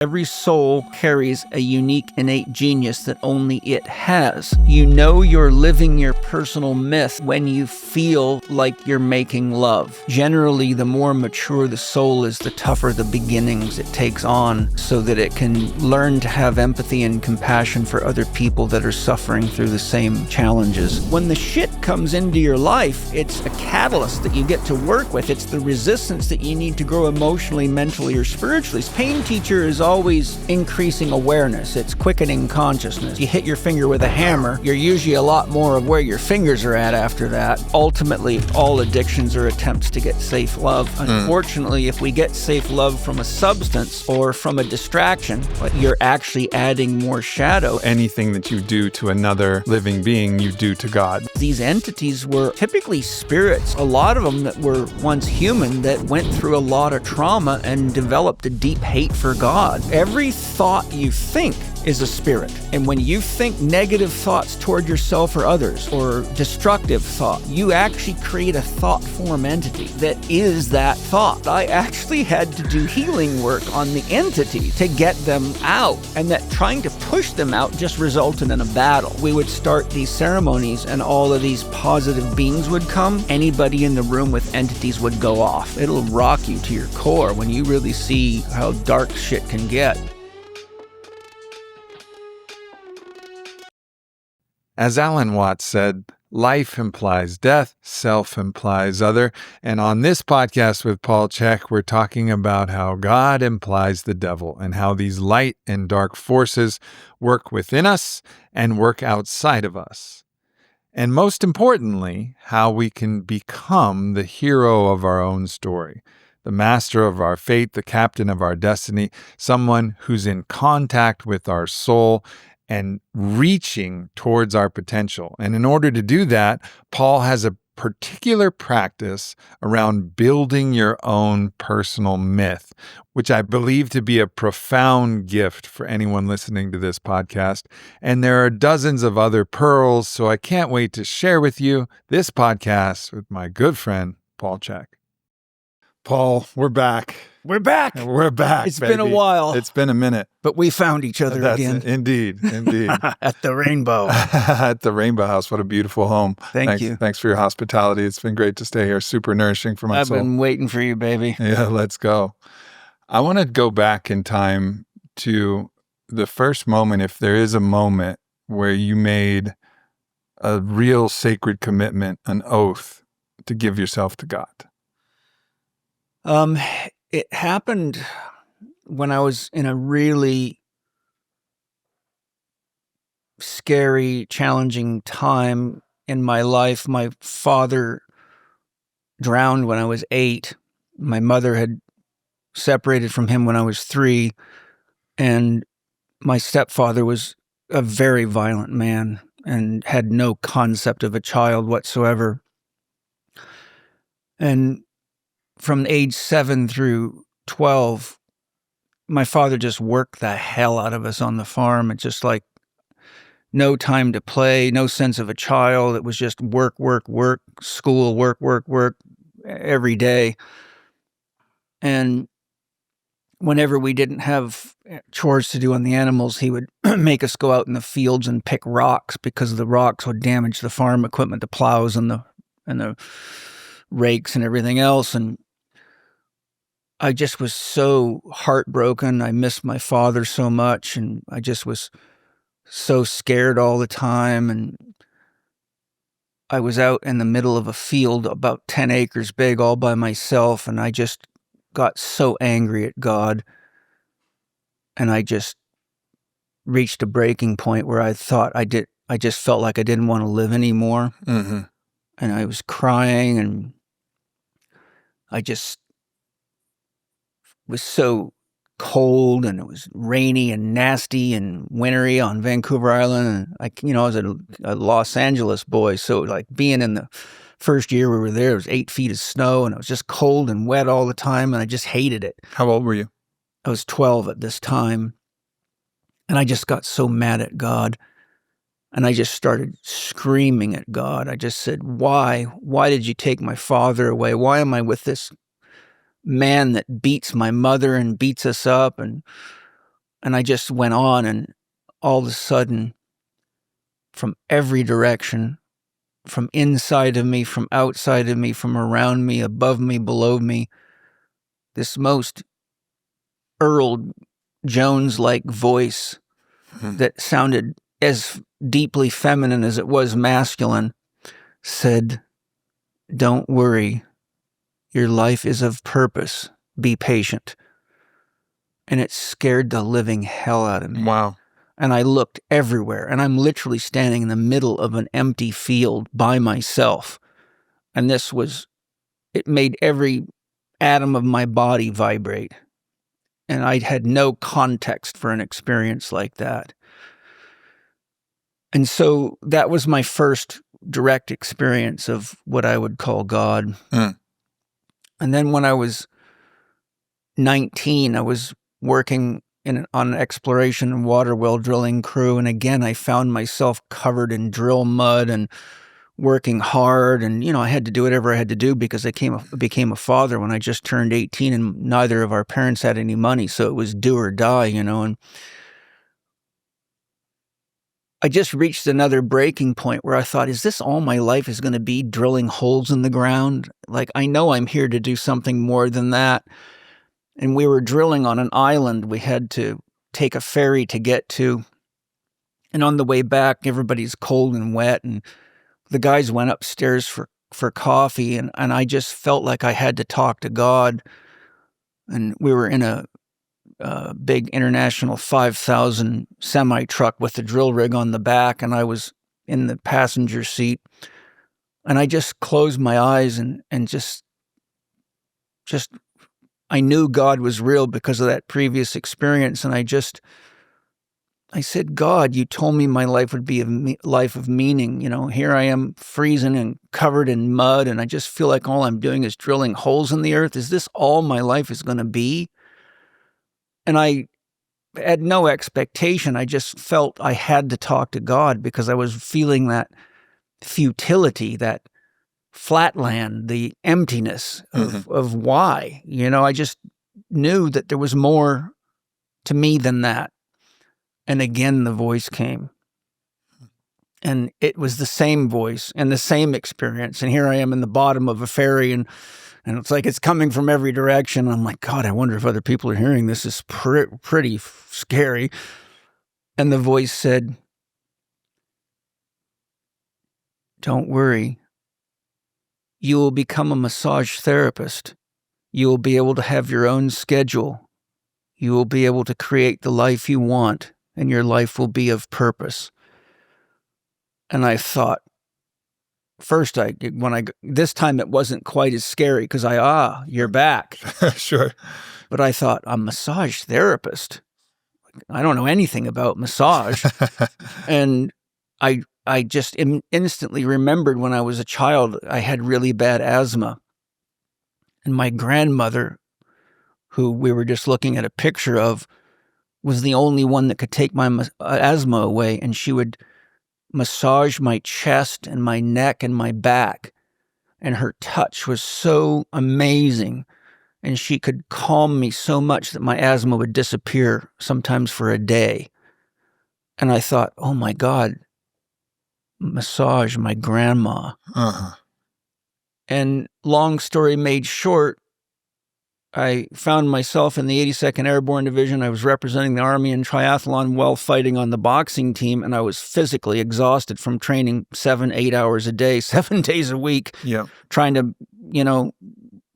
Every soul carries a unique innate genius that only it has. You know you're living your personal myth when you feel like you're making love. Generally, the more mature the soul is, the tougher the beginnings it takes on so that it can learn to have empathy and compassion for other people that are suffering through the same challenges. When the shit comes into your life, it's a catalyst that you get to work with. It's the resistance that you need to grow emotionally, mentally, or spiritually. Pain teacher is always increasing awareness. It's quickening consciousness. You hit your finger with a hammer, you're usually a lot more of where your fingers are at after that. Ultimately, all addictions are attempts to get safe love. Unfortunately, if we get safe love from a substance or from a distraction, but you're actually adding more shadow. Anything that you do to another living being, you do to God. These entities were typically spirits, a lot of them that were once human that went through a lot of trauma and developed a deep hate for God. Every thought you think is a spirit. And when you think negative thoughts toward yourself or others, or destructive thought, you actually create a thought form entity that is that thought. I actually had to do healing work on the entity to get them out, and that trying to push them out just resulted in a battle. We would start these ceremonies and all of these positive beings would come. Anybody in the room with entities would go off. It'll rock you to your core when you really see how dark shit can get. As Alan Watts said, life implies death, self implies other. And on this podcast with Paul Chek, we're talking about how God implies the devil and how these light and dark forces work within us and work outside of us. And most importantly, how we can become the hero of our own story, the master of our fate, the captain of our destiny, someone who's in contact with our soul and reaching towards our potential. And in order to do that, Paul has a particular practice around building your own personal myth, which I believe to be a profound gift for anyone listening to this podcast. And there are dozens of other pearls, so I can't wait to share with you this podcast with my good friend, Paul Chek. Paul, we're back. We're back. We're back. It's been a while. It's been a minute. But we found each other again. Indeed. At the Rainbow. At the Rainbow House. What a beautiful home. Thank you. Thanks for your hospitality. It's been great to stay here. Super nourishing for my soul. I've been waiting for you, baby. Yeah, let's go. I want to go back in time to the first moment, if there is a moment where you made a real sacred commitment, an oath to give yourself to God. It happened when I was in a really scary, challenging time in my life. My father drowned when I was 8. My mother had separated from him when I was 3. And my stepfather was a very violent man and had no concept of a child whatsoever. And from age 7 through 12, my father just worked the hell out of us on the farm. It's just like no time to play, no sense of a child. It was just work, school, work every day. And whenever we didn't have chores to do on the animals, he would make us go out in the fields and pick rocks because the rocks would damage the farm equipment, the plows and the rakes and everything else. And I just was so heartbroken. I missed my father so much, and I just was so scared all the time. And I was out in the middle of a field about 10 acres big all by myself, and I just got so angry at God. And I just reached a breaking point where I thought I just felt like I didn't want to live anymore. Mm-hmm. And I was crying, and I just was so cold, and it was rainy and nasty and wintry on Vancouver Island. And I was a Los Angeles boy. So like being in the first year we were there, it was 8 feet of snow, and it was just cold and wet all the time. And I just hated it. How old were you? I was 12 at this time. And I just got so mad at God. And I just started screaming at God. I just said, why? Why did you take my father away? Why am I with this man that beats my mother and beats us up? And And I just went on, and all of a sudden, from every direction, from inside of me, from outside of me, from around me, above me, below me, this most Earl Jones-like voice that sounded as deeply feminine as it was masculine said, "Don't worry, your life is of purpose. Be patient." And it scared the living hell out of me. Wow. And I looked everywhere, and I'm literally standing in the middle of an empty field by myself. And it made every atom of my body vibrate. And I had no context for an experience like that. And so that was my first direct experience of what I would call God. Mm. And then when I was 19, I was working on an exploration and water well drilling crew. And again, I found myself covered in drill mud and working hard. And, I had to do whatever I had to do because I became a father when I just turned 18, and neither of our parents had any money. So it was do or die, and I just reached another breaking point where I thought, is this all my life is going to be, drilling holes in the ground? Like, I know I'm here to do something more than that. And we were drilling on an island we had to take a ferry to get to. And on the way back, everybody's cold and wet. And the guys went upstairs for coffee. And I just felt like I had to talk to God. And we were in a big International 5,000 semi-truck with the drill rig on the back. And I was in the passenger seat. And I just closed my eyes and just I knew God was real because of that previous experience. And I said, God, you told me my life would be a life of meaning. Here I am freezing and covered in mud. And I just feel like all I'm doing is drilling holes in the earth. Is this all my life is going to be? And I had no expectation. I just felt I had to talk to God because I was feeling that futility, that flatland, the emptiness of why. I just knew that there was more to me than that. And again, the voice came. And it was the same voice and the same experience. And here I am in the bottom of a ferry, and it's like it's coming from every direction. I'm like, God, I wonder if other people are hearing this. This is pretty scary. And the voice said, don't worry. You will become a massage therapist. You will be able to have your own schedule. You will be able to create the life you want, and your life will be of purpose. And I thought, first, this time it wasn't quite as scary because you're back. Sure. But I thought, a massage therapist? I don't know anything about massage. And I just instantly remembered when I was a child, I had really bad asthma. And my grandmother, who we were just looking at a picture of, was the only one that could take my asthma away. And she would massage my chest and my neck and my back. And her touch was so amazing. And she could calm me so much that my asthma would disappear, sometimes for a day. And I thought, oh my God, massage my grandma. And long story made short, I found myself in the 82nd Airborne Division. I was representing the Army in triathlon while fighting on the boxing team, and I was physically exhausted from training 7-8 hours a day, 7 days a week, trying to,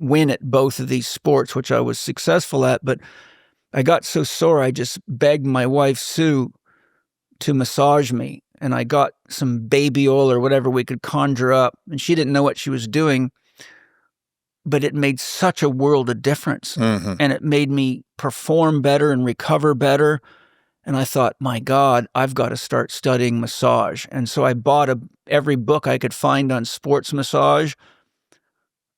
win at both of these sports, which I was successful at. But I got so sore, I just begged my wife, Sue, to massage me. And I got some baby oil or whatever we could conjure up, and she didn't know what she was doing. But it made such a world of difference. And it made me perform better and recover better. And I thought, my God, I've got to start studying massage. And so I bought every book I could find on sports massage.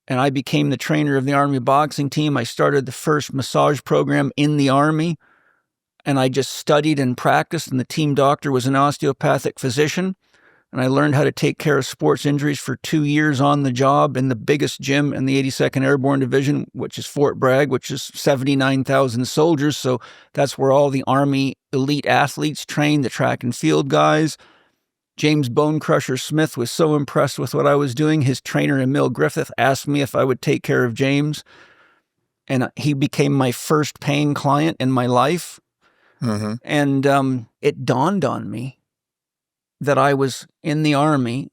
And I became the trainer of the Army boxing team. I started the first massage program in the Army. And I just studied and practiced. And the team doctor was an osteopathic physician. And I learned how to take care of sports injuries for 2 years on the job in the biggest gym in the 82nd Airborne Division, which is Fort Bragg, which is 79,000 soldiers. So that's where all the Army elite athletes train, the track and field guys. James Bone Crusher Smith was so impressed with what I was doing. His trainer, Emil Griffith, asked me if I would take care of James. And he became my first paying client in my life. Mm-hmm. And it dawned on me that I was in the Army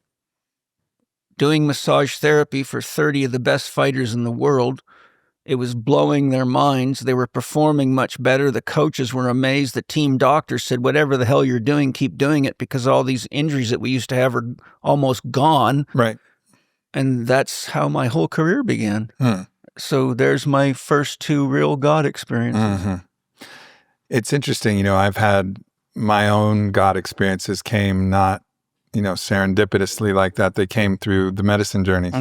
doing massage therapy for 30 of the best fighters in the world. It was blowing their minds. They were performing much better. The coaches were amazed. The team doctor said, whatever the hell you're doing, keep doing it, because all these injuries that we used to have are almost gone. Right. And that's how my whole career began. So there's my first 2 real God experiences. Mm-hmm. It's interesting, I've had my own God experiences came not, serendipitously like that. They came through the medicine journeys.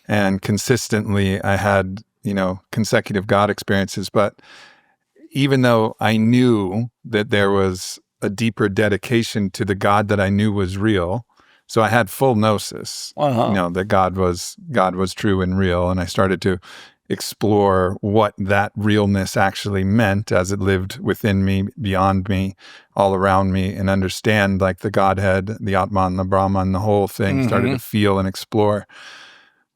And consistently I had, consecutive God experiences. But even though I knew that there was a deeper dedication to the God that I knew was real, so I had full gnosis, that God was true and real. And I started to explore what that realness actually meant as it lived within me, beyond me, all around me, and understand like the Godhead, the Atman, the Brahman, the whole thing, started to feel and explore.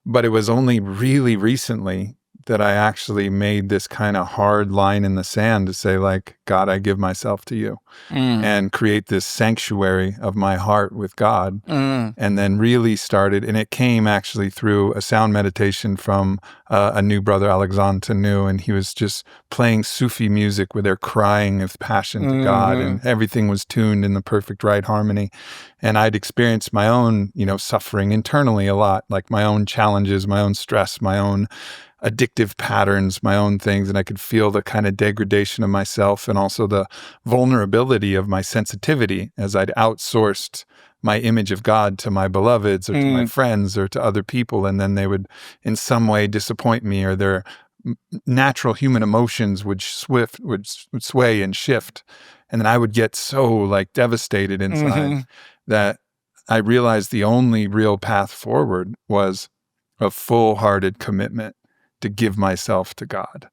But it was only really recently that I actually made this kind of hard line in the sand to say, like, God, I give myself to you, and create this sanctuary of my heart with God. And then really started, and it came actually through a sound meditation from a new brother, Alexandre Tanu, and he was just playing Sufi music where they're crying with passion to God, and everything was tuned in the perfect right harmony. And I'd experienced my own, suffering internally a lot, like my own challenges, my own stress, my own addictive patterns, my own things, and I could feel the kind of degradation of myself and also the vulnerability of my sensitivity as I'd outsourced my image of God to my beloveds or to my friends or to other people, and then they would in some way disappoint me, or their natural human emotions would sway and shift, and then I would get so like devastated inside that I realized the only real path forward was a full-hearted commitment to give myself to God,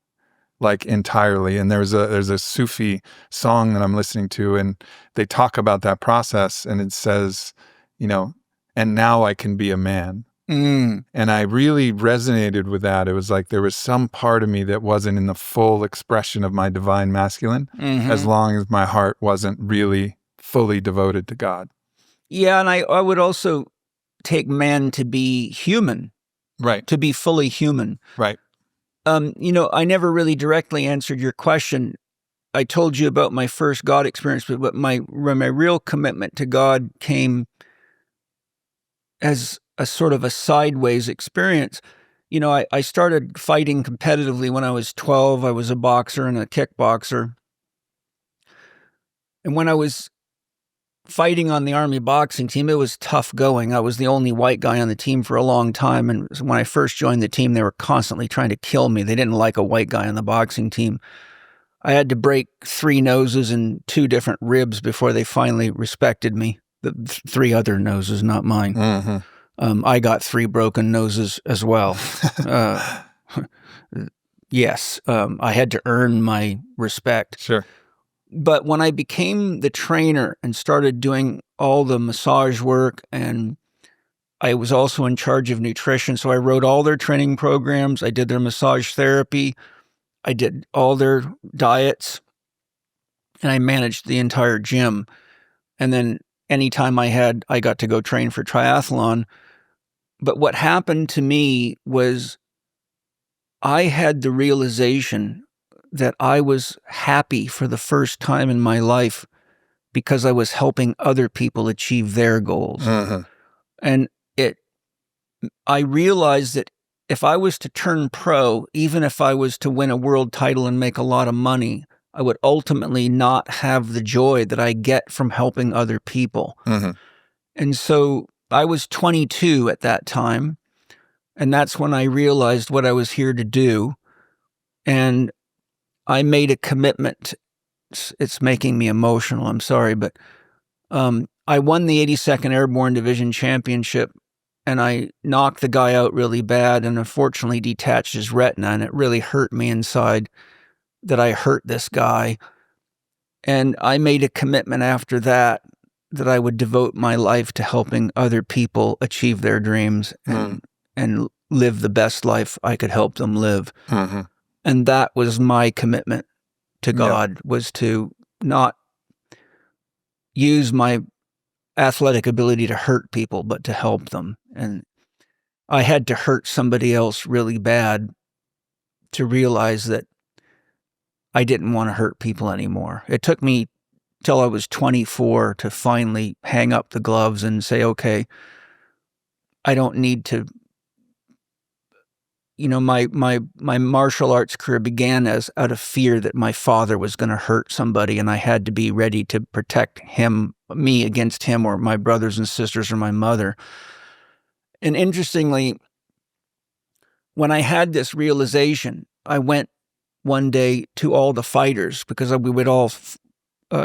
like entirely. And there's a Sufi song that I'm listening to, and they talk about that process, and it says, and now I can be a man. And I really resonated with that. It was like there was some part of me that wasn't in the full expression of my divine masculine, as long as my heart wasn't really fully devoted to God. Yeah, and I would also take man to be human. Right. To be fully human. Right. I never really directly answered your question. I told you about my first God experience, but my real commitment to God came as a sort of a sideways experience. I started fighting competitively when I was 12. I was a boxer and a kickboxer. And when I was fighting on the Army boxing team, it was tough going. I was the only white guy on the team for a long time. And when I first joined the team, they were constantly trying to kill me. They didn't like a white guy on the boxing team. I had to break 3 noses and 2 different ribs before they finally respected me. The 3 other noses, not mine. I got 3 broken noses as well. Yes, I had to earn my respect. Sure. But when I became the trainer and started doing all the massage work, and I was also in charge of nutrition, so I wrote all their training programs, I did their massage therapy, I did all their diets, and I managed the entire gym. And then anytime I got to go train for triathlon. But what happened to me was I had the realization that I was happy for the first time in my life because I was helping other people achieve their goals. And I realized that if I was to turn pro, even if I was to win a world title and make a lot of money, I would ultimately not have the joy that I get from helping other people. And so I was 22 at that time, and that's when I realized what I was here to do. And I made a commitment. It's making me emotional. I'm sorry, but I won the 82nd Airborne Division Championship, and I knocked the guy out really bad and unfortunately detached his retina, and it really hurt me inside that I hurt this guy. And I made a commitment after that I would devote my life to helping other people achieve their dreams and live the best life I could help them live. Mm-hmm. And that was my commitment to God, was to not use my athletic ability to hurt people, but to help them. And I had to hurt somebody else really bad to realize that I didn't want to hurt people anymore. It took me till I was 24 to finally hang up the gloves and say, okay, I don't need to, my martial arts career began as out of fear that my father was going to hurt somebody, and I had to be ready to protect me against him or my brothers and sisters or my mother. And interestingly, when I had this realization, I went one day to all the fighters, because we would all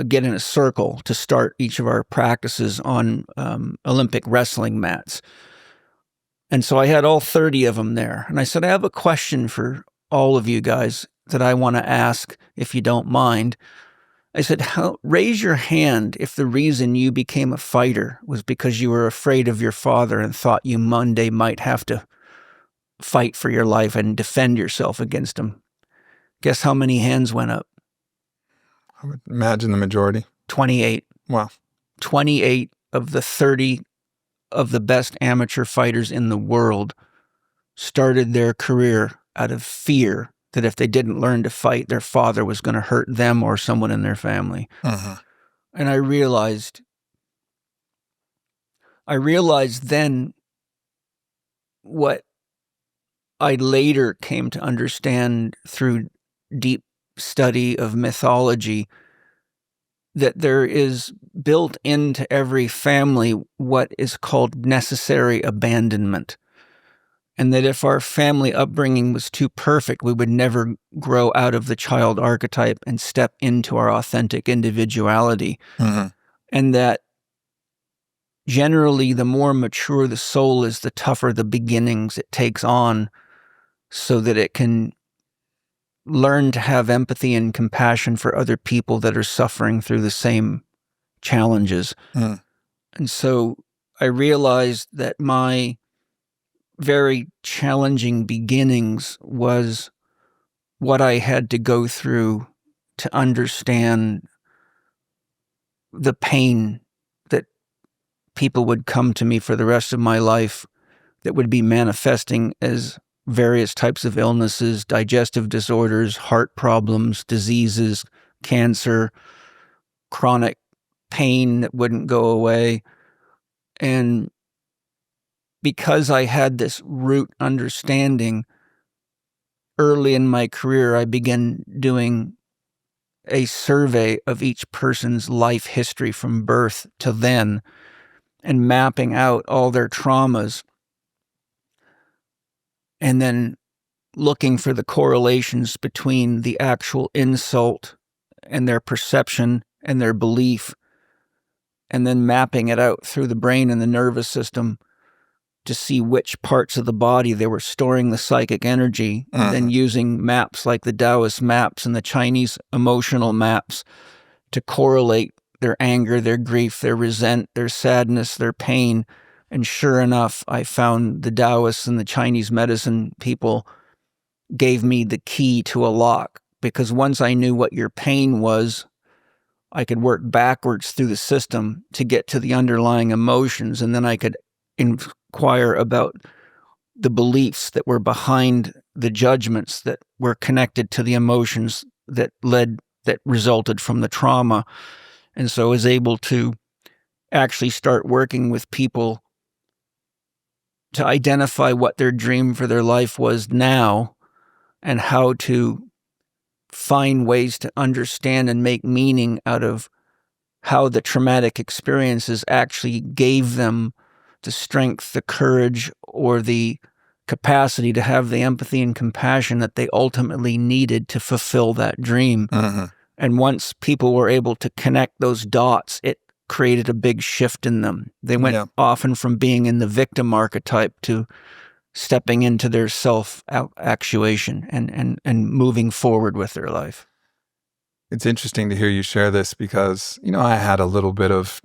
get in a circle to start each of our practices on Olympic wrestling mats. And so I had all 30 of them there. And I said, I have a question for all of you guys that I want to ask, if you don't mind. I said, raise your hand if the reason you became a fighter was because you were afraid of your father and thought you one day might have to fight for your life and defend yourself against him. Guess how many hands went up? I would imagine the majority. 28. Wow. 28 of the 30 of the best amateur fighters in the world started their career out of fear that if they didn't learn to fight, their father was going to hurt them or someone in their family. Uh-huh. And I realized then what I later came to understand through deep study of mythology, that there is built into every family what is called necessary abandonment. And that if our family upbringing was too perfect, we would never grow out of the child archetype and step into our authentic individuality. Mm-hmm. And that generally the more mature the soul is, the tougher the beginnings it takes on, so that it can learn to have empathy and compassion for other people that are suffering through the same challenges. Mm. And so I realized that my very challenging beginnings was what I had to go through to understand the pain that people would come to me for the rest of my life that would be manifesting as various types of illnesses, digestive disorders, heart problems, diseases, cancer, chronic pain that wouldn't go away. And because I had this root understanding, early in my career, I began doing a survey of each person's life history from birth to then and mapping out all their traumas, and then looking for the correlations between the actual insult and their perception and their belief, and then mapping it out through the brain and the nervous system to see which parts of the body they were storing the psychic energy, and then using maps like the Taoist maps and the Chinese emotional maps to correlate their anger, their grief, their resent, their sadness, their pain. And sure enough, I found the Taoists and the Chinese medicine people gave me the key to a lock, because once I knew what your pain was, I could work backwards through the system to get to the underlying emotions, and then I could inquire about the beliefs that were behind the judgments that were connected to the emotions that resulted from the trauma. And so I was able to actually start working with people to identify what their dream for their life was now, and how to find ways to understand and make meaning out of how the traumatic experiences actually gave them the strength, the courage, or the capacity to have the empathy and compassion that they ultimately needed to fulfill that dream. Uh-huh. And once people were able to connect those dots, it created a big shift in them. They went often from being in the victim archetype to stepping into their self-actuation and moving forward with their life. It's interesting to hear you share this because, I had a little bit of,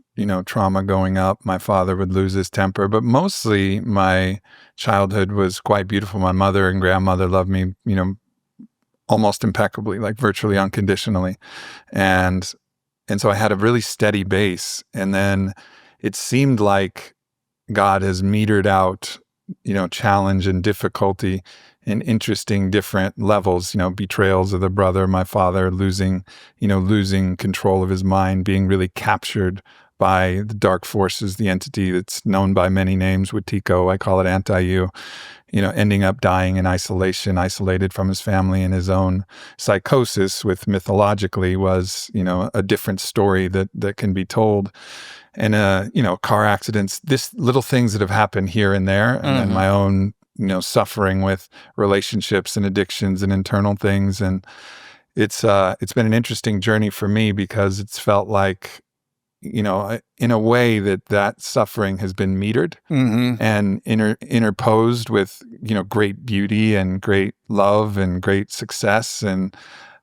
trauma growing up. My father would lose his temper, but mostly my childhood was quite beautiful. My mother and grandmother loved me, almost impeccably, like virtually unconditionally. And so I had a really steady base. And then it seemed like God has metered out, challenge and difficulty in interesting different levels, betrayals of the brother, my father losing control of his mind, being really captured by the dark forces, the entity that's known by many names, Wetiko, I call it anti-you, ending up dying in isolation, isolated from his family, and his own psychosis, with mythologically was, a different story that can be told. And, car accidents, this little things that have happened here and there, and then my own, suffering with relationships and addictions and internal things. And it's been an interesting journey for me because it's felt like, in a way that suffering has been metered and interposed with, great beauty and great love and great success. And,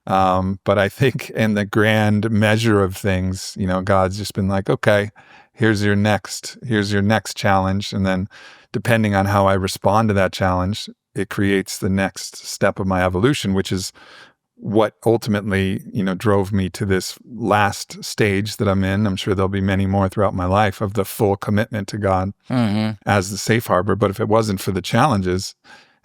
but I think in the grand measure of things, God's just been like, okay, here's your next challenge. And then depending on how I respond to that challenge, it creates the next step of my evolution, which is what ultimately, drove me to this last stage that I'm in. I'm sure there'll be many more throughout my life of the full commitment to God as the safe harbor. But if it wasn't for the challenges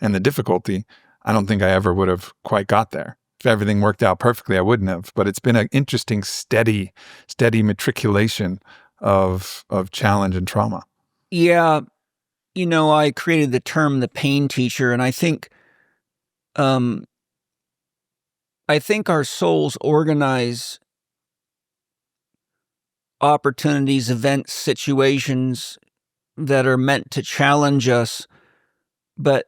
and the difficulty, I don't think I ever would have quite got there. If everything worked out perfectly, I wouldn't have. But it's been an interesting, steady matriculation of challenge and trauma. Yeah. I created the term the pain teacher, and I think our souls organize opportunities, events, situations that are meant to challenge us. But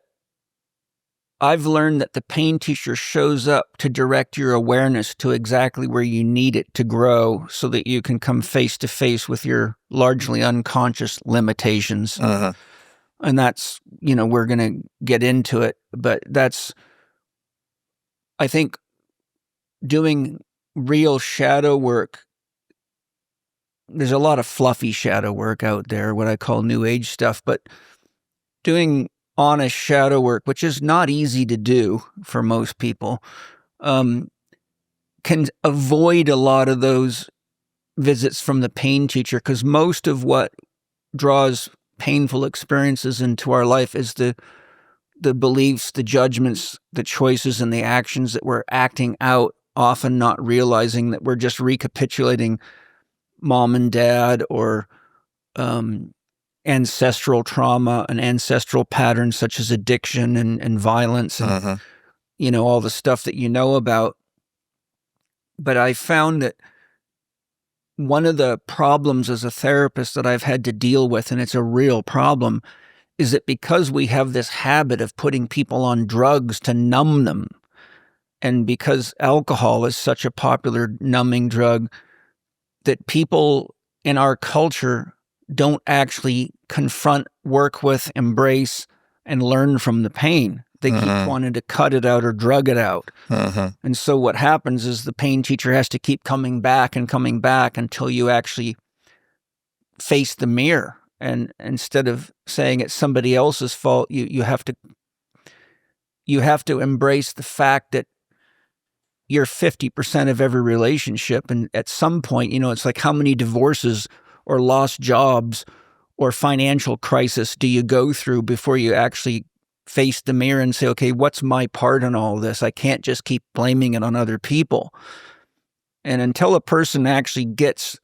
I've learned that the pain teacher shows up to direct your awareness to exactly where you need it to grow so that you can come face to face with your largely unconscious limitations. And that's, we're going to get into it, but that's, I think, doing real shadow work. There's a lot of fluffy shadow work out there, what I call new age stuff, but doing honest shadow work, which is not easy to do for most people, can avoid a lot of those visits from the pain teacher, because most of what draws painful experiences into our life is the beliefs, the judgments, the choices, and the actions that we're acting out, often not realizing that we're just recapitulating mom and dad or ancestral trauma and ancestral patterns such as addiction and violence and all the stuff that you know about. But I found that one of the problems as a therapist that I've had to deal with, and it's a real problem, is that because we have this habit of putting people on drugs to numb them, and because alcohol is such a popular numbing drug, that people in our culture don't actually confront, work with, embrace, and learn from the pain. They keep wanting to cut it out or drug it out. And so what happens is the pain teacher has to keep coming back until you actually face the mirror. And instead of saying it's somebody else's fault, you have to embrace the fact that you're 50% of every relationship. And at some point, it's like, how many divorces or lost jobs or financial crisis do you go through before you actually face the mirror and say, okay, what's my part in all this? I can't just keep blaming it on other people. And until a person actually gets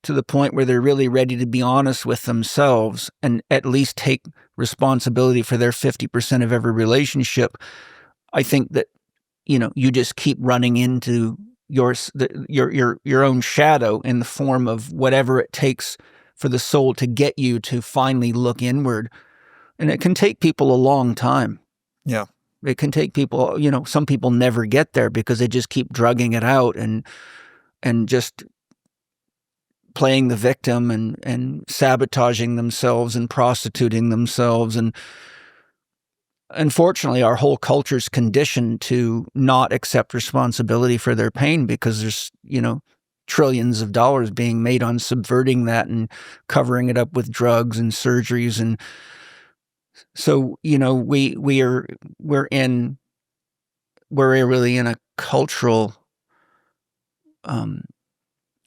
to the point where they're really ready to be honest with themselves and at least take responsibility for their 50% of every relationship, I think that, you just keep running into your own shadow in the form of whatever it takes for the soul to get you to finally look inward. And it can take people a long time. Yeah. It can take people, some people never get there because they just keep drugging it out and just playing the victim and sabotaging themselves and prostituting themselves. And unfortunately, our whole culture's conditioned to not accept responsibility for their pain because there's, trillions of dollars being made on subverting that and covering it up with drugs and surgeries. And so, we're really in a cultural,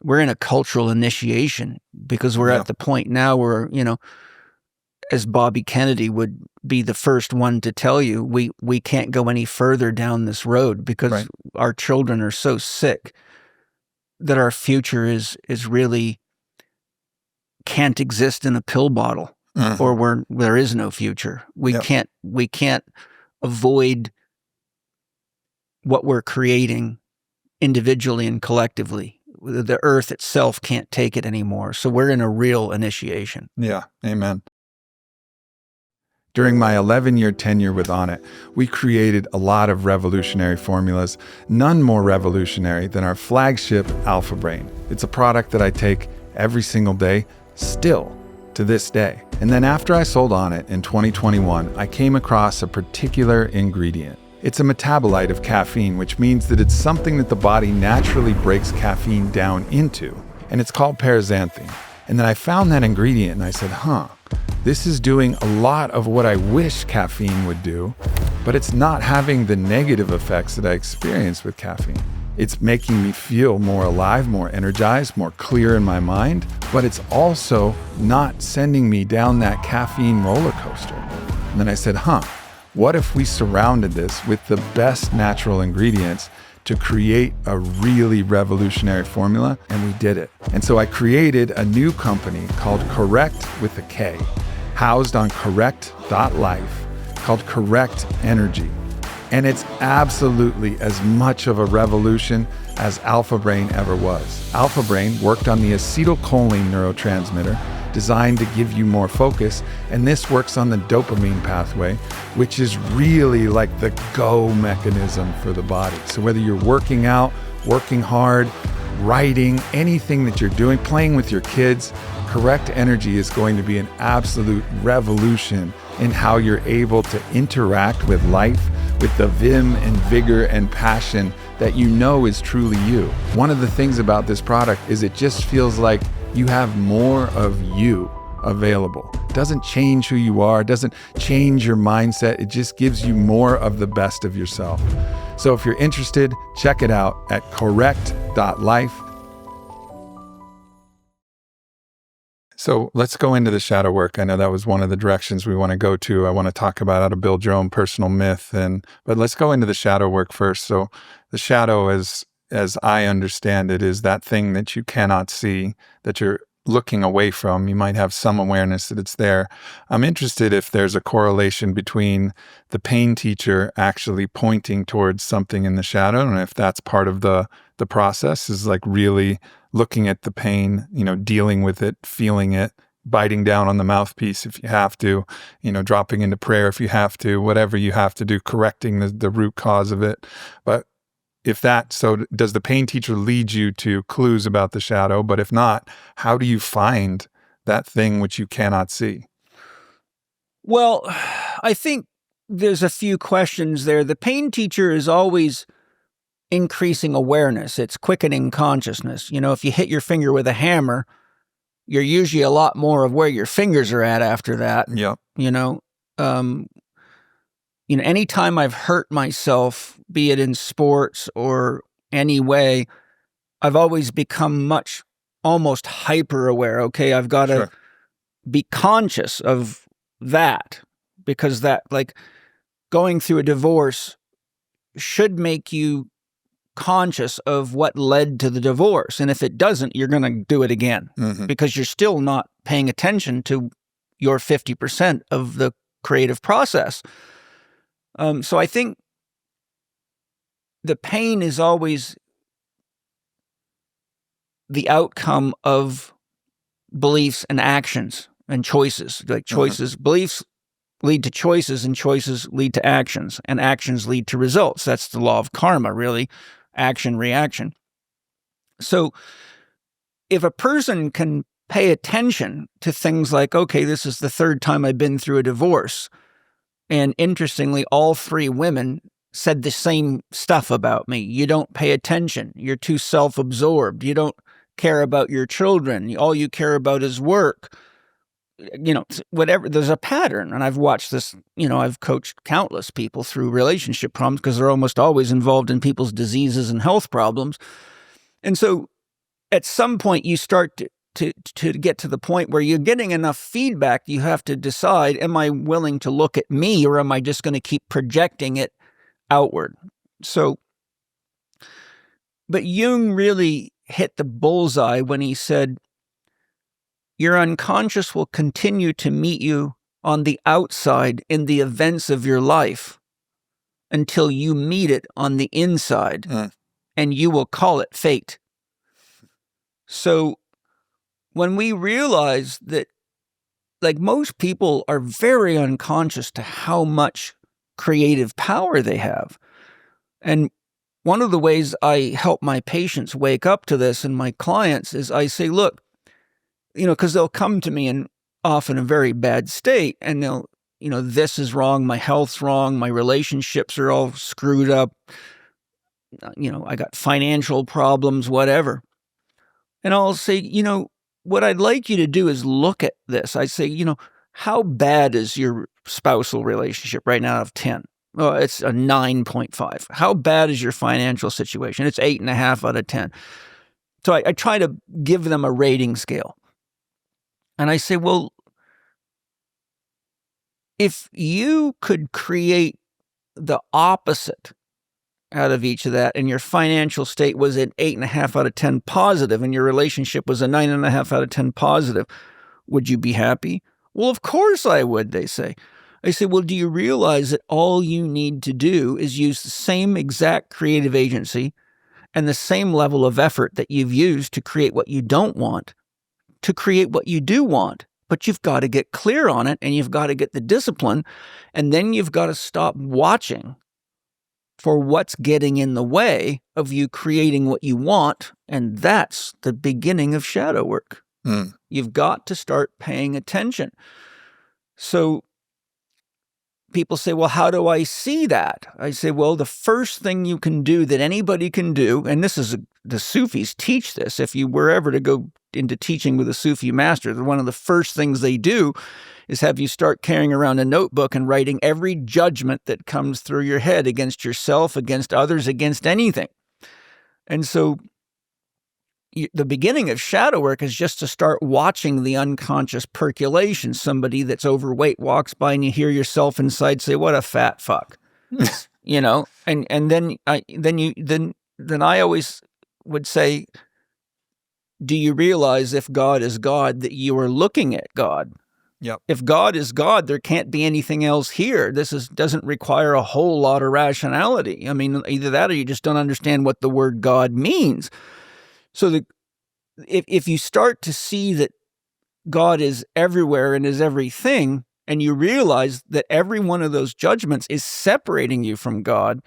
we're in a cultural initiation because we're at the point now where, as Bobby Kennedy would be the first one to tell you, we can't go any further down this road because our children are so sick that our future is really can't exist in a pill bottle, or there is no future. We can't avoid what we're creating individually and collectively. The earth itself can't take it anymore. So we're in a real initiation. Yeah. Amen. During my 11-year tenure with Innate, we created a lot of revolutionary formulas, none more revolutionary than our flagship Alpha Brain. It's a product that I take every single day, still to this day. And then after I sold Innate in 2021, I came across a particular ingredient. It's a metabolite of caffeine, which means that it's something that the body naturally breaks caffeine down into. And it's called paraxanthine. And then I found that ingredient and I said, this is doing a lot of what I wish caffeine would do, but it's not having the negative effects that I experience with caffeine. It's making me feel more alive, more energized, more clear in my mind, but it's also not sending me down that caffeine roller coaster. And then I said, what if we surrounded this with the best natural ingredients to create a really revolutionary formula? And we did it. And so I created a new company called Correct with a K, housed on correct.life, called Correct Energy. And it's absolutely as much of a revolution as Alpha Brain ever was. Alpha Brain worked on the acetylcholine neurotransmitter designed to give you more focus, and this works on the dopamine pathway, which is really like the go mechanism for the body. So whether you're working out, working hard, writing, anything that you're doing, playing with your kids, Correct Energy is going to be an absolute revolution in how you're able to interact with life with the vim and vigor and passion that you know is truly you. One of the things about this product is it just feels like you have more of you available. It doesn't change who you are, it doesn't change your mindset, it just gives you more of the best of yourself. So if you're interested, check it out at correct.life. So let's go into the shadow work. I know that was one of the directions we want to go to. I want to talk about how to build your own personal myth, but let's go into the shadow work first. So the shadow, as I understand it, is that thing that you cannot see, that you're looking away from. You might have some awareness that it's there. I'm interested if there's a correlation between the pain teacher actually pointing towards something in the shadow, and if that's part of the process, is like really looking at the pain, dealing with it, feeling it, biting down on the mouthpiece if you have to, dropping into prayer if you have to, whatever you have to do, correcting the root cause of it. But so does the pain teacher lead you to clues about the shadow? But if not, how do you find that thing which you cannot see? Well, I think there's a few questions there. The pain teacher is always increasing awareness. It's quickening consciousness. If you hit your finger with a hammer, you're usually a lot more of where your fingers are at after that. Yeah. Anytime I've hurt myself, be it in sports or any way, I've always become almost hyper aware. Okay, I've got to be conscious of that, because that, like, going through a divorce should make you conscious of what led to the divorce. And if it doesn't, you're going to do it again, because you're still not paying attention to your 50% of the creative process. So I think the pain is always the outcome of beliefs and actions and choices. Like choices, beliefs lead to choices, and choices lead to actions, and actions lead to results. That's the law of karma, really. Action, reaction. So if a person can pay attention to things like, okay, this is the third time I've been through a divorce. And interestingly, all three women said the same stuff about me. You don't pay attention. You're too self-absorbed. You don't care about your children. All you care about is work. Whatever. There's a pattern. And I've watched this, I've coached countless people through relationship problems because they're almost always involved in people's diseases and health problems. And so at some point you start to get to the point where you're getting enough feedback, you have to decide, am I willing to look at me or am I just going to keep projecting it outward? But Jung really hit the bullseye when he said, your unconscious will continue to meet you on the outside in the events of your life until you meet it on the inside, and you will call it fate. So when we realize that, like, most people are very unconscious to how much creative power they have. And one of the ways I help my patients wake up to this and my clients is I say, look, because they'll come to me in often a very bad state and they'll, this is wrong, my health's wrong, my relationships are all screwed up, I got financial problems, whatever. And I'll say, what I'd like you to do is look at this. I say, how bad is your spousal relationship right now out of 10? Well, it's a 9.5. How bad is your financial situation? It's 8.5 out of 10. So I try to give them a rating scale. And I say, well, if you could create the opposite out of each of that, and your financial state was an 8.5 out of 10 positive, and your relationship was a 9.5 out of 10 positive, would you be happy? Well, of course I would, they say. I say, well, do you realize that all you need to do is use the same exact creative agency and the same level of effort that you've used to create what you don't want, to create what you do want? But you've got to get clear on it, and you've got to get the discipline, and then you've got to stop watching for what's getting in the way of you creating what you want, and that's the beginning of shadow work. You've got to start paying attention. So people say, well, how do I see that? I say, well, the first thing you can do that anybody can do, and this is, the Sufis teach this, if you were ever to go into teaching with a Sufi master, one of the first things they do is have you start carrying around a notebook and writing every judgment that comes through your head against yourself, against others, against anything. And so the beginning of shadow work is just to start watching the unconscious percolation. Somebody that's overweight walks by and you hear yourself inside say, what a fat fuck, and then I always would say, do you realize if God is God that you are looking at God? Yep. If God is God, there can't be anything else here. Doesn't require a whole lot of rationality. I mean, either that or you just don't understand what the word God means. So if you start to see that God is everywhere and is everything, and you realize that every one of those judgments is separating you from God,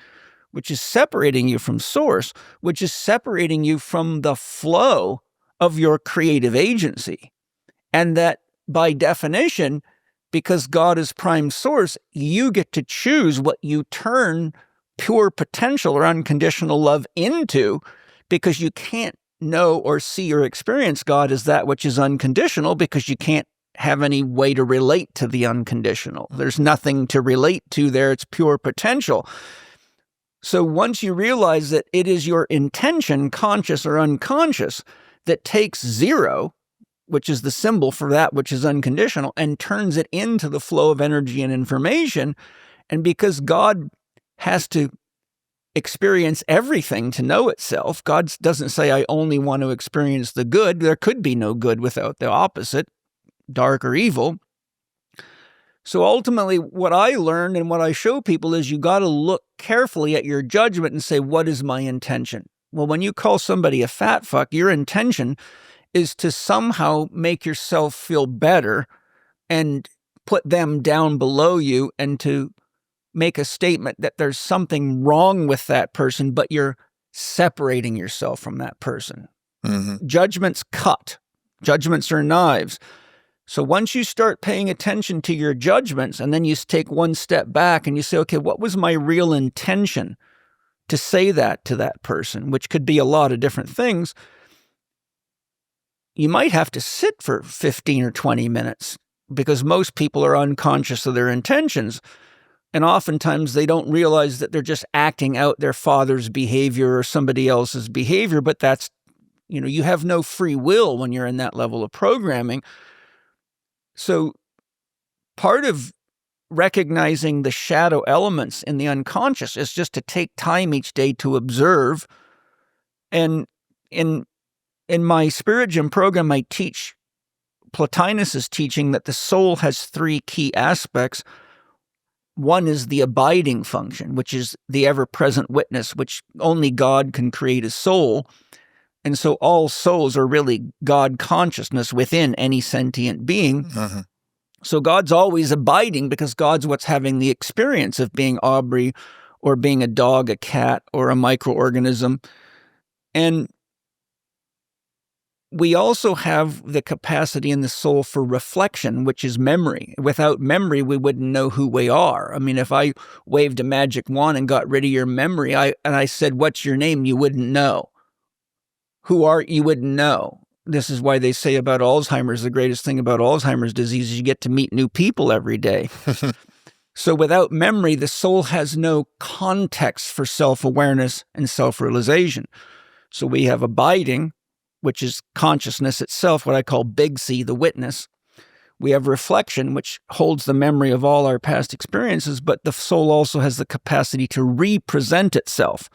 which is separating you from source, which is separating you from the flow of your creative agency, and that by definition, because God is prime source, you get to choose what you turn pure potential or unconditional love into, because you can't know or see or experience God as that which is unconditional, because you can't have any way to relate to the unconditional. There's nothing to relate to there. It's pure potential. So once you realize that it is your intention, conscious or unconscious, that takes zero, which is the symbol for that which is unconditional, and turns it into the flow of energy and information. And because God has to experience everything to know itself, God doesn't say, I only want to experience the good. There could be no good without the opposite, dark or evil. So ultimately, what I learned and what I show people is you got to look carefully at your judgment and say, what is my intention? Well, when you call somebody a fat fuck, your intention is to somehow make yourself feel better and put them down below you, and to make a statement that there's something wrong with that person, but you're separating yourself from that person. Judgments cut. Judgments are knives. So once you start paying attention to your judgments, and then you take one step back and you say, okay, what was my real intention to say that to that person, which could be a lot of different things. You might have to sit for 15 or 20 minutes because most people are unconscious of their intentions. And oftentimes they don't realize that they're just acting out their father's behavior or somebody else's behavior. But that's, you have no free will when you're in that level of programming. So part of recognizing the shadow elements in the unconscious is just to take time each day to observe. And in my Spirit Gym program, I teach Plotinus's teaching that the soul has three key aspects. One is the abiding function, which is the ever-present witness, which only God can create a soul. And so all souls are really God consciousness within any sentient being. So God's always abiding because God's what's having the experience of being Aubrey or being a dog, a cat, or a microorganism. And we also have the capacity in the soul for reflection, which is memory. Without memory, we wouldn't know who we are. I mean, if I waved a magic wand and got rid of your memory, and I said, "What's your name?" you wouldn't know. Who are you? Wouldn't know. This is why they say about Alzheimer's, the greatest thing about Alzheimer's disease is you get to meet new people every day. So without memory, the soul has no context for self-awareness and self-realization. So we have abiding, which is consciousness itself, what I call Big C, the witness. We have reflection, which holds the memory of all our past experiences, but the soul also has the capacity to represent itself.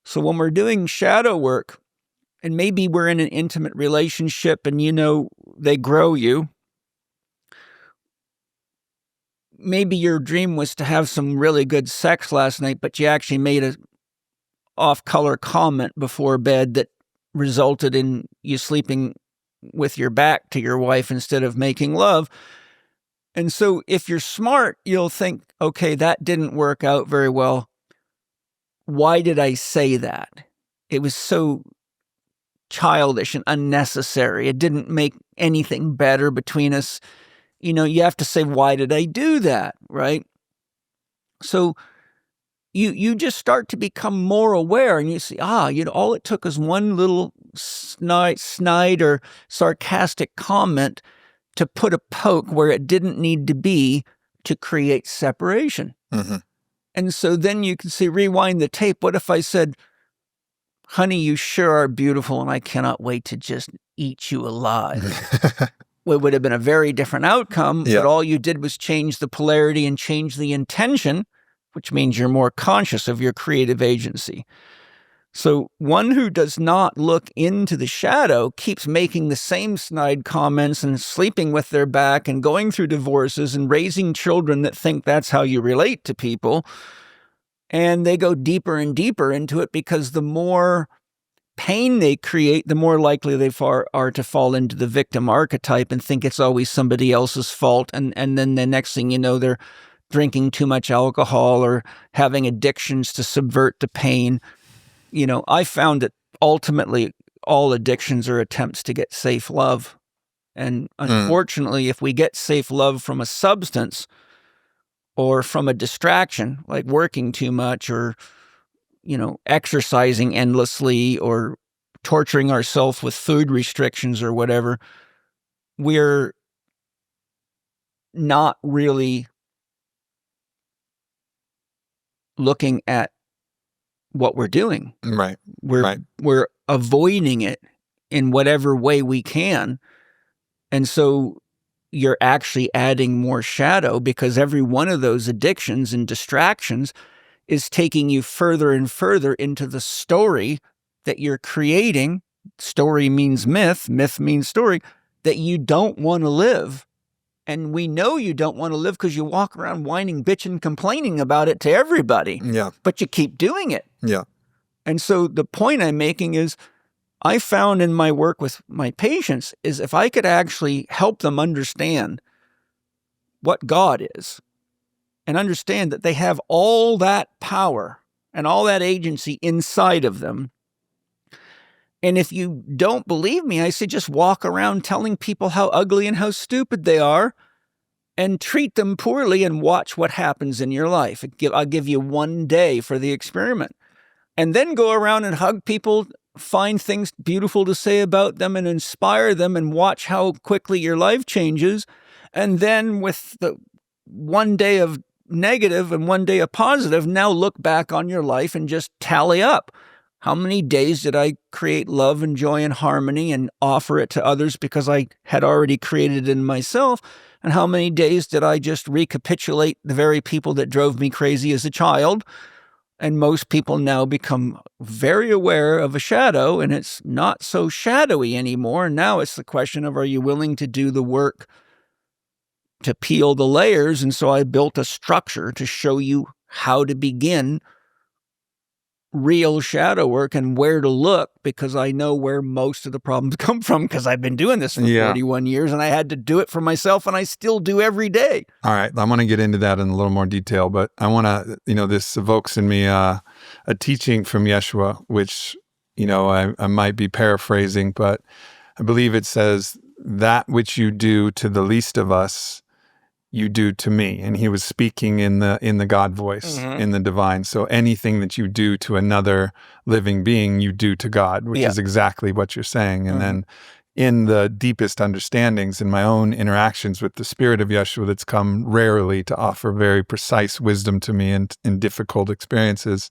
So when we're doing shadow work, and maybe we're in an intimate relationship and, they grow you. Maybe your dream was to have some really good sex last night, but you actually made a off-color comment before bed that resulted in you sleeping with your back to your wife instead of making love. And so if you're smart, you'll think, okay, that didn't work out very well. Why did I say that? It was so childish and unnecessary. It didn't make anything better between us. You have to say, why did I do that? Right? So you just start to become more aware and you see, all it took is one little snide or sarcastic comment to put a poke where it didn't need to be to create separation. And so then you can see, rewind the tape. What if I said, "Honey, you sure are beautiful, and I cannot wait to just eat you alive"? It would have been a very different outcome, but all you did was change the polarity and change the intention, which means you're more conscious of your creative agency. So one who does not look into the shadow keeps making the same snide comments and sleeping with their back and going through divorces and raising children that think that's how you relate to people. And they go deeper and deeper into it because the more pain they create, the more likely they are to fall into the victim archetype and think it's always somebody else's fault. And then the next thing you know, they're drinking too much alcohol or having addictions to subvert the pain. I found that ultimately all addictions are attempts to get safe love. And unfortunately, if we get safe love from a substance or from a distraction, like working too much or, exercising endlessly or torturing ourselves with food restrictions or whatever, we're not really looking at what we're doing. Right. We're avoiding it in whatever way we can. And so you're actually adding more shadow because every one of those addictions and distractions is taking you further and further into the story that you're creating. Story means myth, myth means story, that you don't want to live. And we know you don't want to live because you walk around whining, bitching, complaining about it to everybody. Yeah. But you keep doing it. Yeah. And so the point I'm making is I found in my work with my patients is if I could actually help them understand what God is and understand that they have all that power and all that agency inside of them, And if you don't believe me, I say just walk around telling people how ugly and how stupid they are and treat them poorly and watch what happens in your life. I'll give you 1 day for the experiment. And then go around and hug people, find things beautiful to say about them and inspire them, and watch how quickly your life changes. And then with the 1 day of negative and 1 day of positive, now look back on your life and just tally up. How many days did I create love and joy and harmony and offer it to others because I had already created it in myself? And how many days did I just recapitulate the very people that drove me crazy as a child? And most people now become very aware of a shadow, and it's not so shadowy anymore. Now it's the question of, are you willing to do the work to peel the layers? And so I built a structure to show you how to begin real shadow work and where to look, because I know where most of the problems come from, because I've been doing this for 41 years and I had to do it for myself, and I still do every day. All right. I want to get into that in a little more detail, but I want to, this evokes in me a teaching from Yeshua, which, I might be paraphrasing, but I believe it says, that which you do to the least of us, you do to me. And he was speaking in the God voice, in the divine. So anything that you do to another living being, you do to God, which is exactly what you're saying. And then in the deepest understandings, in my own interactions with the spirit of Yeshua, that's come rarely to offer very precise wisdom to me in difficult experiences,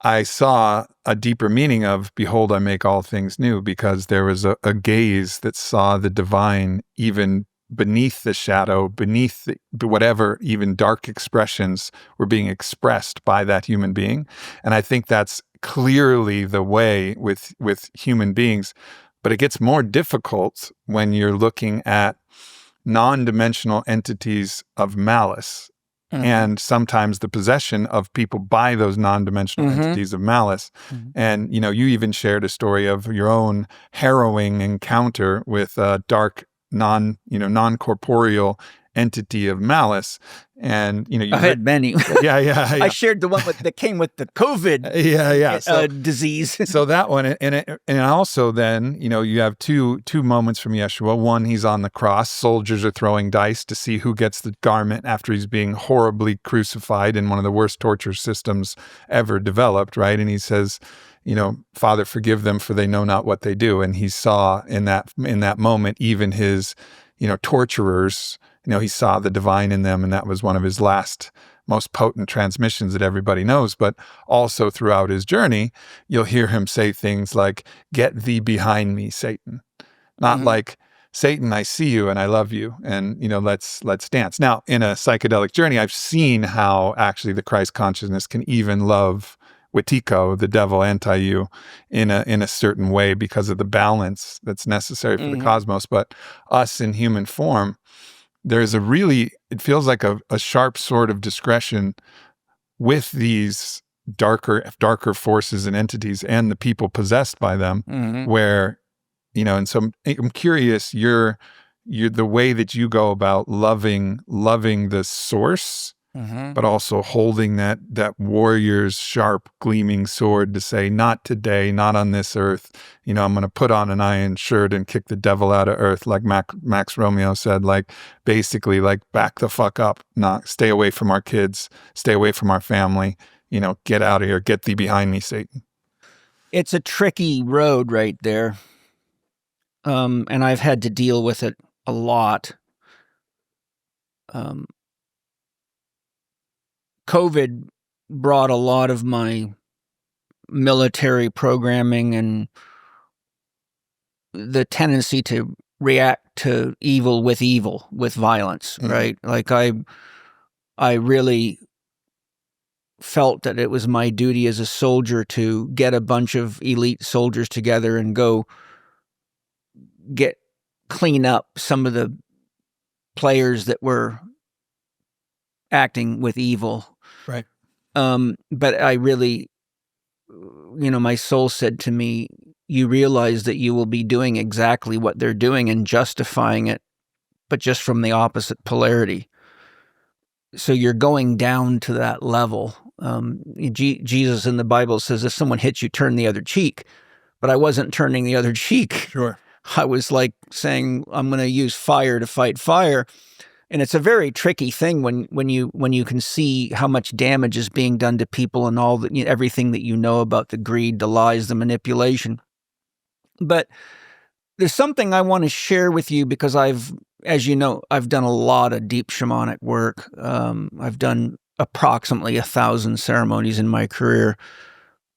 I saw a deeper meaning of, behold, I make all things new, because there was a gaze that saw the divine even beneath the shadow, beneath whatever even dark expressions were being expressed by that human being. And I think that's clearly the way with human beings. But it gets more difficult when you're looking at non-dimensional entities of malice. And sometimes the possession of people by those non-dimensional entities of malice. And, you even shared a story of your own harrowing encounter with a dark, non-corporeal entity of malice. And, I've had many. Yeah. I shared the one that came with the COVID disease. So that one, and also then, you have two moments from Yeshua. One, he's on the cross. Soldiers are throwing dice to see who gets the garment after he's being horribly crucified in one of the worst torture systems ever developed, right? And he says, Father, forgive them, for they know not what they do. And he saw in that moment, even his, torturers, he saw the divine in them, and that was one of his last, most potent transmissions that everybody knows. But also throughout his journey, you'll hear him say things like, "Get thee behind me, Satan." Not like, "Satan, I see you and I love you, and let's dance." Now, in a psychedelic journey, I've seen how actually the Christ consciousness can even love Wetiko, the devil, anti-you, in a certain way, because of the balance that's necessary for the cosmos. But us in human form, there's it feels like a sharp sword of discretion with these darker forces and entities and the people possessed by them, where, and so I'm curious, you're the way that you go about loving the source, but also holding that warrior's sharp gleaming sword to say, not today, not on this earth. I'm going to put on an iron shirt and kick the devil out of earth, like Max Romeo said, like basically like back the fuck up, not stay away from our kids, stay away from our family, get out of here, get thee behind me, Satan. It's a tricky road right there. And I've had to deal with it a lot. COVID brought a lot of my military programming and the tendency to react to evil, with violence, right? Like I really felt that it was my duty as a soldier to get a bunch of elite soldiers together and go clean up some of the players that were acting with evil. Right. But I really, my soul said to me, you realize that you will be doing exactly what they're doing and justifying it, but just from the opposite polarity. So you're going down to that level. Jesus in the Bible says, if someone hits you, turn the other cheek. but I wasn't turning the other cheek. Sure. I was like saying, I'm going to use fire to fight fire. And it's a very tricky thing when you can see how much damage is being done to people and all everything that you know about the greed, the lies, the manipulation. But there's something I want to share with you because as you know, I've done a lot of deep shamanic work. I've done approximately 1,000 ceremonies in my career,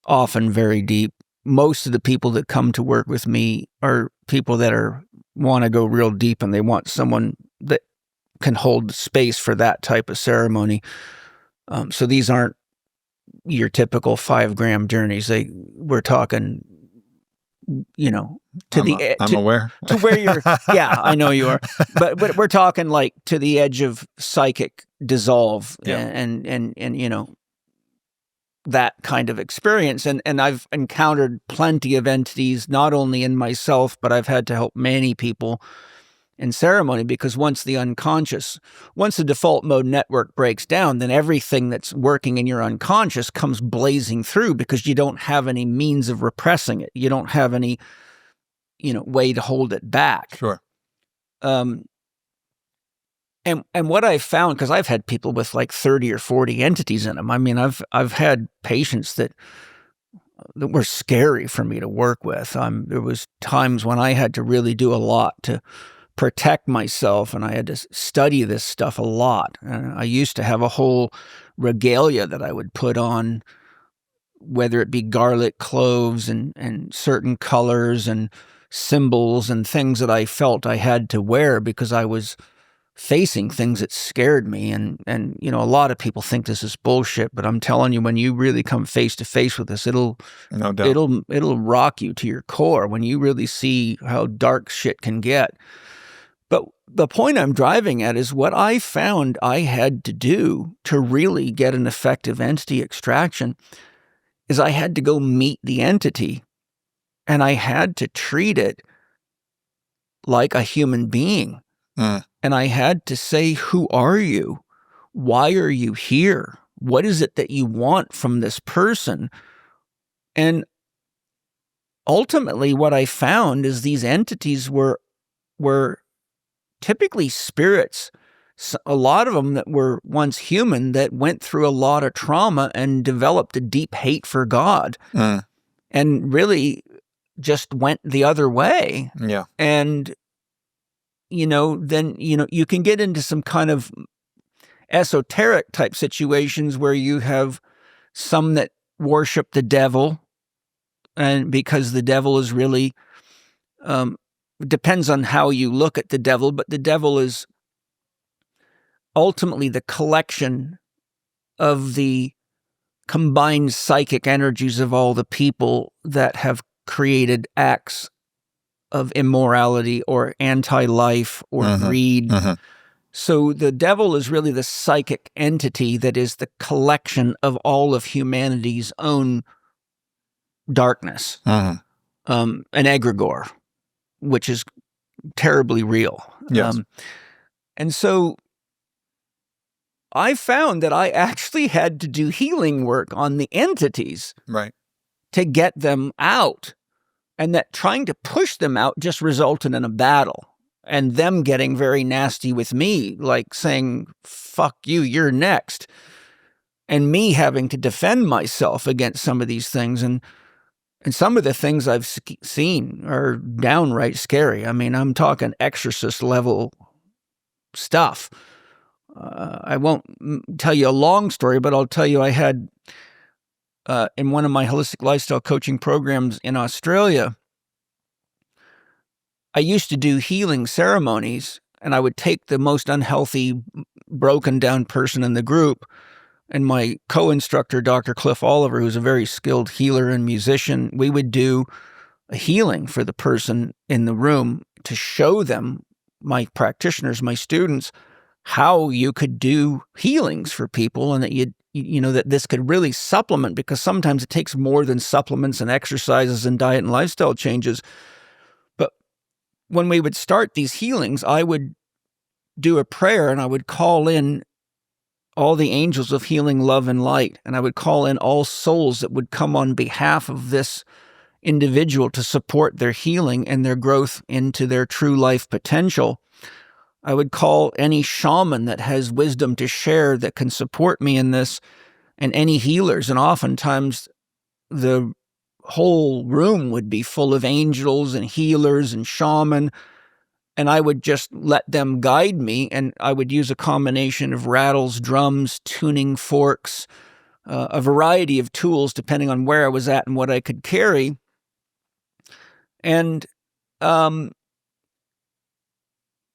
often very deep. Most of the people that come to work with me are people that want to go real deep, and they want someone that can hold space for that type of ceremony. So these aren't your typical 5-gram journeys. We're talking, I'm aware to where you're. Yeah, I know you are, but we're talking like to the edge of psychic dissolve, and that kind of experience. And I've encountered plenty of entities, not only in myself, but I've had to help many people in ceremony, because once the default mode network breaks down, then everything that's working in your unconscious comes blazing through, because you don't have any means of repressing it. You don't have any, way to hold it back. Sure. And what I found, because I've had people with like 30 or 40 entities in them. I mean, I've had patients that were scary for me to work with. There was times when I had to really do a lot to protect myself, and I had to study this stuff a lot. And I used to have a whole regalia that I would put on, whether it be garlic cloves and certain colors and symbols and things that I felt I had to wear because I was facing things that scared me. And a lot of people think this is bullshit, but I'm telling you, when you really come face to face with this, it'll rock you to your core when you really see how dark shit can get. But the point I'm driving at is what I found I had to do to really get an effective entity extraction is I had to go meet the entity, and I had to treat it like a human being. And I had to say, who are you? Why are you here? What is it that you want from this person? And ultimately what I found is these entities were typically spirits, a lot of them that were once human, that went through a lot of trauma and developed a deep hate for God, and really just went the other way. Yeah. And, then, you can get into some kind of esoteric type situations where you have some that worship the devil, and because the devil is really, depends on how you look at the devil, but the devil is ultimately the collection of the combined psychic energies of all the people that have created acts of immorality or anti-life or greed. So the devil is really the psychic entity that is the collection of all of humanity's own darkness, an egregore, which is terribly real. Yes. And so I found that I actually had to do healing work on the entities, right, to get them out, and that trying to push them out just resulted in a battle, and them getting very nasty with me, like saying, fuck you, you're next, and me having to defend myself against some of these things. And some of the things I've seen are downright scary. I mean, I'm talking exorcist level stuff. I won't tell you a long story, but I'll tell you I had, in one of my holistic lifestyle coaching programs in Australia, I used to do healing ceremonies, and I would take the most unhealthy, broken down person in the group, and my co-instructor, Dr. Cliff Oliver, who's a very skilled healer and musician, we would do a healing for the person in the room to show them, my practitioners, my students, how you could do healings for people, and that that this could really supplement, because sometimes it takes more than supplements and exercises and diet and lifestyle changes. But when we would start these healings, I would do a prayer, and I would call in all the angels of healing, love, and light, and I would call in all souls that would come on behalf of this individual to support their healing and their growth into their true life potential. I would call any shaman that has wisdom to share that can support me in this, and any healers. And oftentimes the whole room would be full of angels and healers and shaman. And I would just let them guide me. And I would use a combination of rattles, drums, tuning forks, a variety of tools depending on where I was at and what I could carry. And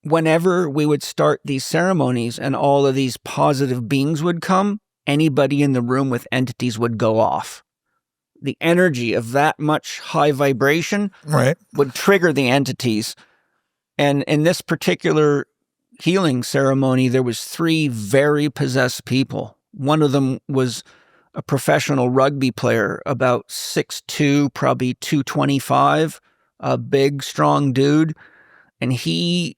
whenever we would start these ceremonies and all of these positive beings would come, anybody in the room with entities would go off. The energy of that much high vibration would trigger the entities. And in this particular healing ceremony, there was 3 very possessed people. One of them was a professional rugby player, about 6'2", probably 225, a big, strong dude. And he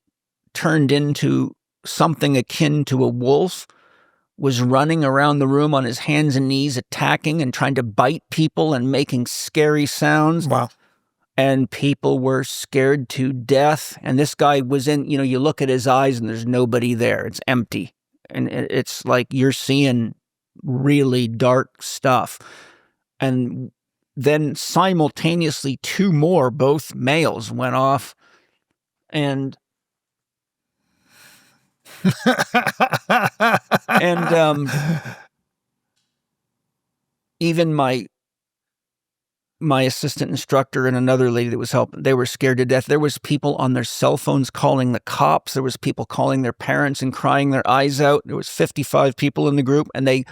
turned into something akin to a wolf, was running around the room on his hands and knees, attacking and trying to bite people and making scary sounds. Wow. And people were scared to death. And this guy was in, you look at his eyes and there's nobody there. It's empty. And it's like you're seeing really dark stuff. And then simultaneously 2 more, both males, went off. And even my assistant instructor and another lady that was helping, they were scared to death. There was people on their cell phones calling the cops. There was people calling their parents and crying their eyes out. There was 55 people in the group, and they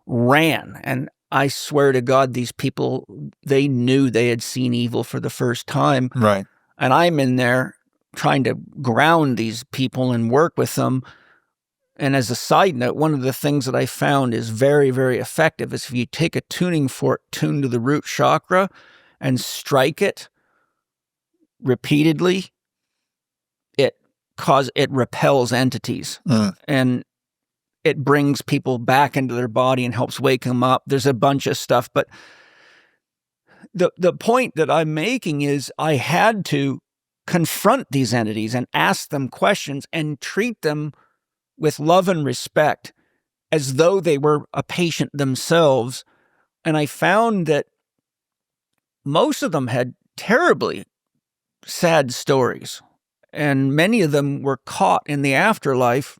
ran. And I swear to God, these people, they knew they had seen evil for the first time. Right. And I'm in there trying to ground these people and work with them. And as a side note, one of the things that I found is very, very effective is if you take a tuning fork tuned to the root chakra and strike it repeatedly, it repels entities. And it brings people back into their body and helps wake them up. There's a bunch of stuff. But the point that I'm making is I had to confront these entities and ask them questions and treat them with love and respect as though they were a patient themselves. And I found that most of them had terribly sad stories, and many of them were caught in the afterlife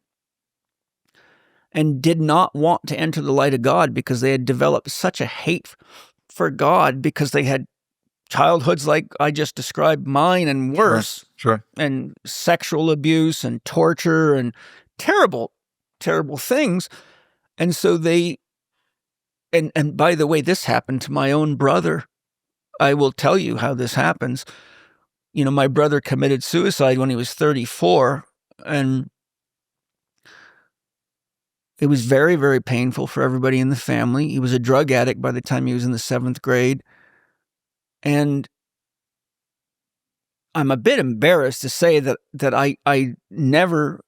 and did not want to enter the light of God because they had developed such a hate for God because they had childhoods like I just described mine and worse. Sure. And sexual abuse and torture and terrible, terrible things. And so they, and by the way, this happened to my own brother. I will tell you how this happens. My brother committed suicide when he was 34, and it was very, very painful for everybody in the family. He was a drug addict by the time he was in the 7th grade. And I'm a bit embarrassed to say that I never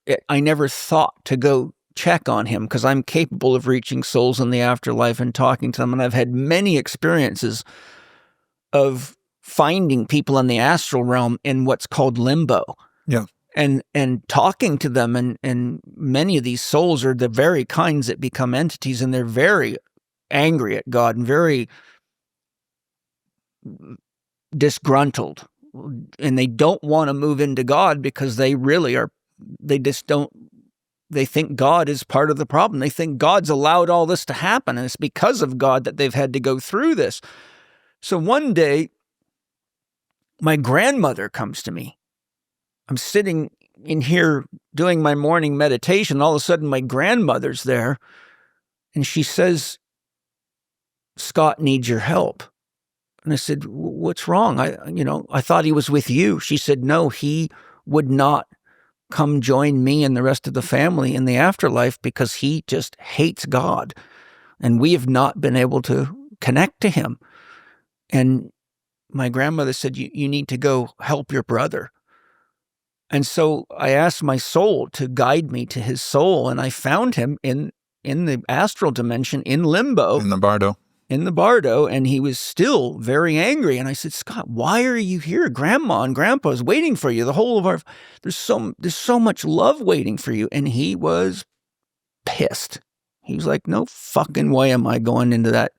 thought to go check on him because I'm capable of reaching souls in the afterlife and talking to them. And I've had many experiences of finding people in the astral realm in what's called limbo. Yeah. And talking to them, and many of these souls are the very kinds that become entities, and they're very angry at God and very disgruntled, and they don't want to move into God because they really are, they think God is part of the problem. They think God's allowed all this to happen, and it's because of God that they've had to go through this. So one day, my grandmother comes to me. I'm sitting in here doing my morning meditation. All of a sudden, my grandmother's there, and she says, "Scott needs your help." And I said, "What's wrong? I thought he was with you." She said, "No, he would not come join me and the rest of the family in the afterlife because he just hates God, and we have not been able to connect to him." And my grandmother said, you need to go help your brother. And so I asked my soul to guide me to his soul, and I found him in the astral dimension, in limbo. In the bardo. in the bardo, and he was still very angry. And I said, Scott, why are you here? Grandma and Grandpa is waiting for you. There's so much love waiting for you. And he was pissed. He was like, no fucking way am I going into that.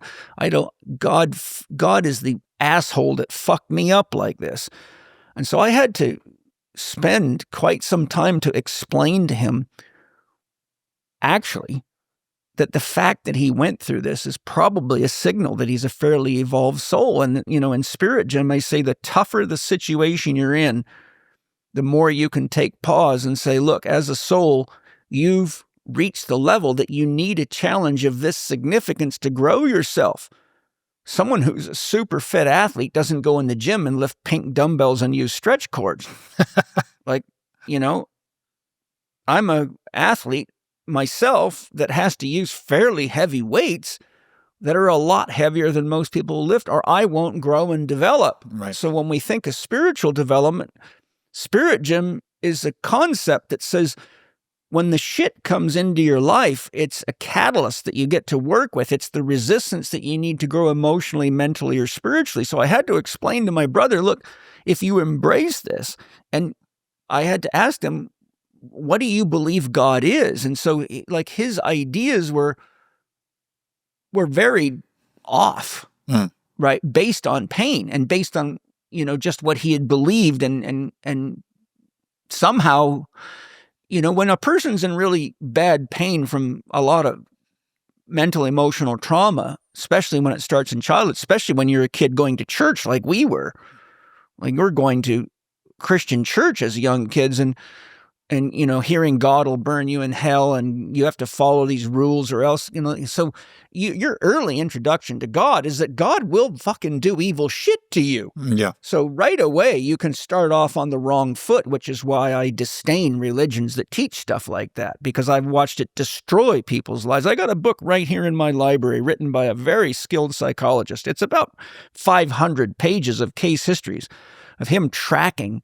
God is the asshole that fucked me up like this. And so I had to spend quite some time to explain to him, actually, that the fact that he went through this is probably a signal that he's a fairly evolved soul. And, in Spirit Gym, I say the tougher the situation you're in, the more you can take pause and say, look, as a soul, you've reached the level that you need a challenge of this significance to grow yourself. Someone who's a super fit athlete doesn't go in the gym and lift pink dumbbells and use stretch cords. I'm an athlete myself that has to use fairly heavy weights that are a lot heavier than most people lift, or I won't grow and develop. Right. So when we think of spiritual development, Spirit Gym is a concept that says when the shit comes into your life, it's a catalyst that you get to work with. It's the resistance that you need to grow emotionally, mentally, or spiritually. So I had to explain to my brother, look, if you embrace this, and I had to ask him, what do you believe God is? And so his ideas were very off, right? Based on pain and based on, just what he had believed and somehow, when a person's in really bad pain from a lot of mental, emotional trauma, especially when it starts in childhood, especially when you're a kid going to church like we were, like we're going to Christian church as young kids, and hearing God will burn you in hell and you have to follow these rules or else, so your early introduction to God is that God will fucking do evil shit to you. Yeah. So right away, you can start off on the wrong foot, which is why I disdain religions that teach stuff like that, because I've watched it destroy people's lives. I got a book right here in my library written by a very skilled psychologist. It's about 500 pages of case histories of him tracking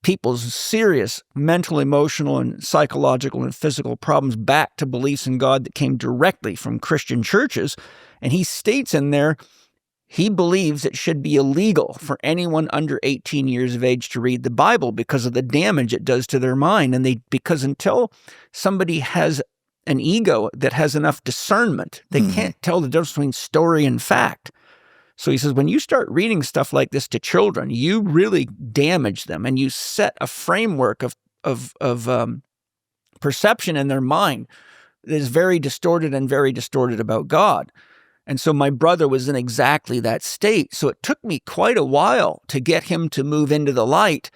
people's serious mental, emotional, and psychological and physical problems back to beliefs in God that came directly from Christian churches. And he states in there, he believes it should be illegal for anyone under 18 years of age to read the Bible because of the damage it does to their mind. And because until somebody has an ego that has enough discernment, they can't tell the difference between story and fact. So he says, when you start reading stuff like this to children, you really damage them and you set a framework of perception in their mind that is very distorted about God. And so my brother was in exactly that state. So it took me quite a while to get him to move into the light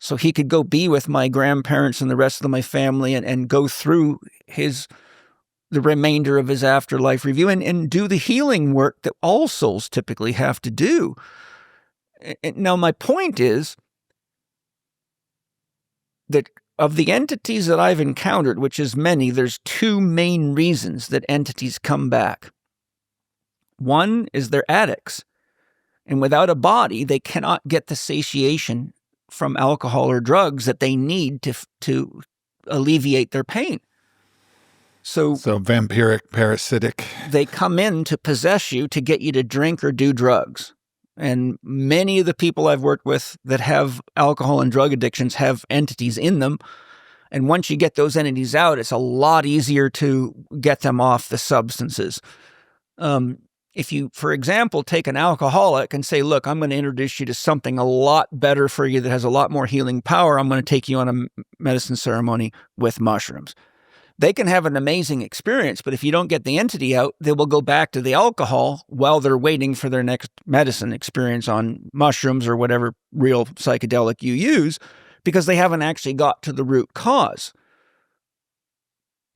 so he could go be with my grandparents and the rest of my family and go through the remainder of his afterlife review and do the healing work that all souls typically have to do. Now, my point is that of the entities that I've encountered, which is many, there's two main reasons that entities come back. One is they're addicts, and without a body, they cannot get the satiation from alcohol or drugs that they need to alleviate their pain. So vampiric, parasitic. They come in to possess you to get you to drink or do drugs. And many of the people I've worked with that have alcohol and drug addictions have entities in them. And once you get those entities out, it's a lot easier to get them off the substances. If you, for example, take an alcoholic and say, look, I'm going to introduce you to something a lot better for you that has a lot more healing power. I'm going to take you on a medicine ceremony with mushrooms. They can have an amazing experience, but if you don't get the entity out, they will go back to the alcohol while they're waiting for their next medicine experience on mushrooms or whatever real psychedelic you use, because they haven't actually got to the root cause.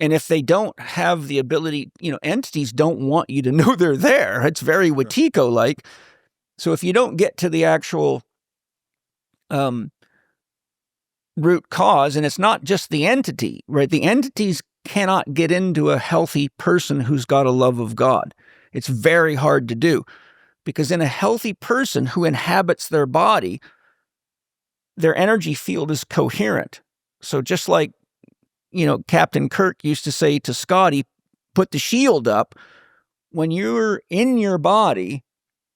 And if they don't have the ability, entities don't want you to know they're there. It's very Wetiko-like. So if you don't get to the actual root cause, and it's not just the entity, right? The entities cannot get into a healthy person who's got a love of God. It's very hard to do, because in a healthy person who inhabits their body, their energy field is coherent. So just like, Captain Kirk used to say to Scotty, put the shield up. when you're in your body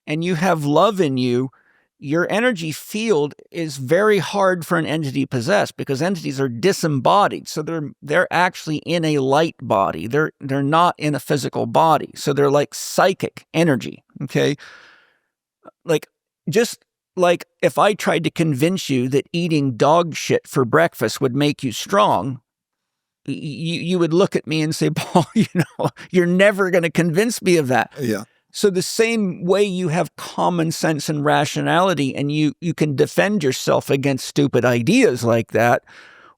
and you have love in you, your energy field is very hard for an entity to possess because entities are disembodied. So they're actually in a light body. They're not in a physical body. So they're like psychic energy. Okay. Like, just like if I tried to convince you that eating dog shit for breakfast would make you strong, you would look at me and say, Paul, you're never going to convince me of that. Yeah. So the same way you have common sense and rationality and you can defend yourself against stupid ideas like that,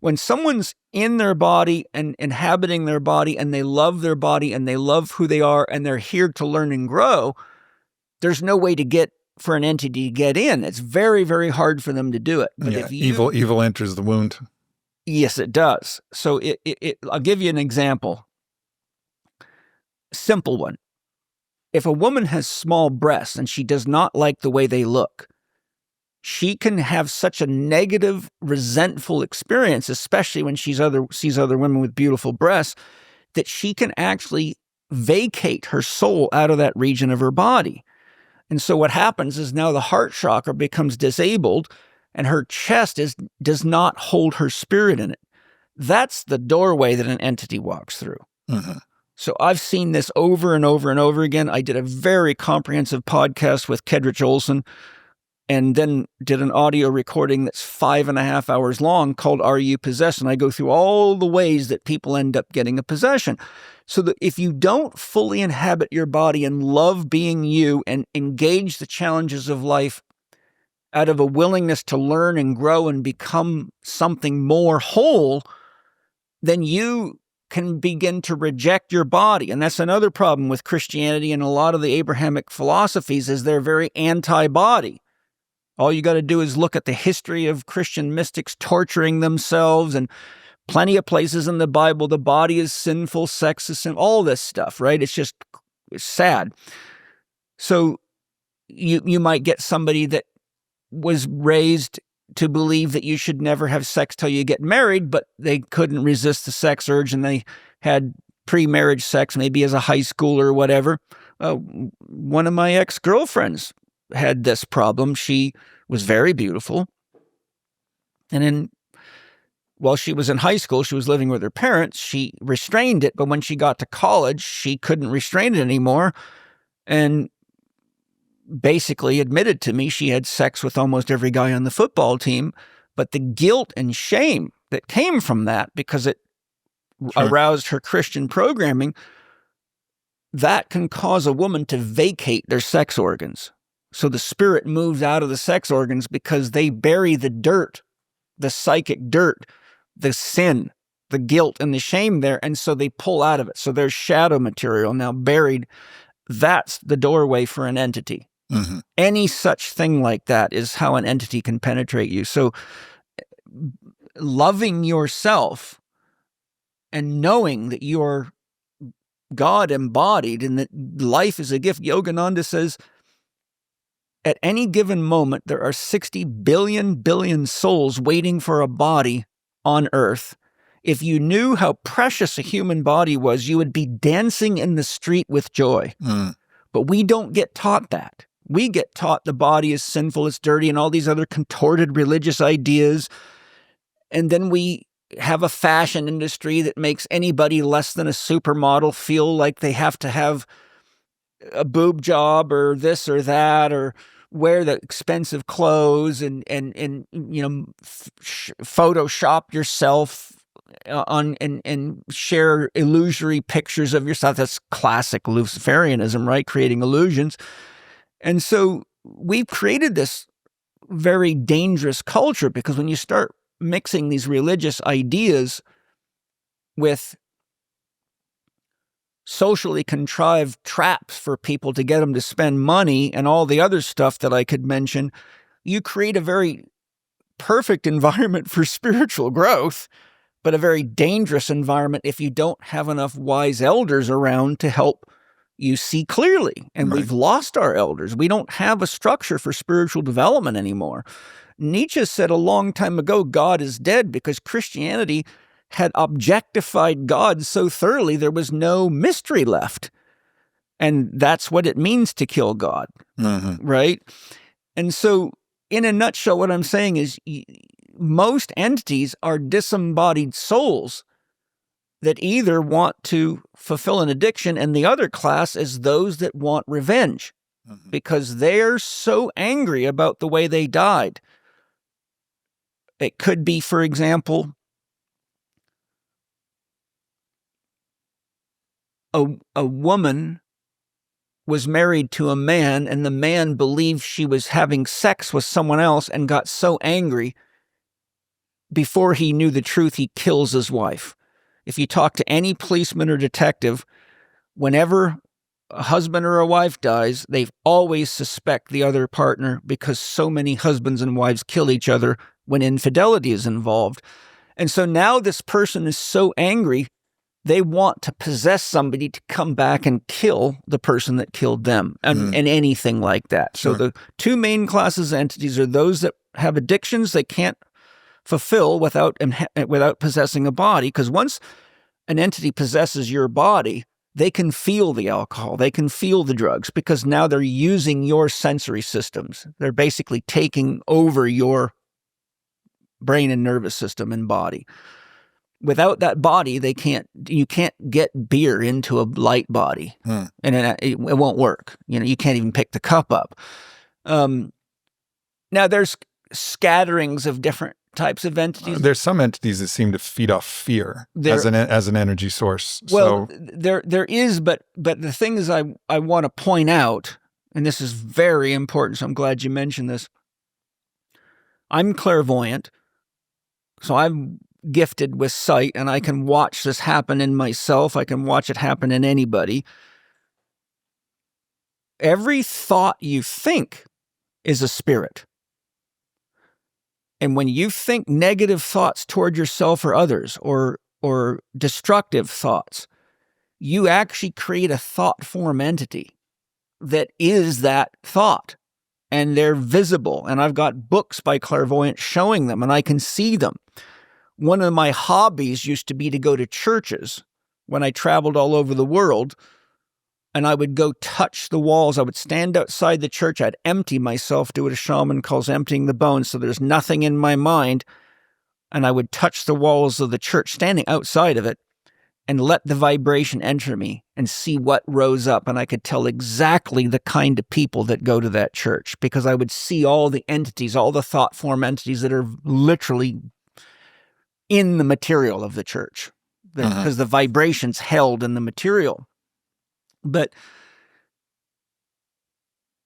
when someone's in their body and inhabiting their body and they love their body and they love who they are and they're here to learn and grow, there's no way for an entity to get in. It's very, very hard for them to do it. But if evil enters the wound. Yes, it does. So I'll give you an example. Simple one. If a woman has small breasts and she does not like the way they look, she can have such a negative, resentful experience, especially when sees other women with beautiful breasts, that she can actually vacate her soul out of that region of her body. And so what happens is now the heart chakra becomes disabled and her chest does not hold her spirit in it. That's the doorway that an entity walks through. Mm-hmm. So I've seen this over and over and over again. I did a very comprehensive podcast with Kedrich Olson and then did an audio recording that's 5.5 hours long called Are You Possessed? And I go through all the ways that people end up getting a possession. So that if you don't fully inhabit your body and love being you and engage the challenges of life out of a willingness to learn and grow and become something more whole, then you can begin to reject your body. And that's another problem with Christianity and a lot of the Abrahamic philosophies is they're very anti-body. All you got to do is look at the history of Christian mystics torturing themselves, and plenty of places in the Bible, the body is sinful, sex is sinful, all this stuff, right? It's sad. So you might get somebody that was raised to believe that you should never have sex till you get married, but they couldn't resist the sex urge and they had pre-marriage sex, maybe as a high schooler or whatever. One of my ex-girlfriends had this problem. She was very beautiful. And then while she was in high school, she was living with her parents. She restrained it, but when she got to college, she couldn't restrain it anymore. And basically admitted to me she had sex with almost every guy on the football team, but the guilt and shame that came from that, because it aroused her Christian programming, that can cause a woman to vacate their sex organs. So the spirit moves out of the sex organs because they bury the dirt, the psychic dirt, the sin, the guilt and the shame there, and so they pull out of it. So there's shadow material now buried. That's the doorway for an entity. Mm-hmm. Any such thing like that is how an entity can penetrate you. So loving yourself and knowing that you're God embodied and that life is a gift. Yogananda says, at any given moment, there are 60 billion souls waiting for a body on earth. If you knew how precious a human body was, you would be dancing in the street with joy. Mm. But we don't get taught that. We get taught the body is sinful, it's dirty, and all these other contorted religious ideas. And then we have a fashion industry that makes anybody less than a supermodel feel like they have to have a boob job or this or that, or wear the expensive clothes and Photoshop yourself on and share illusory pictures of yourself. That's classic Luciferianism, right? Creating illusions. And so we've created this very dangerous culture because when you start mixing these religious ideas with socially contrived traps for people to get them to spend money and all the other stuff that I could mention, you create a very perfect environment for spiritual growth, but a very dangerous environment if you don't have enough wise elders around to help you see clearly. And Right. We've lost our elders. We don't have a structure for spiritual development anymore. Nietzsche said a long time ago, God is dead, because Christianity had objectified God so thoroughly there was no mystery left. And that's what it means to kill God, right? And so, in a nutshell, what I'm saying is most entities are disembodied souls that either want to fulfill an addiction, and the other class is those that want revenge because they're so angry about the way they died. It could be, for example, a woman was married to a man, and the man believed she was having sex with someone else and got so angry, before he knew the truth, he kills his wife. If you talk to any policeman or detective, whenever a husband or a wife dies, they always suspect the other partner because so many husbands and wives kill each other when infidelity is involved. And so now this person is so angry, they want to possess somebody to come back and kill the person that killed them, and anything like that. Sure. So the two main classes of entities are those that have addictions they can't fulfill without possessing a body, because once an entity possesses your body, they can feel the alcohol, they can feel the drugs, because now they're using your sensory systems. They're basically taking over your brain and nervous system and body. Without that body, you can't get beer into a light body, and it won't work. You can't even pick the cup up. Now there's scatterings of different types of entities. There's some entities that seem to feed off fear as an energy source. Well, there is, but the thing is, I want to point out, and this is very important, so I'm glad you mentioned this. I'm clairvoyant, so I'm gifted with sight, and I can watch this happen in myself. I can watch it happen in anybody. Every thought you think is a spirit. And when you think negative thoughts toward yourself or others, or destructive thoughts, you actually create a thought form entity that is that thought. And they're visible. And I've got books by clairvoyants showing them, and I can see them. One of my hobbies used to be to go to churches when I traveled all over the world, and I would go touch the walls. I would stand outside the church. I'd empty myself, do what a shaman calls emptying the bones, so there's nothing in my mind, and I would touch the walls of the church, standing outside of it, and let the vibration enter me and see what rose up. And I could tell exactly the kind of people that go to that church, because I would see all the entities, all the thought form entities that are literally in the material of the church, because the vibration's held in the material. But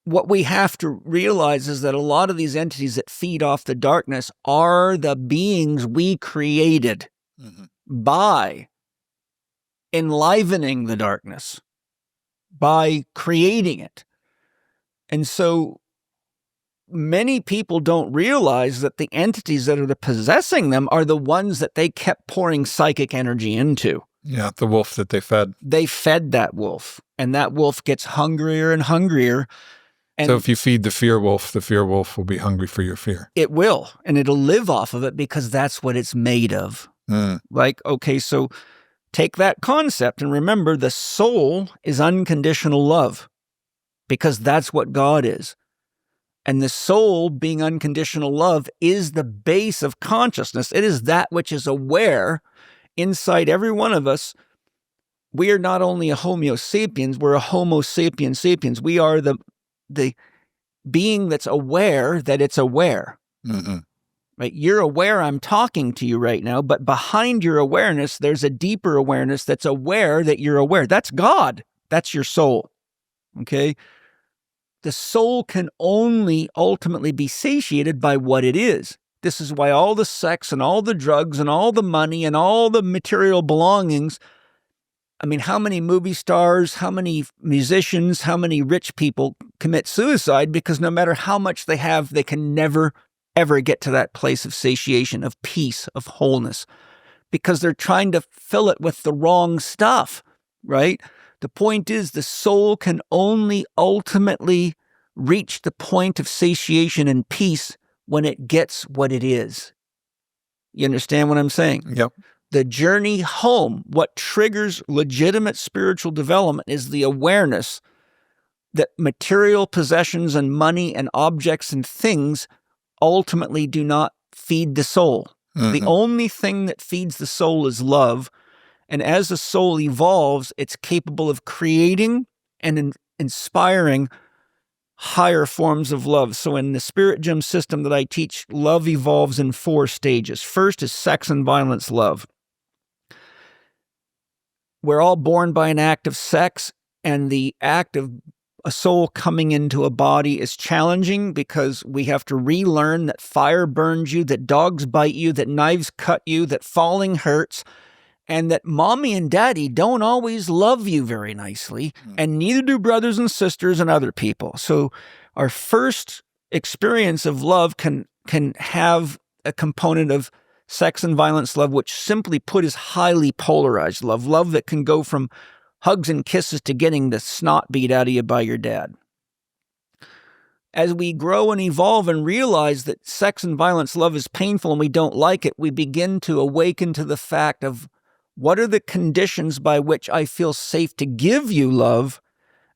what we have to realize is that a lot of these entities that feed off the darkness are the beings we created by enlivening the darkness, by creating it. And so many people don't realize that the entities that are possessing them are the ones that they kept pouring psychic energy into. Yeah, the wolf that they fed. They fed that wolf, and that wolf gets hungrier and hungrier. And so if you feed the fear wolf will be hungry for your fear. It will, and it'll live off of it because that's what it's made of. Like, okay, so take that concept and remember the soul is unconditional love, because that's what God is. And the soul, being unconditional love, is the base of consciousness. It is that which is aware inside every one of us. We are not only a Homo sapiens, we're a Homo sapiens sapiens. We are the being that's aware that it's aware. Right? You're aware I'm talking to you right now, but behind your awareness, there's a deeper awareness that's aware that you're aware. That's God. That's your soul. Okay? The soul can only ultimately be satiated by what it is. This is why all the sex and all the drugs and all the money and all the material belongings, I mean, how many movie stars, how many musicians, how many rich people commit suicide because no matter how much they have, they can never, ever get to that place of satiation, of peace, of wholeness, because they're trying to fill it with the wrong stuff, right? The point is, the soul can only ultimately reach the point of satiation and peace when it gets what it is. You understand what I'm saying? Yep. The journey home, what triggers legitimate spiritual development, is the awareness that material possessions and money and objects and things ultimately do not feed the soul. The only thing that feeds the soul is love. And as the soul evolves, it's capable of creating and inspiring higher forms of love. So in the Spirit Gym system that I teach, love evolves in 4 stages. First is sex and violence love. We're all born by an act of sex, and the act of a soul coming into a body is challenging because we have to relearn that fire burns you, that dogs bite you, that knives cut you, that falling hurts, and that mommy and daddy don't always love you very nicely, and neither do brothers and sisters and other people. So our first experience of love can have a component of sex and violence love, which simply put is highly polarized love. Love that can go from hugs and kisses to getting the snot beat out of you by your dad. As we grow and evolve and realize that sex and violence love is painful and we don't like it, we begin to awaken to the fact of what are the conditions by which I feel safe to give you love,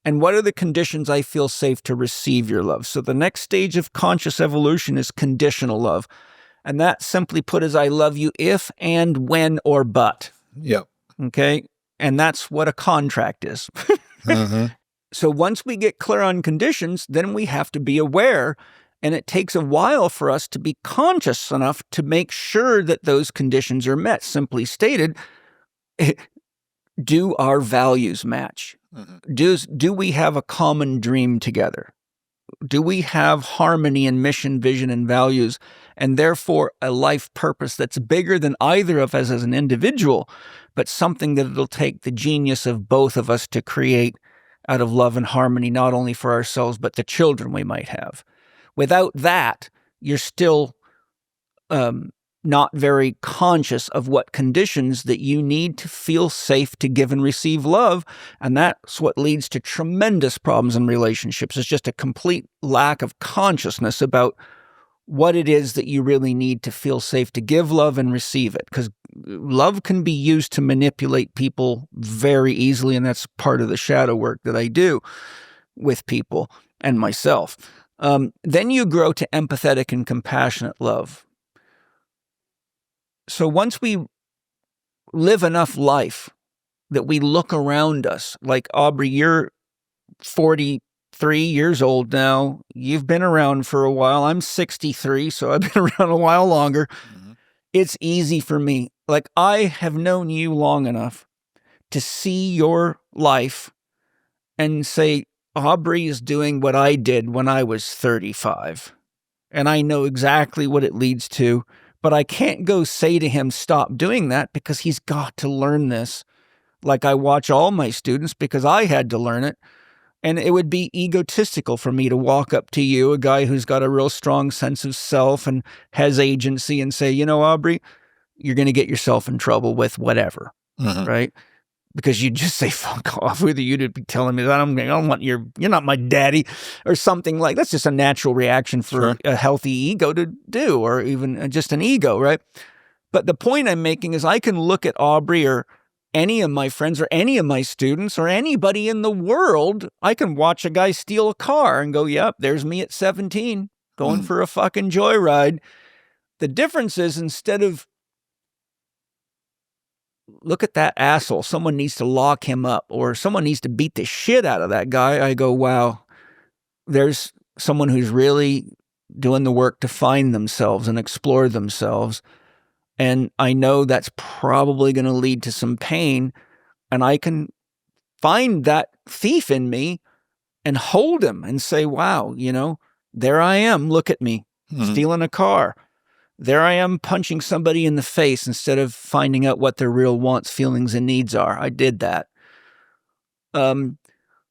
and what are the conditions I feel safe to receive your love. So the next stage of conscious evolution is conditional love. And that simply put is I love you if, and, when, or but. Yep. Okay? And that's what a contract is. So once we get clear on conditions, then we have to be aware. And it takes a while for us to be conscious enough to make sure that those conditions are met. Simply stated, do our values match? Do we have a common dream together? Do we have harmony in mission, vision, and values, and therefore a life purpose that's bigger than either of us as an individual, but something that it'll take the genius of both of us to create out of love and harmony, not only for ourselves, but the children we might have. Without that, you're still not very conscious of what conditions that you need to feel safe to give and receive love. And that's what leads to tremendous problems in relationships. It's just a complete lack of consciousness about what it is that you really need to feel safe to give love and receive it. Because love can be used to manipulate people very easily. And that's part of the shadow work that I do with people and myself. Then you grow to empathetic and compassionate love. So once we live enough life that we look around us, like Aubrey, you're 43 years old now. You've been around for a while. I'm 63, so I've been around a while longer. It's easy for me. Like, I have known you long enough to see your life and say, Aubrey is doing what I did when I was 35. And I know exactly what it leads to. But I can't go say to him, stop doing that, because he's got to learn this. Like I watch all my students because I had to learn it. And it would be egotistical for me to walk up to you, a guy who's got a real strong sense of self and has agency, and say, you know, Aubrey, you're going to get yourself in trouble with whatever, right? Because you just say, fuck off with you to be telling me that I don't want you're not my daddy or something like that's just a natural reaction for a healthy ego to do, or even just an ego, right? But the point I'm making is I can look at Aubrey or any of my friends or any of my students or anybody in the world. I can watch a guy steal a car and go, yep, there's me at 17 going for a fucking joyride. The difference is, instead of look at that asshole, someone needs to lock him up, or someone needs to beat the shit out of that guy, I go, wow, there's someone who's really doing the work to find themselves and explore themselves. And I know that's probably going to lead to some pain. And I can find that thief in me and hold him and say, wow, you know, there I am. Look at me stealing a car. There I am punching somebody in the face instead of finding out what their real wants, feelings, and needs are. I did that. So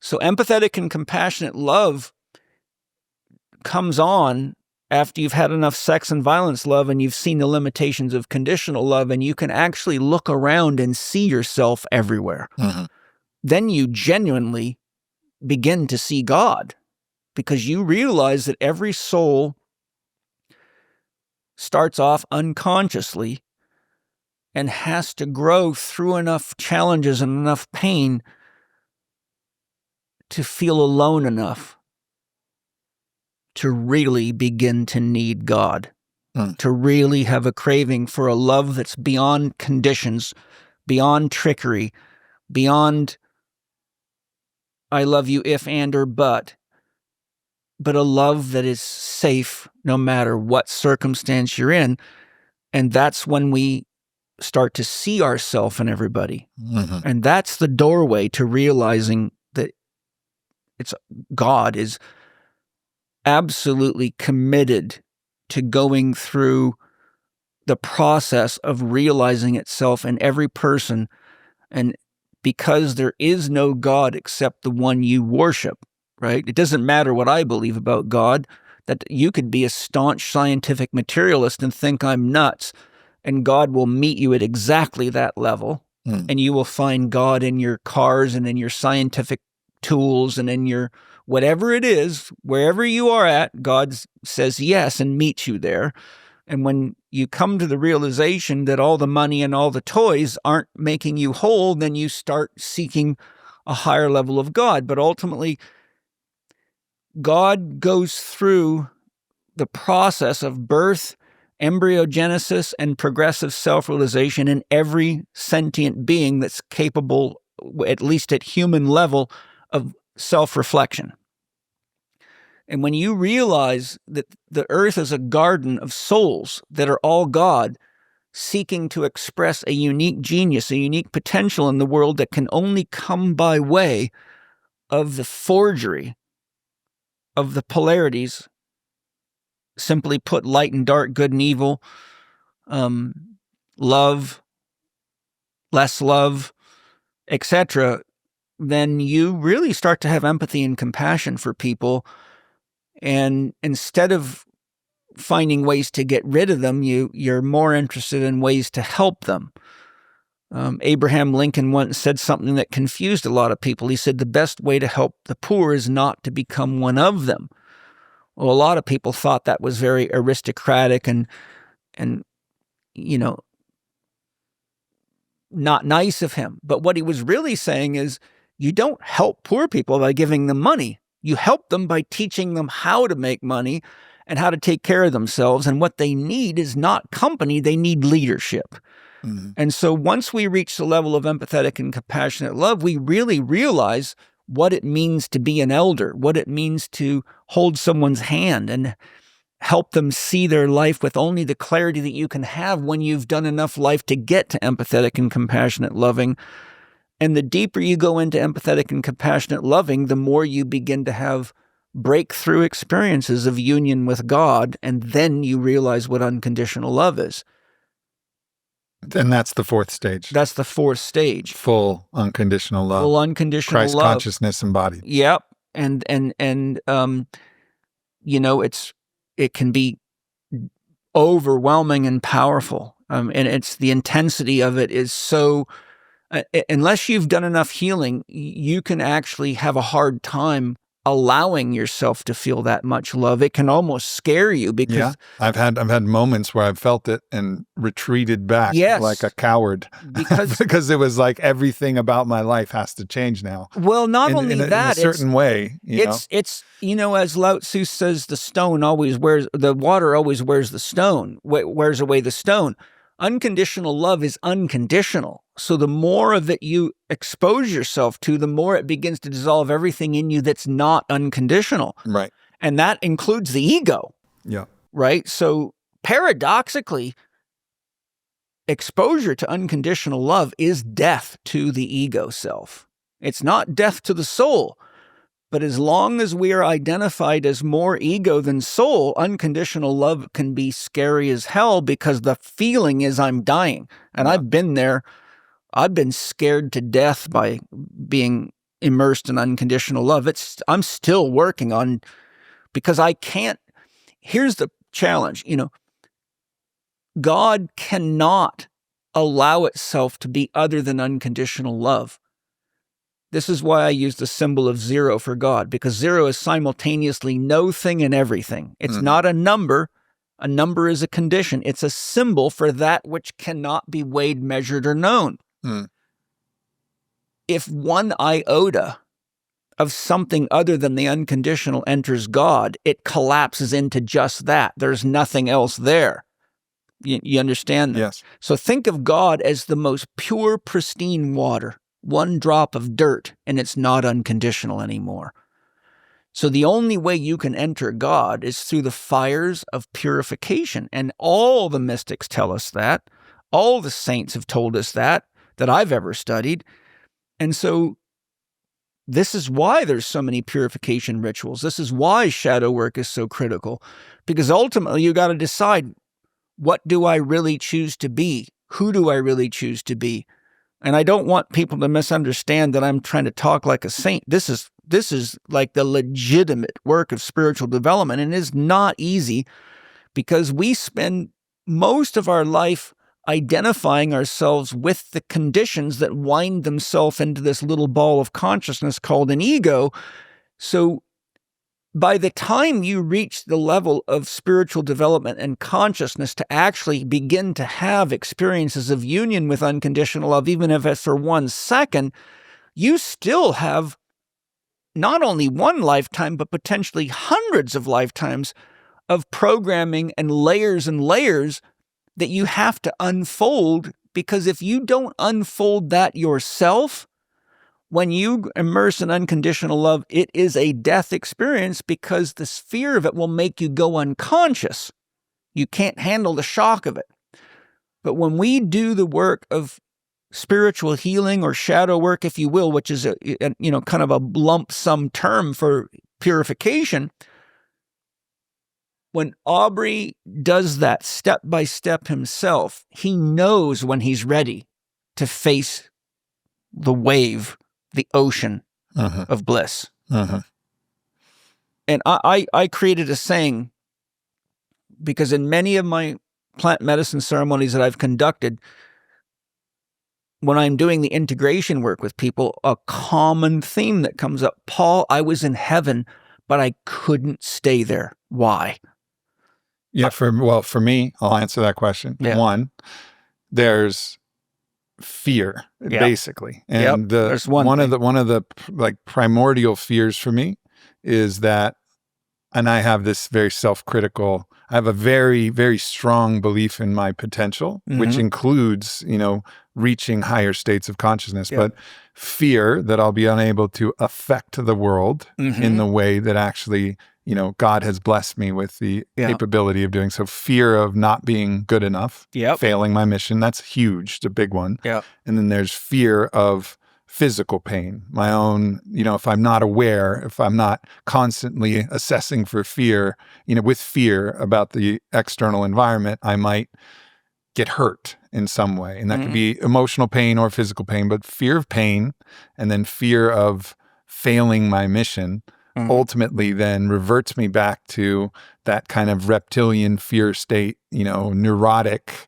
empathetic and compassionate love comes on after you've had enough sex and violence love and you've seen the limitations of conditional love, and you can actually look around and see yourself everywhere. Then you genuinely begin to see God, because you realize that every soul starts off unconsciously and has to grow through enough challenges and enough pain to feel alone enough to really begin to need God, to really have a craving for a love that's beyond conditions, beyond trickery, beyond I love you if and or but a love that is safe no matter what circumstance you're in. And that's when we start to see ourselves in everybody. Mm-hmm. And that's the doorway to realizing that God is absolutely committed to going through the process of realizing itself in every person. And because there is no God except the one you worship, right? It doesn't matter what I believe about God, that you could be a staunch scientific materialist and think I'm nuts, and God will meet you at exactly that level. And you will find God in your cars and in your scientific tools and in your whatever it is, wherever you are at, God says yes and meets you there. And when you come to the realization that all the money and all the toys aren't making you whole, then you start seeking a higher level of God. But ultimately, God goes through the process of birth, embryogenesis, and progressive self-realization in every sentient being that's capable, at least at human level, of self-reflection. And when you realize that the earth is a garden of souls that are all God, seeking to express a unique genius, a unique potential in the world that can only come by way of the forgery of the polarities, simply put, light and dark, good and evil, love, less love, etc., then you really start to have empathy and compassion for people. And instead of finding ways to get rid of them, you're more interested in ways to help them. Abraham Lincoln once said something that confused a lot of people. He said, the best way to help the poor is not to become one of them. Well, a lot of people thought that was very aristocratic and not nice of him. But what he was really saying is, you don't help poor people by giving them money. You help them by teaching them how to make money and how to take care of themselves. And what they need is not company, they need leadership. And so once we reach the level of empathetic and compassionate love, we really realize what it means to be an elder, what it means to hold someone's hand and help them see their life with only the clarity that you can have when you've done enough life to get to empathetic and compassionate loving. And the deeper you go into empathetic and compassionate loving, the more you begin to have breakthrough experiences of union with God, and then you realize what unconditional love is. And that's the fourth stage. That's the fourth stage. Full unconditional love. Full unconditional Christ love. consciousness embodied. Yep. And it can be overwhelming and powerful. And it's the intensity of it is so, unless you've done enough healing, you can actually have a hard time allowing yourself to feel that much love. It can almost scare you because I've had moments where I've felt it and retreated back like a coward because it was like everything about my life has to change now. Well, not only in that, a certain way, it's as Lao Tzu says, the water always wears the stone, wears away the stone. Unconditional love is unconditional. So the more of it you expose yourself to, the more it begins to dissolve everything in you that's not unconditional. Right. And that includes the ego. Yeah. Right? So paradoxically, exposure to unconditional love is death to the ego self. It's not death to the soul. But as long as we are identified as more ego than soul, unconditional love can be scary as hell because the feeling is I'm dying. And I've been there. I've been scared to death by being immersed in unconditional love. I'm still working on, because I can't. Here's the challenge. God cannot allow itself to be other than unconditional love. This is why I use the symbol of zero for God, because zero is simultaneously no thing and everything. It's not a number. A number is a condition. It's a symbol for that which cannot be weighed, measured, or known. Mm. If 1 iota of something other than the unconditional enters God, it collapses into just that. There's nothing else there. You understand that? Yes. So think of God as the most pure, pristine water, 1 drop of dirt, and it's not unconditional anymore. So the only way you can enter God is through the fires of purification. And all the mystics tell us that. All the saints have told us that I've ever studied. And so this is why there's so many purification rituals. This is why shadow work is so critical. Because ultimately you got to decide, what do I really choose to be? Who do I really choose to be? And I don't want people to misunderstand that I'm trying to talk like a saint. This is like the legitimate work of spiritual development, and it is not easy because we spend most of our life identifying ourselves with the conditions that wind themselves into this little ball of consciousness called an ego. So by the time you reach the level of spiritual development and consciousness to actually begin to have experiences of union with unconditional love, even if it's for 1 second, you still have not only 1 lifetime, but potentially hundreds of lifetimes of programming and layers that you have to unfold. Because if you don't unfold that yourself, when you immerse in unconditional love, it is a death experience because the fear of it will make you go unconscious. You can't handle the shock of it. But when we do the work of spiritual healing or shadow work, if you will, which is a kind of a lump sum term for purification, when Aubrey does that step by step himself, he knows when he's ready to face the wave, the ocean of bliss. And I created a saying because in many of my plant medicine ceremonies that I've conducted, when I'm doing the integration work with people, a common theme that comes up, Paul, I was in heaven, but I couldn't stay there. Why? Yeah, for me, I'll answer that question. Yeah. 1, there's fear, basically. And there's one of the like primordial fears for me is that, and I have this very self-critical, I have a very, very strong belief in my potential, which includes, reaching higher states of consciousness, but fear that I'll be unable to affect the world in the way that actually, God has blessed me with the capability of doing so. Fear of not being good enough, failing my mission. That's huge. It's a big one. And then there's fear of physical pain, my own, if I'm not aware, if I'm not constantly assessing for fear, with fear about the external environment, I might get hurt in some way. And that could be emotional pain or physical pain, but fear of pain and then fear of failing my mission ultimately then reverts me back to that kind of reptilian fear state, neurotic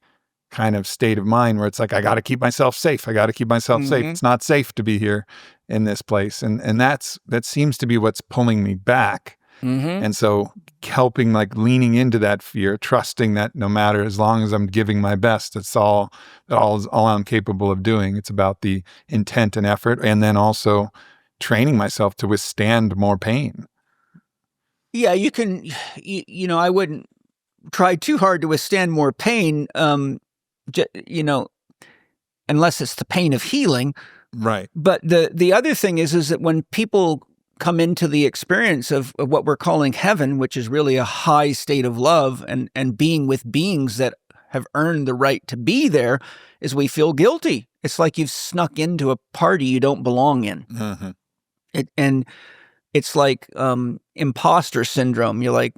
kind of state of mind where it's like, I got to keep myself safe. I got to keep myself safe. It's not safe to be here in this place. And that seems to be what's pulling me back. And so helping, like leaning into that fear, trusting that no matter, as long as I'm giving my best, it's all I'm capable of doing. It's about the intent and effort. And then also training myself to withstand more pain. Yeah, you can, I wouldn't try too hard to withstand more pain, unless it's the pain of healing. Right. But the other thing is that when people come into the experience of what we're calling heaven, which is really a high state of love and being with beings that have earned the right to be there, is we feel guilty. It's like you've snuck into a party you don't belong in. And it's like imposter syndrome. You're like,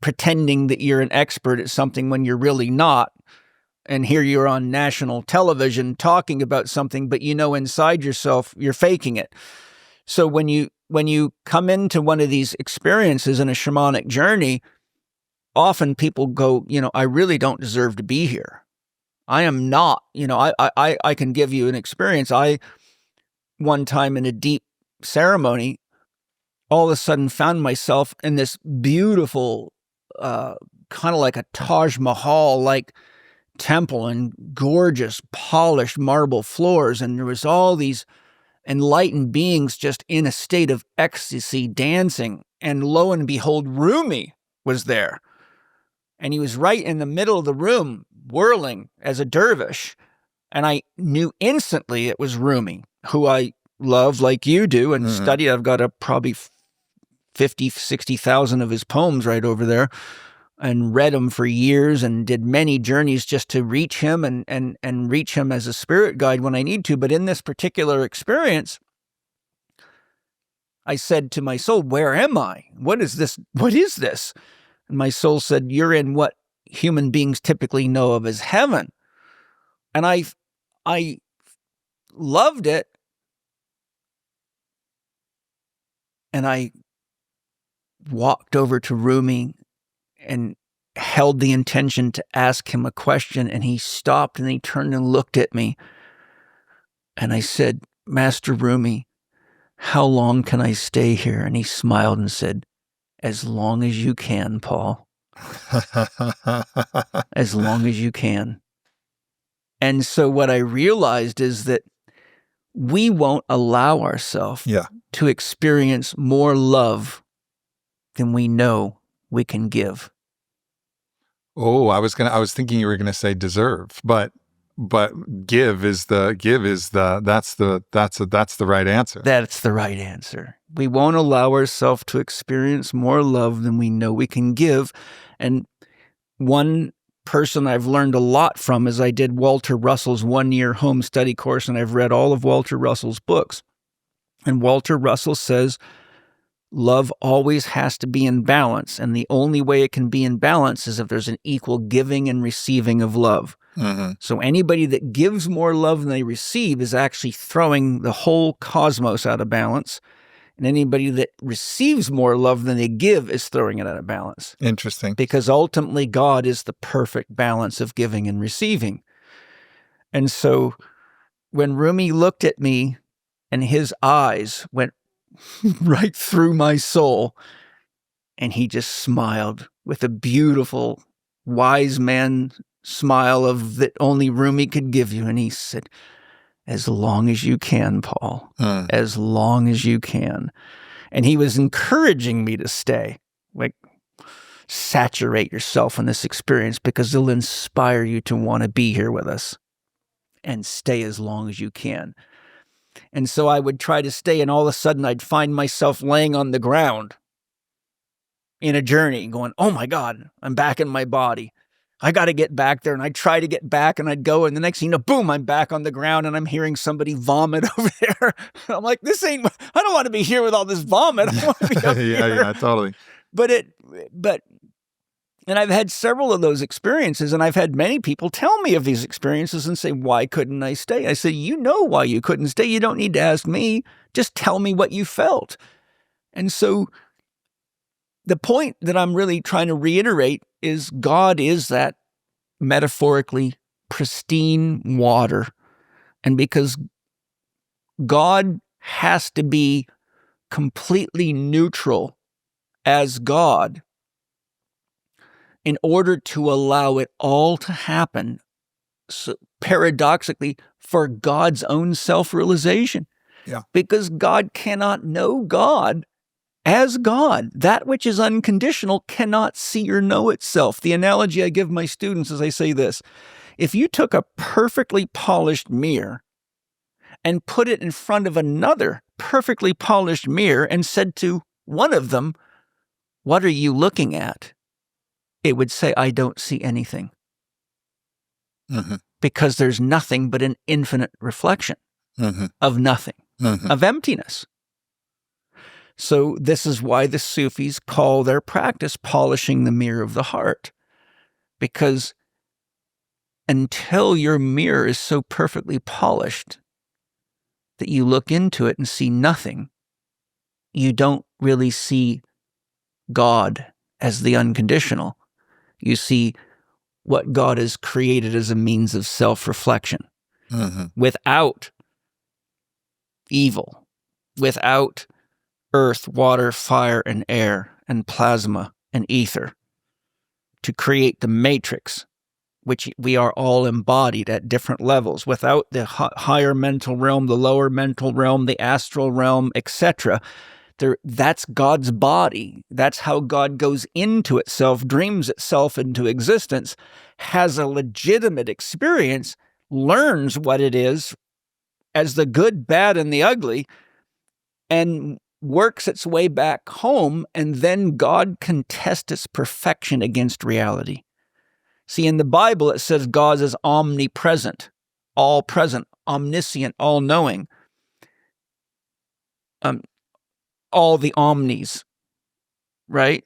pretending that you're an expert at something when you're really not. And here you're on national television talking about something, but inside yourself, you're faking it. So when you come into one of these experiences in a shamanic journey, often people go, I really don't deserve to be here. I am not, I can give you an experience. One time in a deep ceremony, all of a sudden found myself in this beautiful kind of like a Taj Mahal-like temple and gorgeous polished marble floors. And there was all these enlightened beings just in a state of ecstasy dancing. And lo and behold, Rumi was there. And he was right in the middle of the room, whirling as a dervish. And I knew instantly it was Rumi, who I love like you do and study. I've got probably 50, 60,000 of his poems right over there, and read him for years and did many journeys just to reach him and reach him as a spirit guide when I need to. But in this particular experience, I said to my soul, where am I? What is this? What is this? And my soul said, you're in what human beings typically know of as heaven. And I loved it. And I walked over to Rumi and held the intention to ask him a question. And he stopped and he turned and looked at me. And I said, Master Rumi, how long can I stay here? And he smiled and said, as long as you can, Paul. As long as you can. And so what I realized is that we won't allow ourselves to experience more love than we know we can give. Oh, I was thinking you were gonna say deserve, but that's the right answer. That's the right answer. We won't allow ourselves to experience more love than we know we can give. And one person I've learned a lot from is I did Walter Russell's 1-year home study course, and I've read all of Walter Russell's books. And Walter Russell says, love always has to be in balance. And the only way it can be in balance is if there's an equal giving and receiving of love. So anybody that gives more love than they receive is actually throwing the whole cosmos out of balance. And anybody that receives more love than they give is throwing it out of balance. Interesting. Because ultimately God is the perfect balance of giving and receiving. And so when Rumi looked at me and his eyes went right through my soul, and he just smiled with a beautiful wise man smile of that only Rumi could give you. And he said, as long as you can, Paul, as long as you can. And he was encouraging me to stay, like, saturate yourself in this experience because it'll inspire you to want to be here with us and stay as long as you can. And so I would try to stay, and all of a sudden I'd find myself laying on the ground in a journey going, oh my God, I'm back in my body. I got to get back there. And I'd try to get back and I'd go. And the next thing you know, boom, I'm back on the ground and I'm hearing somebody vomit over there. I'm like, I don't want to be here with all this vomit. I want to be up here. Yeah, totally. And I've had several of those experiences, and I've had many people tell me of these experiences and say, why couldn't I stay? I say, you know why you couldn't stay. You don't need to ask me. Just tell me what you felt. And so the point that I'm really trying to reiterate is God is that metaphorically pristine water. And because God has to be completely neutral as God in order to allow it all to happen, so paradoxically, for God's own self-realization. Yeah. Because God cannot know God as God. That which is unconditional cannot see or know itself. The analogy I give my students is I say this: if you took a perfectly polished mirror and put it in front of another perfectly polished mirror and said to one of them, what are you looking at? It would say, I don't see anything. Because there's nothing but an infinite reflection of nothing, of emptiness. So this is why the Sufis call their practice polishing the mirror of the heart. Because until your mirror is so perfectly polished that you look into it and see nothing, you don't really see God as the unconditional. You see what God has created as a means of self-reflection without evil, without earth, water, fire, and air, and plasma, and ether to create the matrix, which we are all embodied at different levels. Without the higher mental realm, the lower mental realm, the astral realm, etc., that's God's body. That's how God goes into itself, dreams itself into existence, has a legitimate experience, learns what it is as the good, bad, and the ugly, and works its way back home, and then God can test its perfection against reality. See, in the Bible, it says God is omnipresent, all present, omniscient, all knowing. All the omnis, right?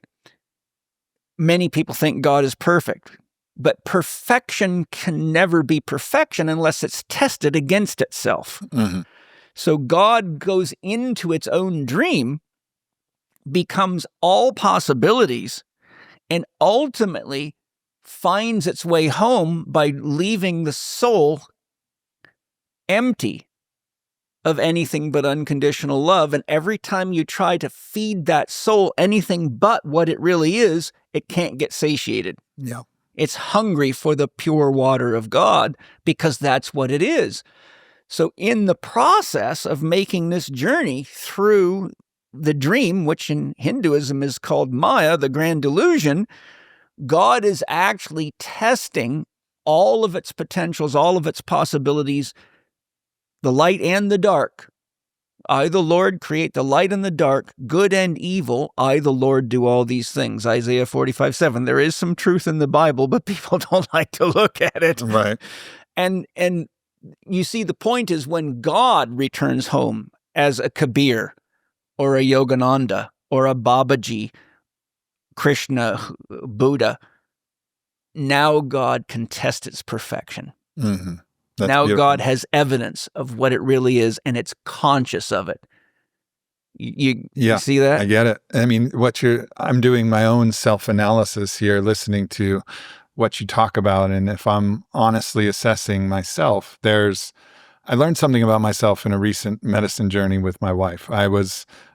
Many people think God is perfect, but perfection can never be perfection unless it's tested against itself. Mm-hmm. So God goes into its own dream, becomes all possibilities, and ultimately finds its way home by leaving the soul empty of anything but unconditional love. And every time you try to feed that soul anything but what it really is, it can't get satiated. Yeah. It's hungry for the pure water of God because that's what it is. So in the process of making this journey through the dream, which in Hinduism is called Maya, the grand delusion, God is actually testing all of its potentials, all of its possibilities, the light and the dark. I, the Lord, create the light and the dark, good and evil. I, the Lord, do all these things. Isaiah 45:7. There is some truth in the Bible, but people don't like to look at it. Right. And you see, the point is when God returns home as a Kabir or a Yogananda or a Babaji, Krishna, Buddha, now God can test its perfection. Mm-hmm. Now beautiful. God has evidence of what it really is, and it's conscious of it. You see that? I get it. I mean, I'm doing my own self-analysis here, listening to what you talk about. And if I'm honestly assessing myself, I learned something about myself in a recent medicine journey with my wife. I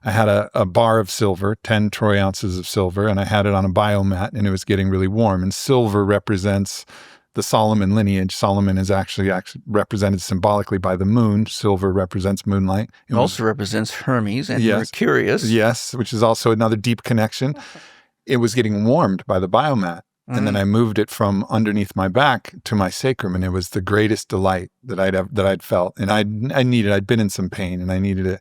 had a bar of silver, 10 troy ounces of silver, and I had it on a biomat, and it was getting really warm. And silver represents the Solomon lineage. Solomon is actually represented symbolically by the moon. Silver represents moonlight. It also represents Hermes and Mercurius. Yes, which is also another deep connection. It was getting warmed by the biomat. And then I moved it from underneath my back to my sacrum, and it was the greatest delight that I'd felt. And I'd been in some pain, and I needed it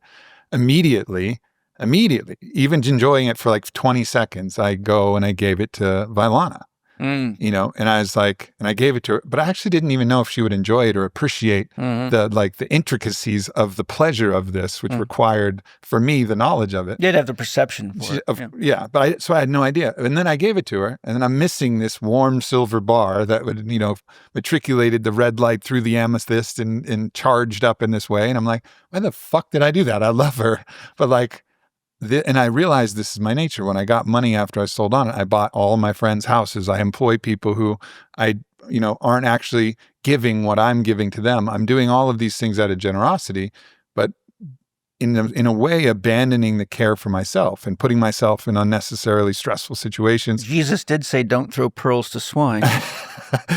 immediately, even enjoying it for like 20 seconds. I go and I gave it to Vailana. And I was like, and I gave it to her, but I actually didn't even know if she would enjoy it or appreciate the intricacies of the pleasure of this, which required for me the knowledge of it. You'd have the perception for it. But so I had no idea. And then I gave it to her, and then I'm missing this warm silver bar that would, matriculated the red light through the amethyst and charged up in this way. And I'm like, why the fuck did I do that? I love her. But and I realized this is my nature. When I got money after I sold on it, I bought all my friends' houses. I employ people who aren't actually giving what I'm giving to them. I'm doing all of these things out of generosity, but in a way abandoning the care for myself and putting myself in unnecessarily stressful situations. Jesus did say, "Don't throw pearls to swine."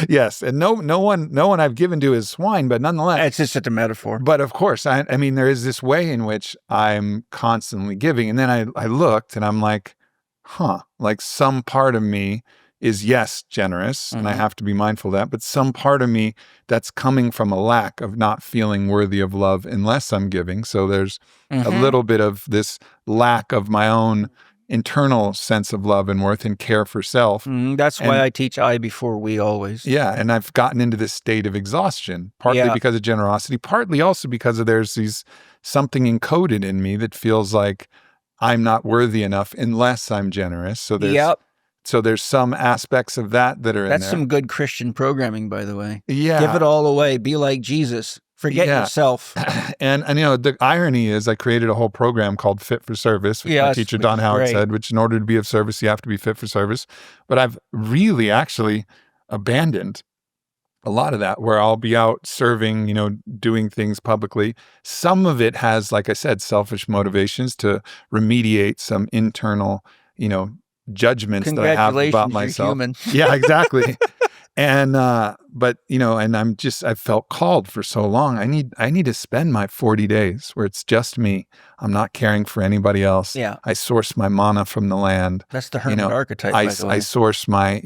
Yes, and no one I've given to is swine, but nonetheless, it's just a metaphor. But of course, I mean, there is this way in which I'm constantly giving, and then I looked, and I'm like, like some part of me is generous, and I have to be mindful of that, but some part of me that's coming from a lack of not feeling worthy of love unless I'm giving. So there's a little bit of this lack of my own internal sense of love and worth and care for self. That's why I teach I before we always. Yeah, and I've gotten into this state of exhaustion, partly because of generosity, partly also because there's something encoded in me that feels like I'm not worthy enough unless I'm generous. So there's some aspects of that are in there. That's some good Christian programming, by the way. Yeah. Give it all away. Be like Jesus. Forget yourself. And the irony is I created a whole program called Fit for Service, which my teacher Don Howard said, which in order to be of service, you have to be fit for service. But I've really actually abandoned a lot of that, where I'll be out serving, doing things publicly. Some of it has, like I said, selfish motivations to remediate some internal, judgments that I have about Congratulations, you're myself. human. Yeah, exactly. And but and I've felt called for so long. I need to spend my 40 days where it's just me. I'm not caring for anybody else. Yeah. I source my mana from the land. That's the hermit archetype, I by the way. source my,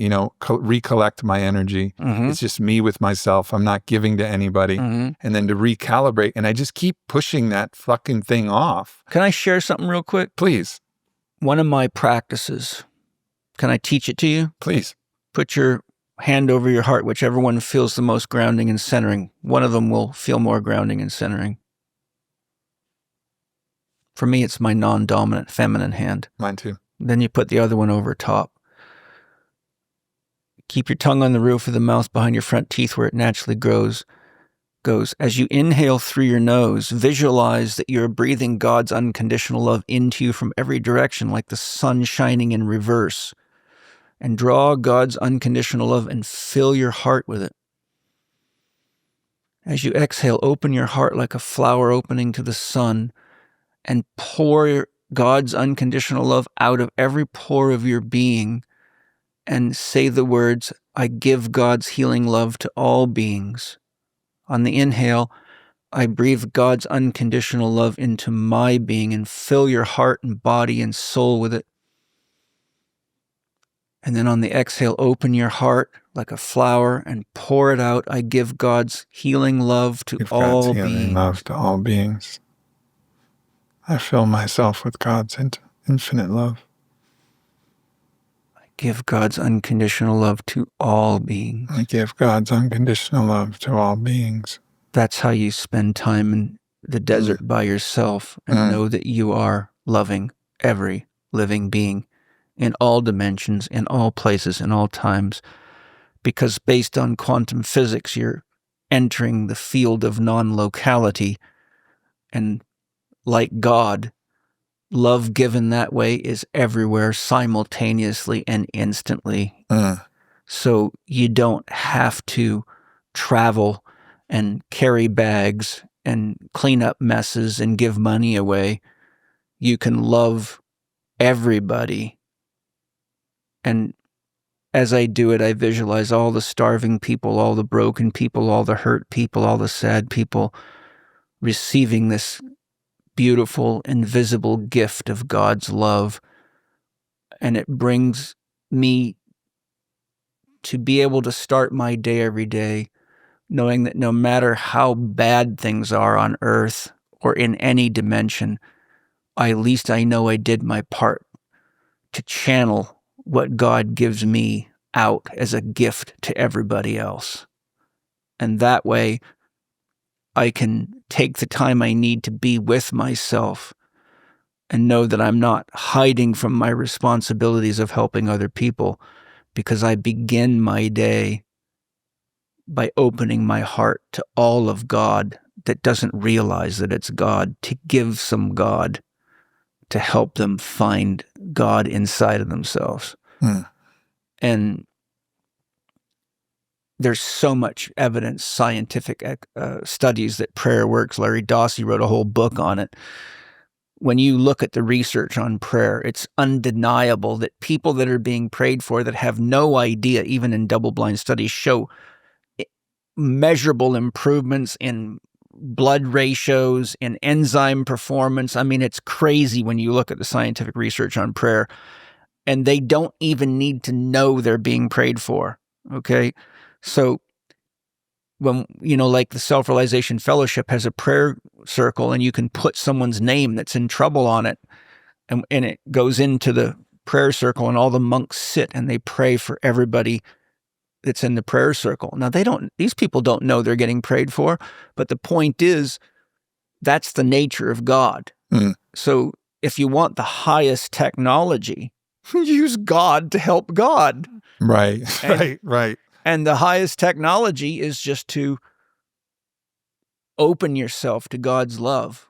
recollect my energy. Mhm. It's just me with myself. I'm not giving to anybody. Mhm. And then to recalibrate. And I just keep pushing that fucking thing off. Can I share something real quick? Please. One of my practices, can I teach it to you? Please. Put your hand over your heart, whichever one feels the most grounding and centering. One of them will feel more grounding and centering. For me, it's my non-dominant feminine hand. Mine too. Then you put the other one over top. Keep your tongue on the roof of the mouth behind your front teeth where it naturally goes. As you inhale through your nose, visualize that you're breathing God's unconditional love into you from every direction, like the sun shining in reverse. And draw God's unconditional love and fill your heart with it. As you exhale, open your heart like a flower opening to the sun and pour God's unconditional love out of every pore of your being and say the words, I give God's healing love to all beings. On the inhale, I breathe God's unconditional love into my being and fill your heart and body and soul with it. And then on the exhale, open your heart like a flower and pour it out. I give God's healing love to all beings. Love to all beings. I fill myself with God's infinite love. I give God's unconditional love to all beings. I give God's unconditional love to all beings. That's how you spend time in the desert by yourself and know that you are loving every living being in all dimensions, in all places, in all times. Because based on quantum physics, you're entering the field of non-locality. And like God, love given that way is everywhere simultaneously and instantly. So you don't have to travel and carry bags and clean up messes and give money away. You can love everybody. And as I do it, I visualize all the starving people, all the broken people, all the hurt people, all the sad people receiving this beautiful, invisible gift of God's love. And it brings me to be able to start my day every day knowing that no matter how bad things are on earth or in any dimension, at least I know I did my part to channel what God gives me out as a gift to everybody else. And that way, I can take the time I need to be with myself and know that I'm not hiding from my responsibilities of helping other people, because I begin my day by opening my heart to all of God that doesn't realize that it's God, to give some God, to help them find God inside of themselves. And there's so much evidence, scientific studies that prayer works. Larry Dossey wrote a whole book on it. When you look at the research on prayer, it's undeniable that people that are being prayed for that have no idea, even in double-blind studies, show measurable improvements in blood ratios, in enzyme performance. I mean, it's crazy when you look at the scientific research on prayer, and they don't even need to know they're being prayed for, okay? So when, like the Self-Realization Fellowship has a prayer circle, and you can put someone's name that's in trouble on it, and it goes into the prayer circle, and all the monks sit and they pray for everybody that's in the prayer circle. Now, these people don't know they're getting prayed for, but the point is, that's the nature of God. So if you want the highest technology, use God to help God. Right. And the highest technology is just to open yourself to God's love.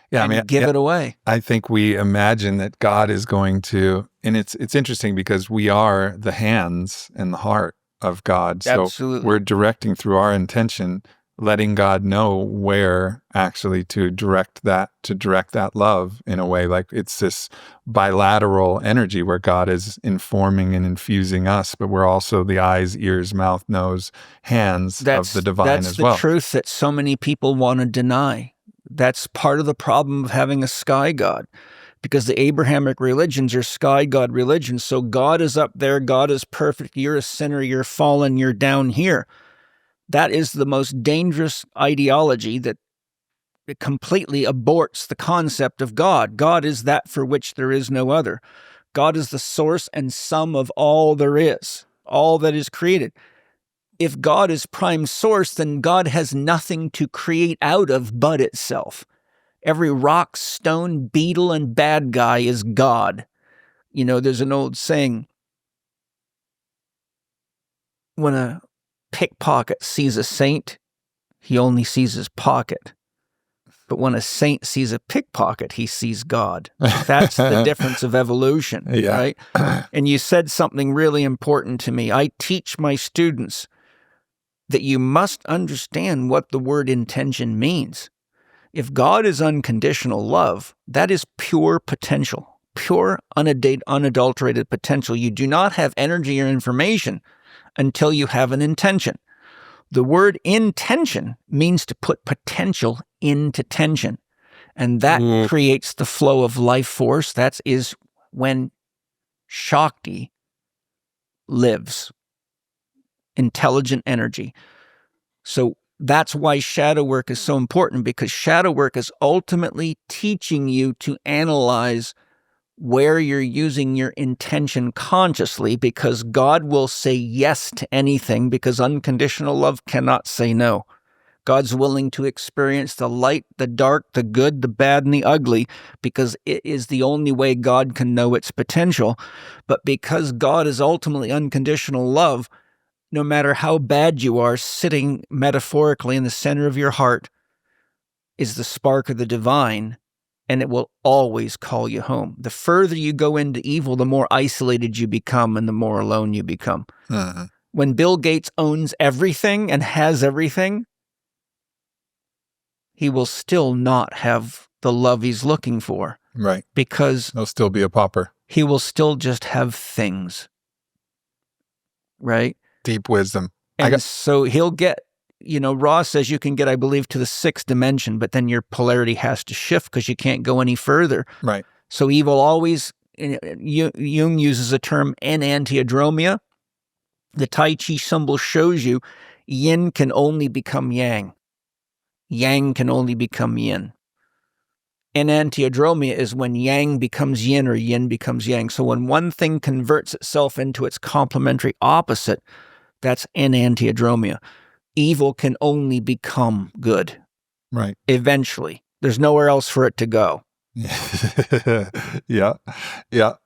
And give it away. I think we imagine that God is going to, and it's interesting because we are the hands and the heart of God. So Absolutely. we're directing through our intention, letting God know where actually to direct that love in a way. Like it's this bilateral energy where God is informing and infusing us, but we're also the eyes, ears, mouth, nose, hands of the divine as well. That's the truth that so many people want to deny. That's part of the problem of having a sky god, because the Abrahamic religions are sky god religions. So God is up there, God is perfect, you're a sinner, you're fallen, you're down here. That is the most dangerous ideology that it completely aborts the concept of God. God is that for which there is no other. God is the source and sum of all there is, all that is created. If God is prime source, then God has nothing to create out of but itself. Every rock, stone, beetle, and bad guy is God. You know, there's an old saying, when a pickpocket sees a saint, he only sees his pocket. But when a saint sees a pickpocket, he sees God. That's the difference of evolution, right? And you said something really important to me. I teach my students that you must understand what the word intention means. If God is unconditional love, that is pure potential, pure unadulterated potential. You do not have energy or information until you have an intention. The word intention means to put potential into tension. And that creates the flow of life force. That is when Shakti lives, intelligent energy. So that's why shadow work is so important, because shadow work is ultimately teaching you to analyze where you're using your intention consciously, because God will say yes to anything, because unconditional love cannot say no. God's willing to experience the light, the dark, the good, the bad, and the ugly, because it is the only way God can know its potential. But because God is ultimately unconditional love, no matter how bad you are, sitting metaphorically in the center of your heart is the spark of the divine, and it will always call you home. The further you go into evil, the more isolated you become and the more alone you become. Uh-huh. When Bill Gates owns everything and has everything, he will still not have the love he's looking for. Right. Because he'll still be a pauper. He will still just have things. Right? Deep wisdom. And so he'll get, Ross says you can get, I believe, to the 6th dimension, but then your polarity has to shift because you can't go any further. Right. So evil always, Jung uses a term enantiodromia. The Tai Chi symbol shows you yin can only become yang. Yang can only become yin. Enantiodromia is when yang becomes yin or yin becomes yang. So when one thing converts itself into its complementary opposite, that's enantiodromia. Evil can only become good. Right. Eventually. There's nowhere else for it to go. Yeah.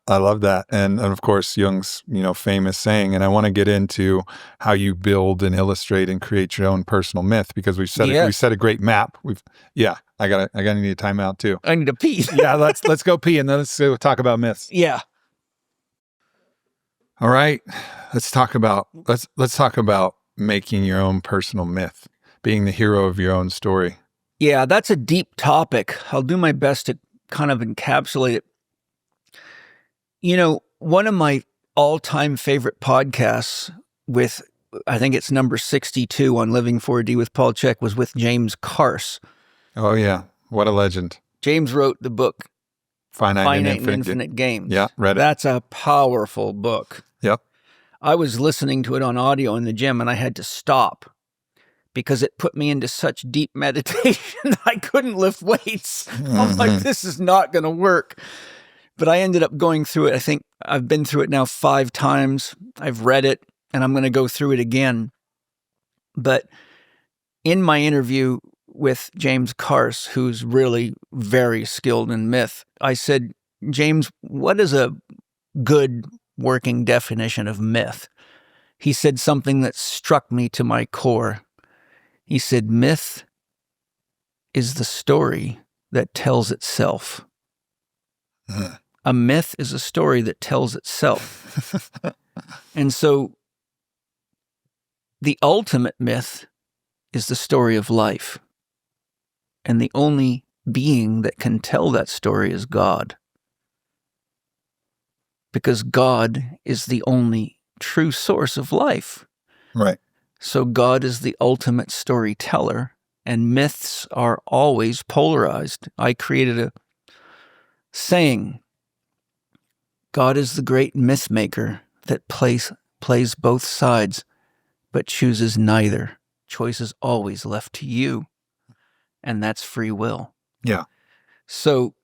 I love that. And of course, Jung's, famous saying, and I want to get into how you build and illustrate and create your own personal myth, because we set a great map. I gotta need a timeout too. I need to pee. Yeah. Let's go pee and then let's talk about myths. Yeah. All right. Let's talk about making your own personal myth, being the hero of your own story. Yeah, that's a deep topic. I'll do my best to kind of encapsulate it. One of my all-time favorite podcasts with, I think it's number 62 on Living 4D with Paul Chek, was with James Carse. Oh, yeah. What a legend. James wrote the book Finite and Infinite Games. Yeah, read it. That's a powerful book. Yep. I was listening to it on audio in the gym, and I had to stop because it put me into such deep meditation I couldn't lift weights. I'm like, this is not going to work. But I ended up going through it. I think I've been through it now 5 times. I've read it, and I'm going to go through it again. But in my interview with James Carse, who's really very skilled in myth, I said, James, what is a good working definition of myth? He said something that struck me to my core. He said, myth is the story that tells itself. A myth is a story that tells itself. And so the ultimate myth is the story of life. And the only being that can tell that story is God. Because God is the only true source of life. Right. So God is the ultimate storyteller, and myths are always polarized. I created a saying, God is the great myth maker that plays both sides, but chooses neither. Choice is always left to you, and that's free will. Yeah. So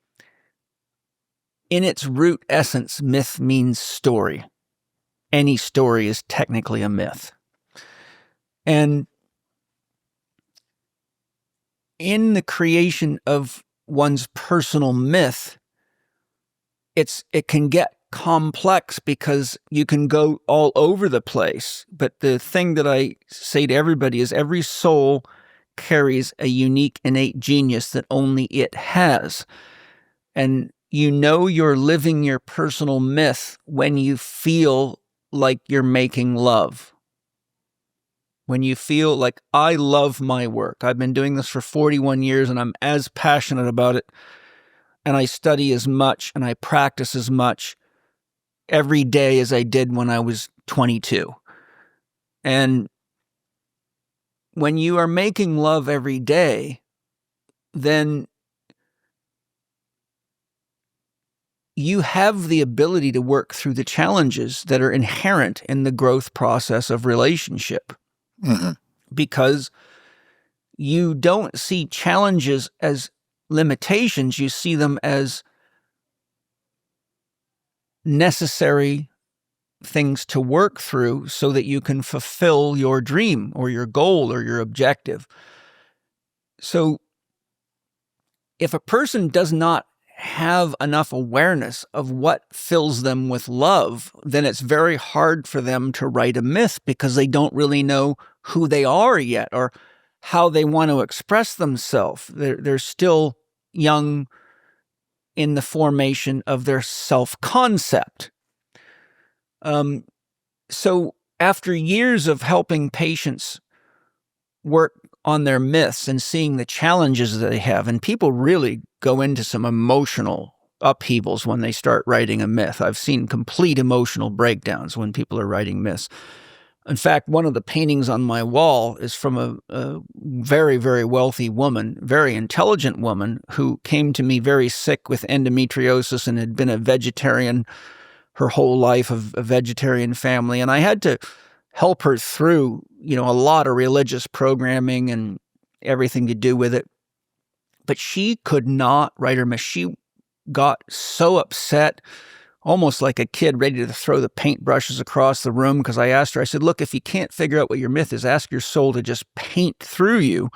in its root essence, myth means story. Any story is technically a myth. And in the creation of one's personal myth, it can get complex because you can go all over the place. But the thing that I say to everybody is every soul carries a unique innate genius that only it has. And you know you're living your personal myth when you feel like you're making love. When you feel like, I love my work. I've been doing this for 41 years and I'm as passionate about it. And I study as much and I practice as much every day as I did when I was 22. And when you are making love every day, then you have the ability to work through the challenges that are inherent in the growth process of relationship. Mm-hmm. Because you don't see challenges as limitations, you see them as necessary things to work through so that you can fulfill your dream or your goal or your objective. So if a person does not have enough awareness of what fills them with love, then it's very hard for them to write a myth because they don't really know who they are yet or how they want to express themselves. They're still young in the formation of their self-concept. So after years of helping patients work on their myths and seeing the challenges that they have, and people really go into some emotional upheavals when they start writing a myth. I've seen complete emotional breakdowns when people are writing myths. In fact, one of the paintings on my wall is from a very, very wealthy woman, very intelligent woman who came to me very sick with endometriosis and had been a vegetarian her whole life, of a vegetarian family. And I had to help her through, a lot of religious programming and everything to do with it. But she could not write her myth. She got so upset, almost like a kid ready to throw the paintbrushes across the room, because I asked her, I said, look, if you can't figure out what your myth is, ask your soul to just paint through you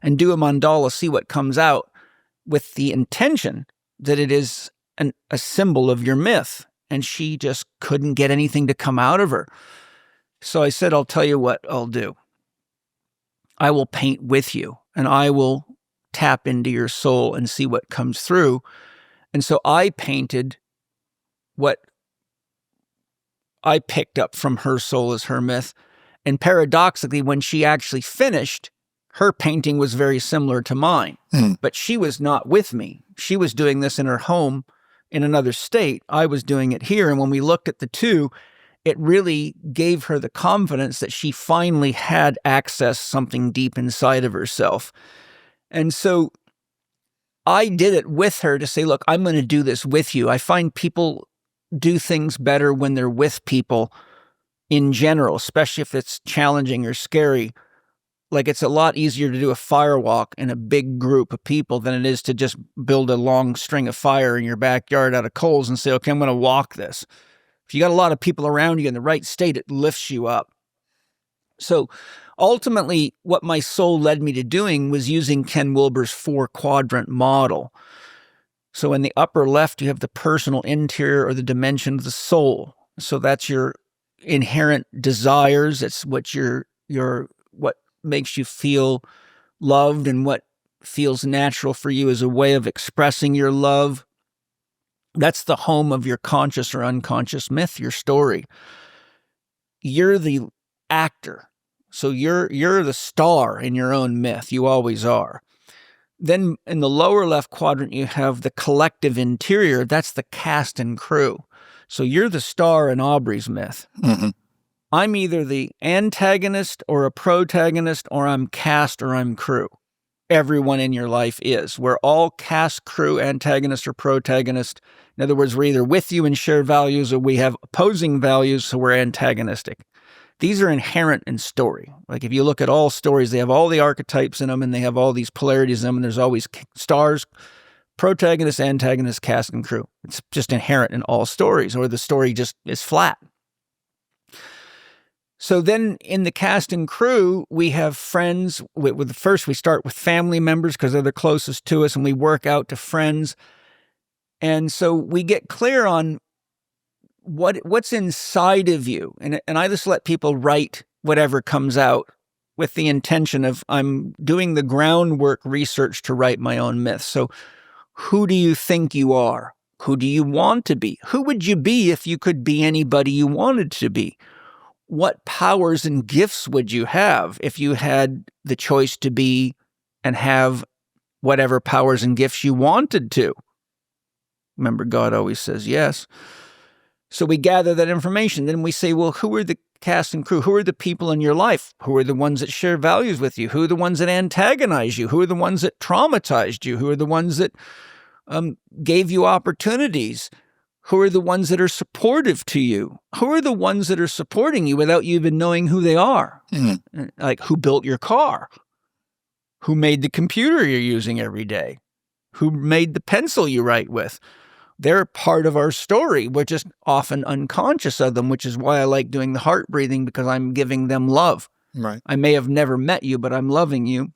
and do a mandala, see what comes out, with the intention that it is a symbol of your myth. And she just couldn't get anything to come out of her. So I said, I'll tell you what I'll do. I will paint with you and I will tap into your soul and see what comes through. And so I painted what I picked up from her soul as her myth. And paradoxically, when she actually finished, her painting was very similar to mine. But she was not with me. She was doing this in her home in another state. I was doing it here. And when we looked at the two, it really gave her the confidence that she finally had accessed something deep inside of herself. And so I did it with her to say, look, I'm going to do this with you. I find people do things better when they're with people in general, especially if it's challenging or scary. Like, it's a lot easier to do a fire walk in a big group of people than it is to just build a long string of fire in your backyard out of coals and say, okay, I'm going to walk this. If you got a lot of people around you in the right state, it lifts you up. So ultimately, what my soul led me to doing was using Ken Wilber's 4-quadrant model. So in the upper left, you have the personal interior, or the dimension of the soul. So that's your inherent desires. It's what what makes you feel loved and what feels natural for you as a way of expressing your love. That's the home of your conscious or unconscious myth, your story. You're the actor. So you're the star in your own myth. You always are. Then in the lower left quadrant, you have the collective interior. That's the cast and crew. So you're the star in Aubrey's myth. Mm-hmm. I'm either the antagonist or a protagonist, or I'm cast or I'm crew. Everyone in your life is. We're all cast, crew, antagonist, or protagonist. In other words, we're either with you and share values, or we have opposing values, so we're antagonistic. These are inherent in story. Like if you look at all stories, they have all the archetypes in them, and they have all these polarities in them, and there's always stars, protagonist, antagonist, cast, and crew. It's just inherent in all stories, or the story just is flat. So then in the cast and crew, we have friends. First, we start with family members because they're the closest to us, and we work out to friends. And so we get clear on what's inside of you. And I just let people write whatever comes out with the intention of I'm doing the groundwork research to write my own myth. So who do you think you are? Who do you want to be? Who would you be if you could be anybody you wanted to be? What powers and gifts would you have if you had the choice to be and have whatever powers and gifts you wanted to? Remember, God always says yes. So we gather that information. Then we say, well, who are the cast and crew? Who are the people in your life? Who are the ones that share values with you? Who are the ones that antagonize you? Who are the ones that traumatized you? Who are the ones that gave you opportunities? Who are the ones that are supportive to you? Who are the ones that are supporting you without you even knowing who they are? Mm-hmm. Like who built your car? Who made the computer you're using every day? Who made the pencil you write with? They're part of our story. We're just often unconscious of them, which is why I like doing the heart breathing, because I'm giving them love. Right. I may have never met you, but I'm loving you.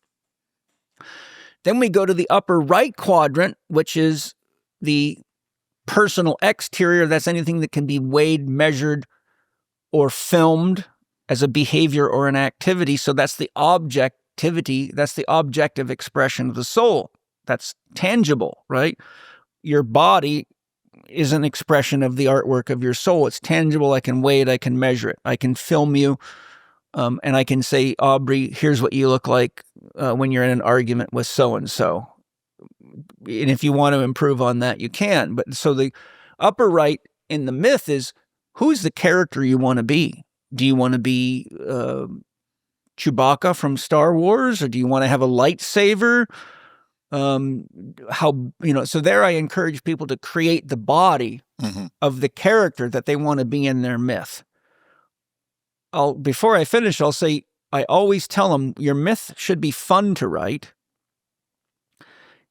Then we go to the upper right quadrant, which is the personal exterior. That's anything that can be weighed, measured, or filmed as a behavior or an activity. So that's the objectivity. That's the objective expression of the soul. That's tangible, right? Your body is an expression of the artwork of your soul. It's tangible. I can weigh it. I can measure it. I can film you. And I can say, Aubrey, here's what you look like when you're in an argument with so-and-so. And if you want to improve on that, you can. But so the upper right in the myth is, who's the character you want to be? Do you want to be Chewbacca from Star Wars? Or do you want to have a lightsaber? So there I encourage people to create the body Mm-hmm. of the character that they want to be in their myth. Before I finish, I'll say, I always tell them your myth should be fun to write.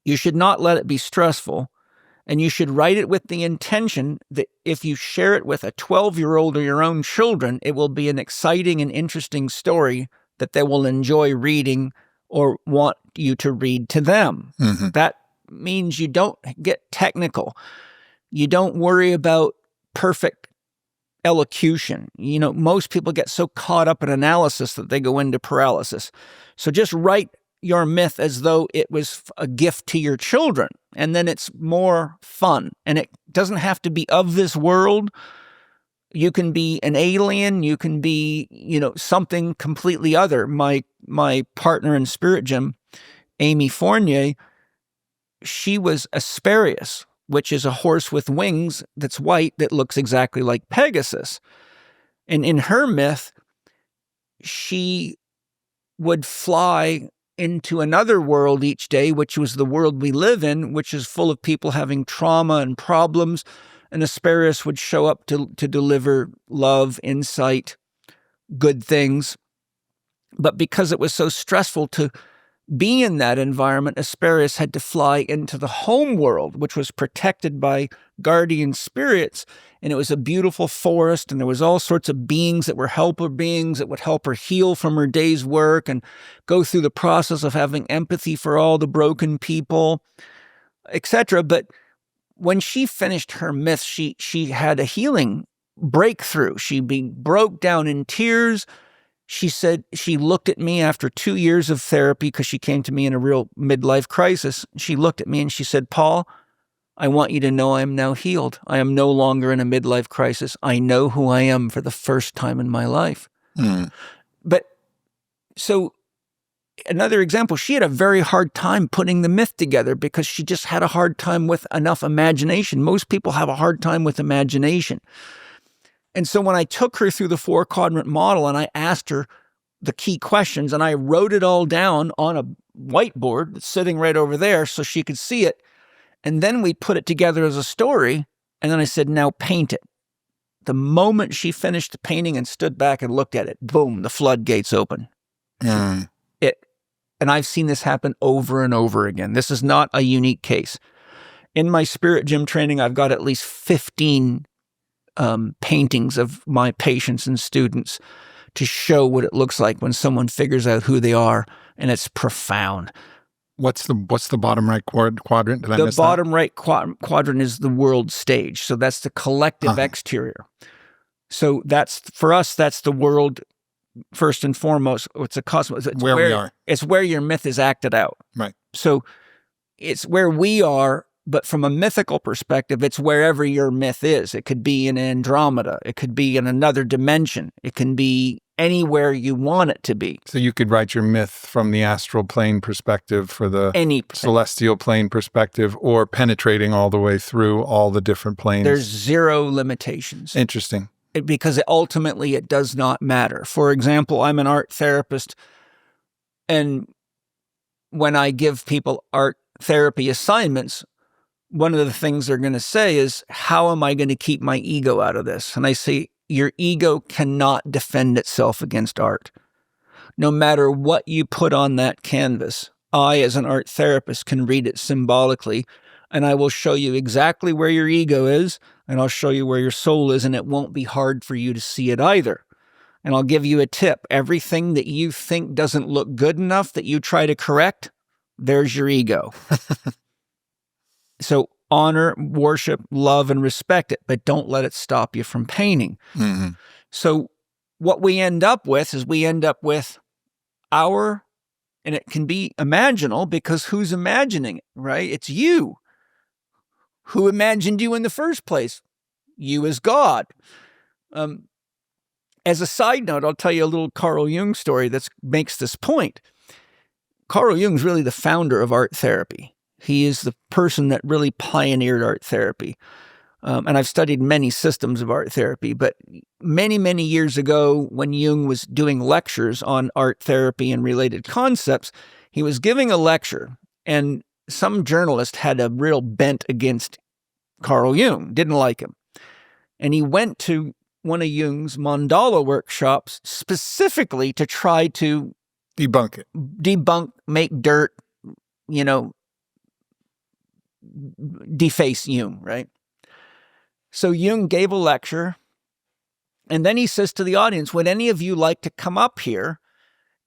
You should not let it be stressful. And you should write it with the intention that if you share it with a 12-year-old or your own children, it will be an exciting and interesting story that they will enjoy reading or want you to read to them. Mm-hmm. That means you don't get technical. You don't worry about perfect elocution. You know, most people get so caught up in analysis that they go into paralysis. So just write your myth as though it was a gift to your children, and then it's more fun. And it doesn't have to be of this world. You can be an alien. You can be, something completely other. My partner in Spirit Gym, Amy Fournier, she was Asperius, which is a horse with wings that's white that looks exactly like Pegasus. And in her myth, she would fly into another world each day, which was the world we live in, which is full of people having trauma and problems. And Asperius would show up to deliver love, insight, good things. But because it was so stressful to be in that environment, Asperius had to fly into the home world, which was protected by guardian spirits. And it was a beautiful forest, and there was all sorts of beings that were helper beings that would help her heal from her day's work and go through the process of having empathy for all the broken people, etc. But when she finished her myth, she had a healing breakthrough. She broke down in tears. She said she looked at me after 2 years of therapy, because she came to me in a real midlife crisis. She looked at me and she said, Paul, I want you to know I am now healed. I am no longer in a midlife crisis. I know who I am for the first time in my life. Mm. But So another example, she had a very hard time putting the myth together because she just had a hard time with enough imagination. Most people have a hard time with imagination. And so when I took her through the 4-quadrant model and I asked her the key questions and I wrote it all down on a whiteboard that's sitting right over there so she could see it, and then we put it together as a story, and then I said, now paint it. The moment she finished the painting and stood back and looked at it, boom, the floodgates open. And I've seen this happen over and over again. This is not a unique case. In my spirit gym training, I've got at least 15 paintings of my patients and students to show what it looks like when someone figures out who they are, and it's profound. What's the bottom right quadrant? Did I miss The bottom right quadrant is the world stage. So that's the collective exterior. So that's, for us, that's the world first and foremost. It's a cosmos. It's where we are. It's where your myth is acted out. Right. So it's where we are, but from a mythical perspective, it's wherever your myth is. It could be in Andromeda. It could be in another dimension. It can be anywhere you want it to be. So you could write your myth from the astral plane perspective, for the celestial plane perspective, or penetrating all the way through all the different planes. There's zero limitations. Interesting. Because ultimately it does not matter. For example, I'm an art therapist, and when I give people art therapy assignments, one of the things they're going to say is, how am I going to keep my ego out of this? And I say, your ego cannot defend itself against art. No matter what you put on that canvas, I, as an art therapist, can read it symbolically, and I will show you exactly where your ego is, and I'll show you where your soul is, and it won't be hard for you to see it either. And I'll give you a tip. Everything that you think doesn't look good enough that you try to correct, there's your ego. So honor, worship, love, and respect it, but don't let it stop you from painting. Mm-hmm. So what we end up with is and it can be imaginal, because who's imagining it, right? It's you. Who imagined you in the first place? You as God. As a side note, I'll tell you a little Carl Jung story that makes this point. Carl Jung's really the founder of art therapy. He is the person that really pioneered art therapy. And I've studied many systems of art therapy, but many, many years ago, when Jung was doing lectures on art therapy and related concepts, he was giving a lecture, and some journalist had a real bent against Carl Jung, didn't like him. And he went to one of Jung's mandala workshops specifically to try to debunk, make dirt, deface Jung, right? So Jung gave a lecture, and then he says to the audience, would any of you like to come up here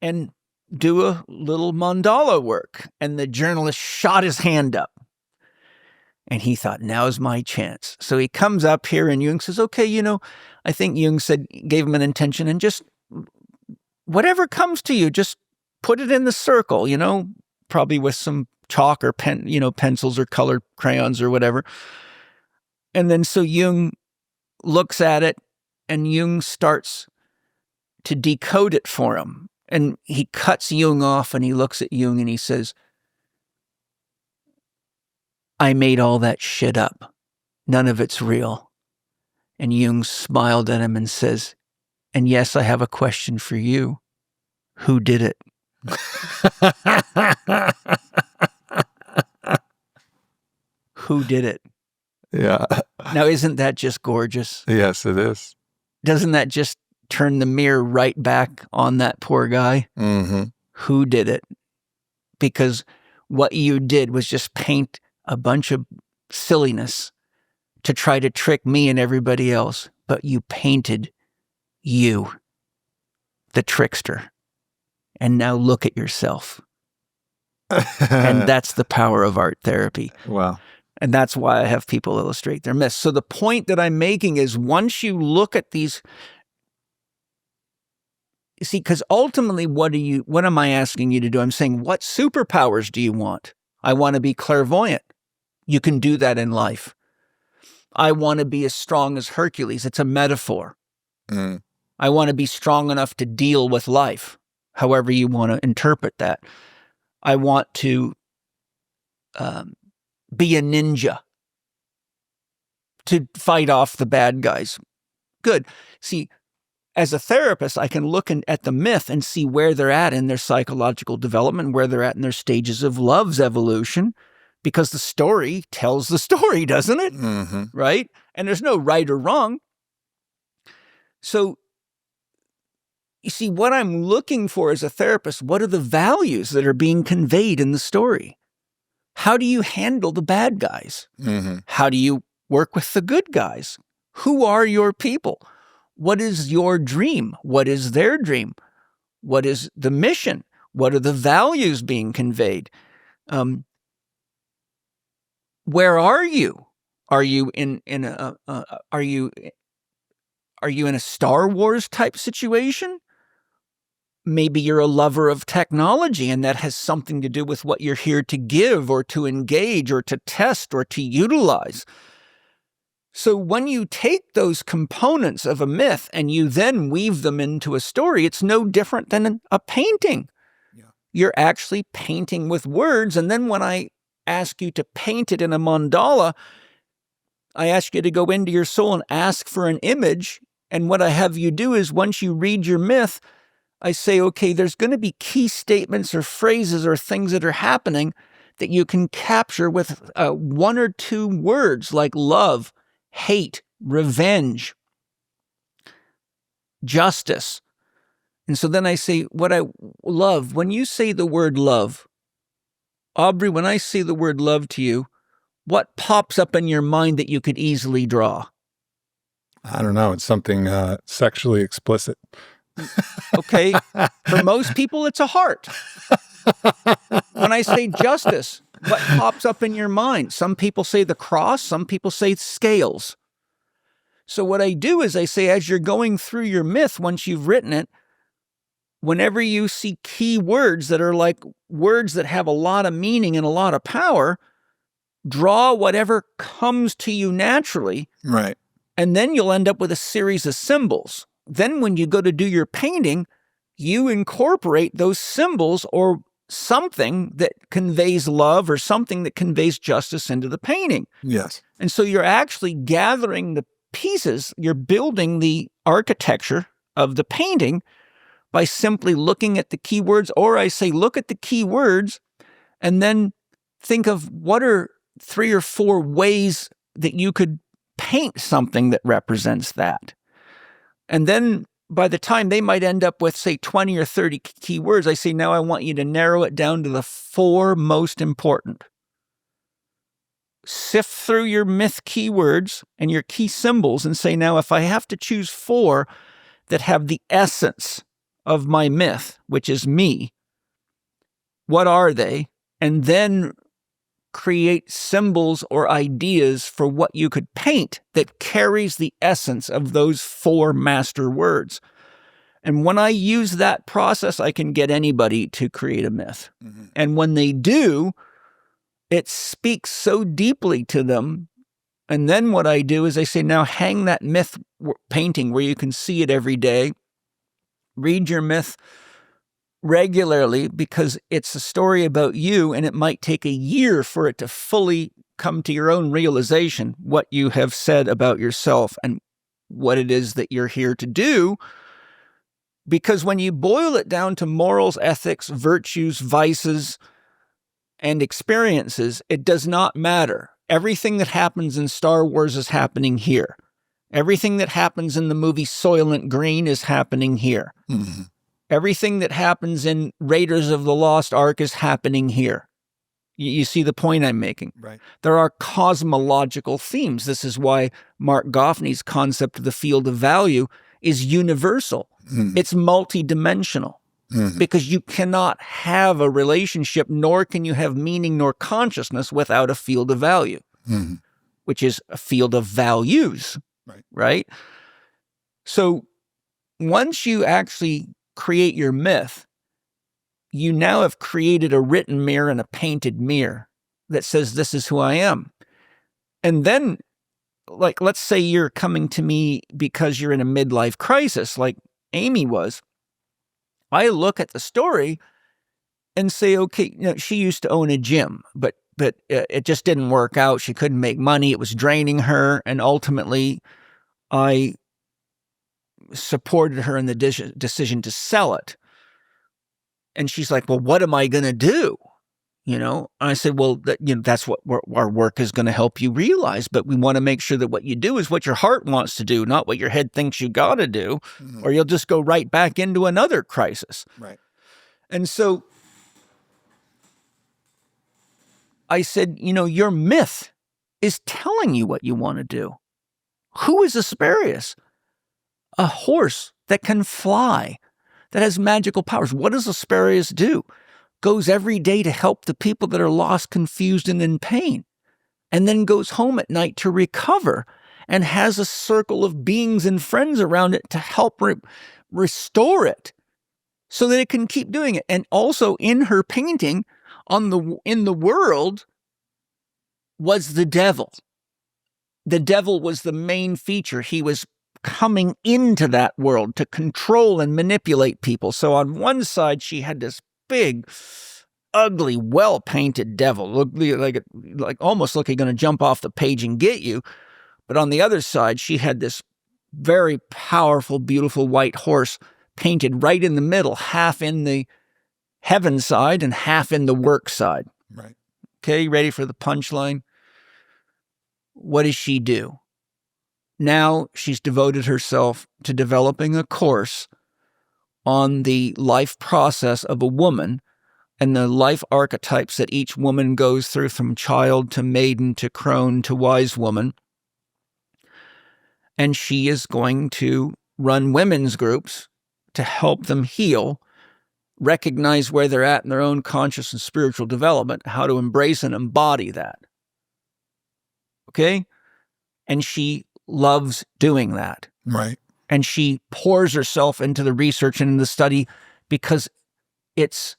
and do a little mandala work? And the journalist shot his hand up. And he thought, now's my chance. So he comes up here, and Jung says, okay, I think Jung gave him an intention, and just whatever comes to you, just put it in the circle, probably with some chalk or pencils or colored crayons or whatever. And then so Jung looks at it, and Jung starts to decode it for him. And he cuts Jung off, and he looks at Jung, and he says, I made all that shit up. None of it's real. And Jung smiled at him and says, and yes, I have a question for you. Who did it? Who did it? Yeah. Now, isn't that just gorgeous? Yes, it is. Doesn't that just turn the mirror right back on that poor guy? Mm-hmm. Who did it? Because what you did was just paint a bunch of silliness to try to trick me and everybody else. But you painted you, the trickster. And now look at yourself. And that's the power of art therapy. Wow. And that's why I have people illustrate their myths. So the point that I'm making is, once you look at these, see, because ultimately, what am I asking you to do? I'm saying, what superpowers do you want? I want to be clairvoyant. You can do that in life. I want to be as strong as Hercules. It's a metaphor. Mm. I want to be strong enough to deal with life. however you want to interpret that. I want to be a ninja to fight off the bad guys. Good. See, as a therapist, I can look at the myth and see where they're at in their psychological development, where they're at in their stages of love's evolution, because the story tells the story, doesn't it? Mm-hmm. Right? And there's no right or wrong. So, you see, what I'm looking for as a therapist, what are the values that are being conveyed in the story? How do you handle the bad guys? Mm-hmm. How do you work with the good guys? Who are your people? What is your dream? What is their dream? What is the mission? What are the values being conveyed? Where are you? Are you in a Star Wars type situation? Maybe you're a lover of technology, and that has something to do with what you're here to give or to engage or to test or to utilize. So when you take those components of a myth and you then weave them into a story, it's no different than a painting. Yeah. You're actually painting with words. And then when I ask you to paint it in a mandala, I ask you to go into your soul and ask for an image. And what I have you do is once you read your myth, I say, okay, there's going to be key statements or phrases or things that are happening that you can capture with 1 or 2 words like love, hate, revenge, justice. And so then I say, what I love, when you say the word love, Aubrey, when I say the word love to you, what pops up in your mind that you could easily draw? I don't know. It's something sexually explicit. Okay. For most people, it's a heart. When I say justice, what pops up in your mind? Some people say the cross, some people say scales. So what I do is I say, as you're going through your myth, once you've written it, whenever you see key words that are like words that have a lot of meaning and a lot of power, draw whatever comes to you naturally. Right. And then you'll end up with a series of symbols. Then when you go to do your painting, you incorporate those symbols or something that conveys love or something that conveys justice into the painting. Yes. And so you're actually gathering the pieces, you're building the architecture of the painting by simply looking at the keywords, or I say, look at the keywords and then think of what are 3 or 4 ways that you could paint something that represents that. And then by the time they might end up with, say, 20 or 30 keywords, I say, now I want you to narrow it down to the 4 most important. Sift through your myth keywords and your key symbols and say, now, if I have to choose 4 that have the essence of my myth, which is me, what are they? And then create symbols or ideas for what you could paint that carries the essence of those 4 master words. And when I use that process, I can get anybody to create a myth. Mm-hmm. And when they do, it speaks so deeply to them. And then what I do is I say, now hang that myth painting where you can see it every day. Read your myth regularly because it's a story about you, and it might take a year for it to fully come to your own realization what you have said about yourself and what it is that you're here to do. Because when you boil it down to morals, ethics, virtues, vices, and experiences, it does not matter. Everything that happens in Star Wars is happening here. Everything that happens in the movie Soylent Green is happening here. Mm-hmm. Everything that happens in Raiders of the Lost Ark is happening here. You see the point I'm making? Right. There are cosmological themes. This is why Mark Goffney's concept of the field of value is universal. Mm-hmm. It's multidimensional. Mm-hmm. Because you cannot have a relationship, nor can you have meaning nor consciousness without a field of value, mm-hmm. which is a field of values, right? So once you actually create your myth, you now have created a written mirror and a painted mirror that says, this is who I am. And then, like, let's say you're coming to me because you're in a midlife crisis, like Amy was. I look at the story and say, okay, she used to own a gym, but it just didn't work out. She couldn't make money. It was draining her. And ultimately, I supported her in the decision to sell it. And she's like, well, what am I going to do? And I said, well, that's what our work is going to help you realize. But we want to make sure that what you do is what your heart wants to do, not what your head thinks you got to do, or you'll just go right back into another crisis. Right. And so I said, your myth is telling you what you want to do. Who is Asperius? A horse that can fly, that has magical powers. What does Asperius do? Goes every day to help the people that are lost, confused, and in pain, and then goes home at night to recover and has a circle of beings and friends around it to help restore it so that it can keep doing it. And also in her painting, in the world was the devil. The devil was the main feature. He was coming into that world to control and manipulate people. So on one side, she had this big, ugly, well-painted devil, like almost like he's going to jump off the page and get you. But on the other side, she had this very powerful, beautiful white horse painted right in the middle, half in the heaven side and half in the work side. Right. Okay, ready for the punchline? What does she do? Now she's devoted herself to developing a course on the life process of a woman and the life archetypes that each woman goes through, from child to maiden to crone to wise woman. And she is going to run women's groups to help them heal, recognize where they're at in their own conscious and spiritual development, how to embrace and embody that. Okay? And she loves doing that. Right. And she pours herself into the research and the study because it's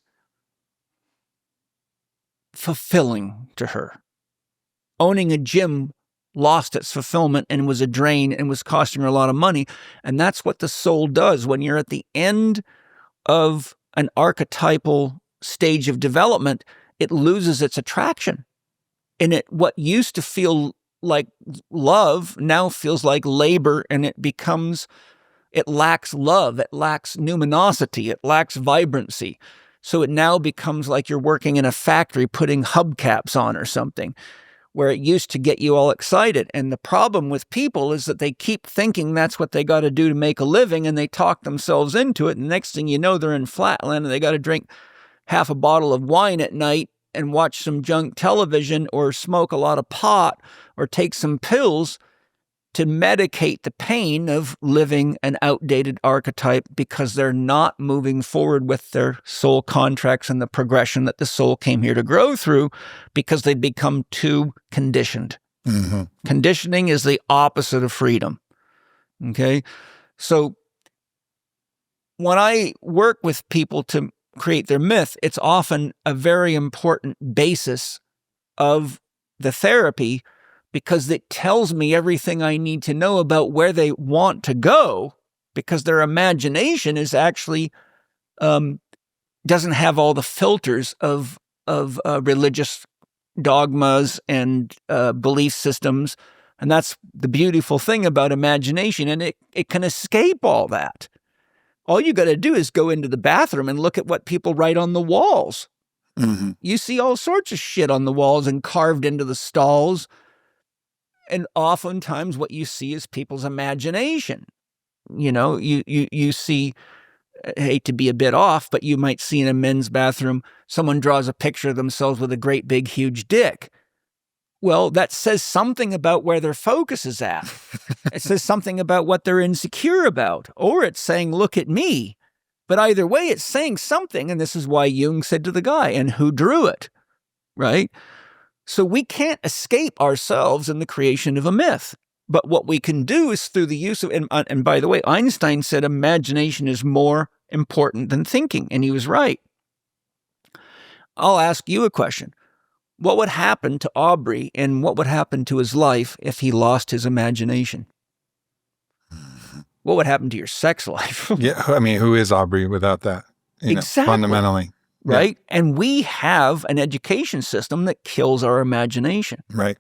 fulfilling to her. Owning a gym lost its fulfillment and was a drain and was costing her a lot of money. And that's what the soul does when you're at the end of an archetypal stage of development. It loses its attraction. And what used to feel like love now feels like labor, and it lacks love, it lacks numinosity, it lacks vibrancy. So it now becomes like you're working in a factory putting hubcaps on or something, where it used to get you all excited. And the problem with people is that they keep thinking that's what they got to do to make a living, and they talk themselves into it. And the next thing you know, they're in flatland and they got to drink half a bottle of wine at night and watch some junk television or smoke a lot of pot or take some pills to medicate the pain of living an outdated archetype, because they're not moving forward with their soul contracts and the progression that the soul came here to grow through, because they become too conditioned. Mm-hmm. Conditioning is the opposite of freedom. Okay? So when I work with people to create their myth, it's often a very important basis of the therapy, because it tells me everything I need to know about where they want to go, because their imagination is actually doesn't have all the filters of religious dogmas and belief systems. And that's the beautiful thing about imagination, and it can escape all that. All you got to do is go into the bathroom and look at what people write on the walls. Mm-hmm. You see all sorts of shit on the walls and carved into the stalls. And oftentimes what you see is people's imagination. You see, I hate to be a bit off, but you might see in a men's bathroom, someone draws a picture of themselves with a great big huge dick. Well, that says something about where their focus is at. It says something about what they're insecure about, or it's saying, look at me. But either way, it's saying something, and this is why Jung said to the guy, and who drew it, right? So we can't escape ourselves in the creation of a myth. But what we can do is through the use of, and by the way, Einstein said imagination is more important than thinking, and he was right. I'll ask you a question. What would happen to Aubrey and what would happen to his life if he lost his imagination? What would happen to your sex life? Yeah, I mean, who is Aubrey without that? Exactly. Fundamentally. Right? Yeah. And we have an education system that kills our imagination. Right.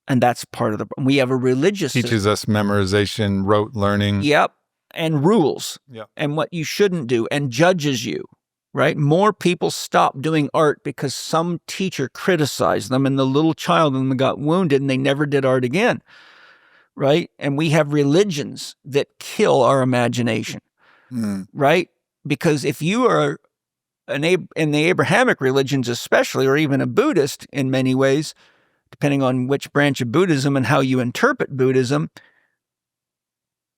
And that's part of we have a religious Teaches system. us memorization, rote learning. Yep. And rules. Yep. And what you shouldn't do, and judges you. Right? More people stop doing art because some teacher criticized them and the little child in them got wounded and they never did art again. Right? And we have religions that kill our imagination. Right? Because if you are in the Abrahamic religions especially, or even a Buddhist in many ways, depending on which branch of Buddhism and how you interpret Buddhism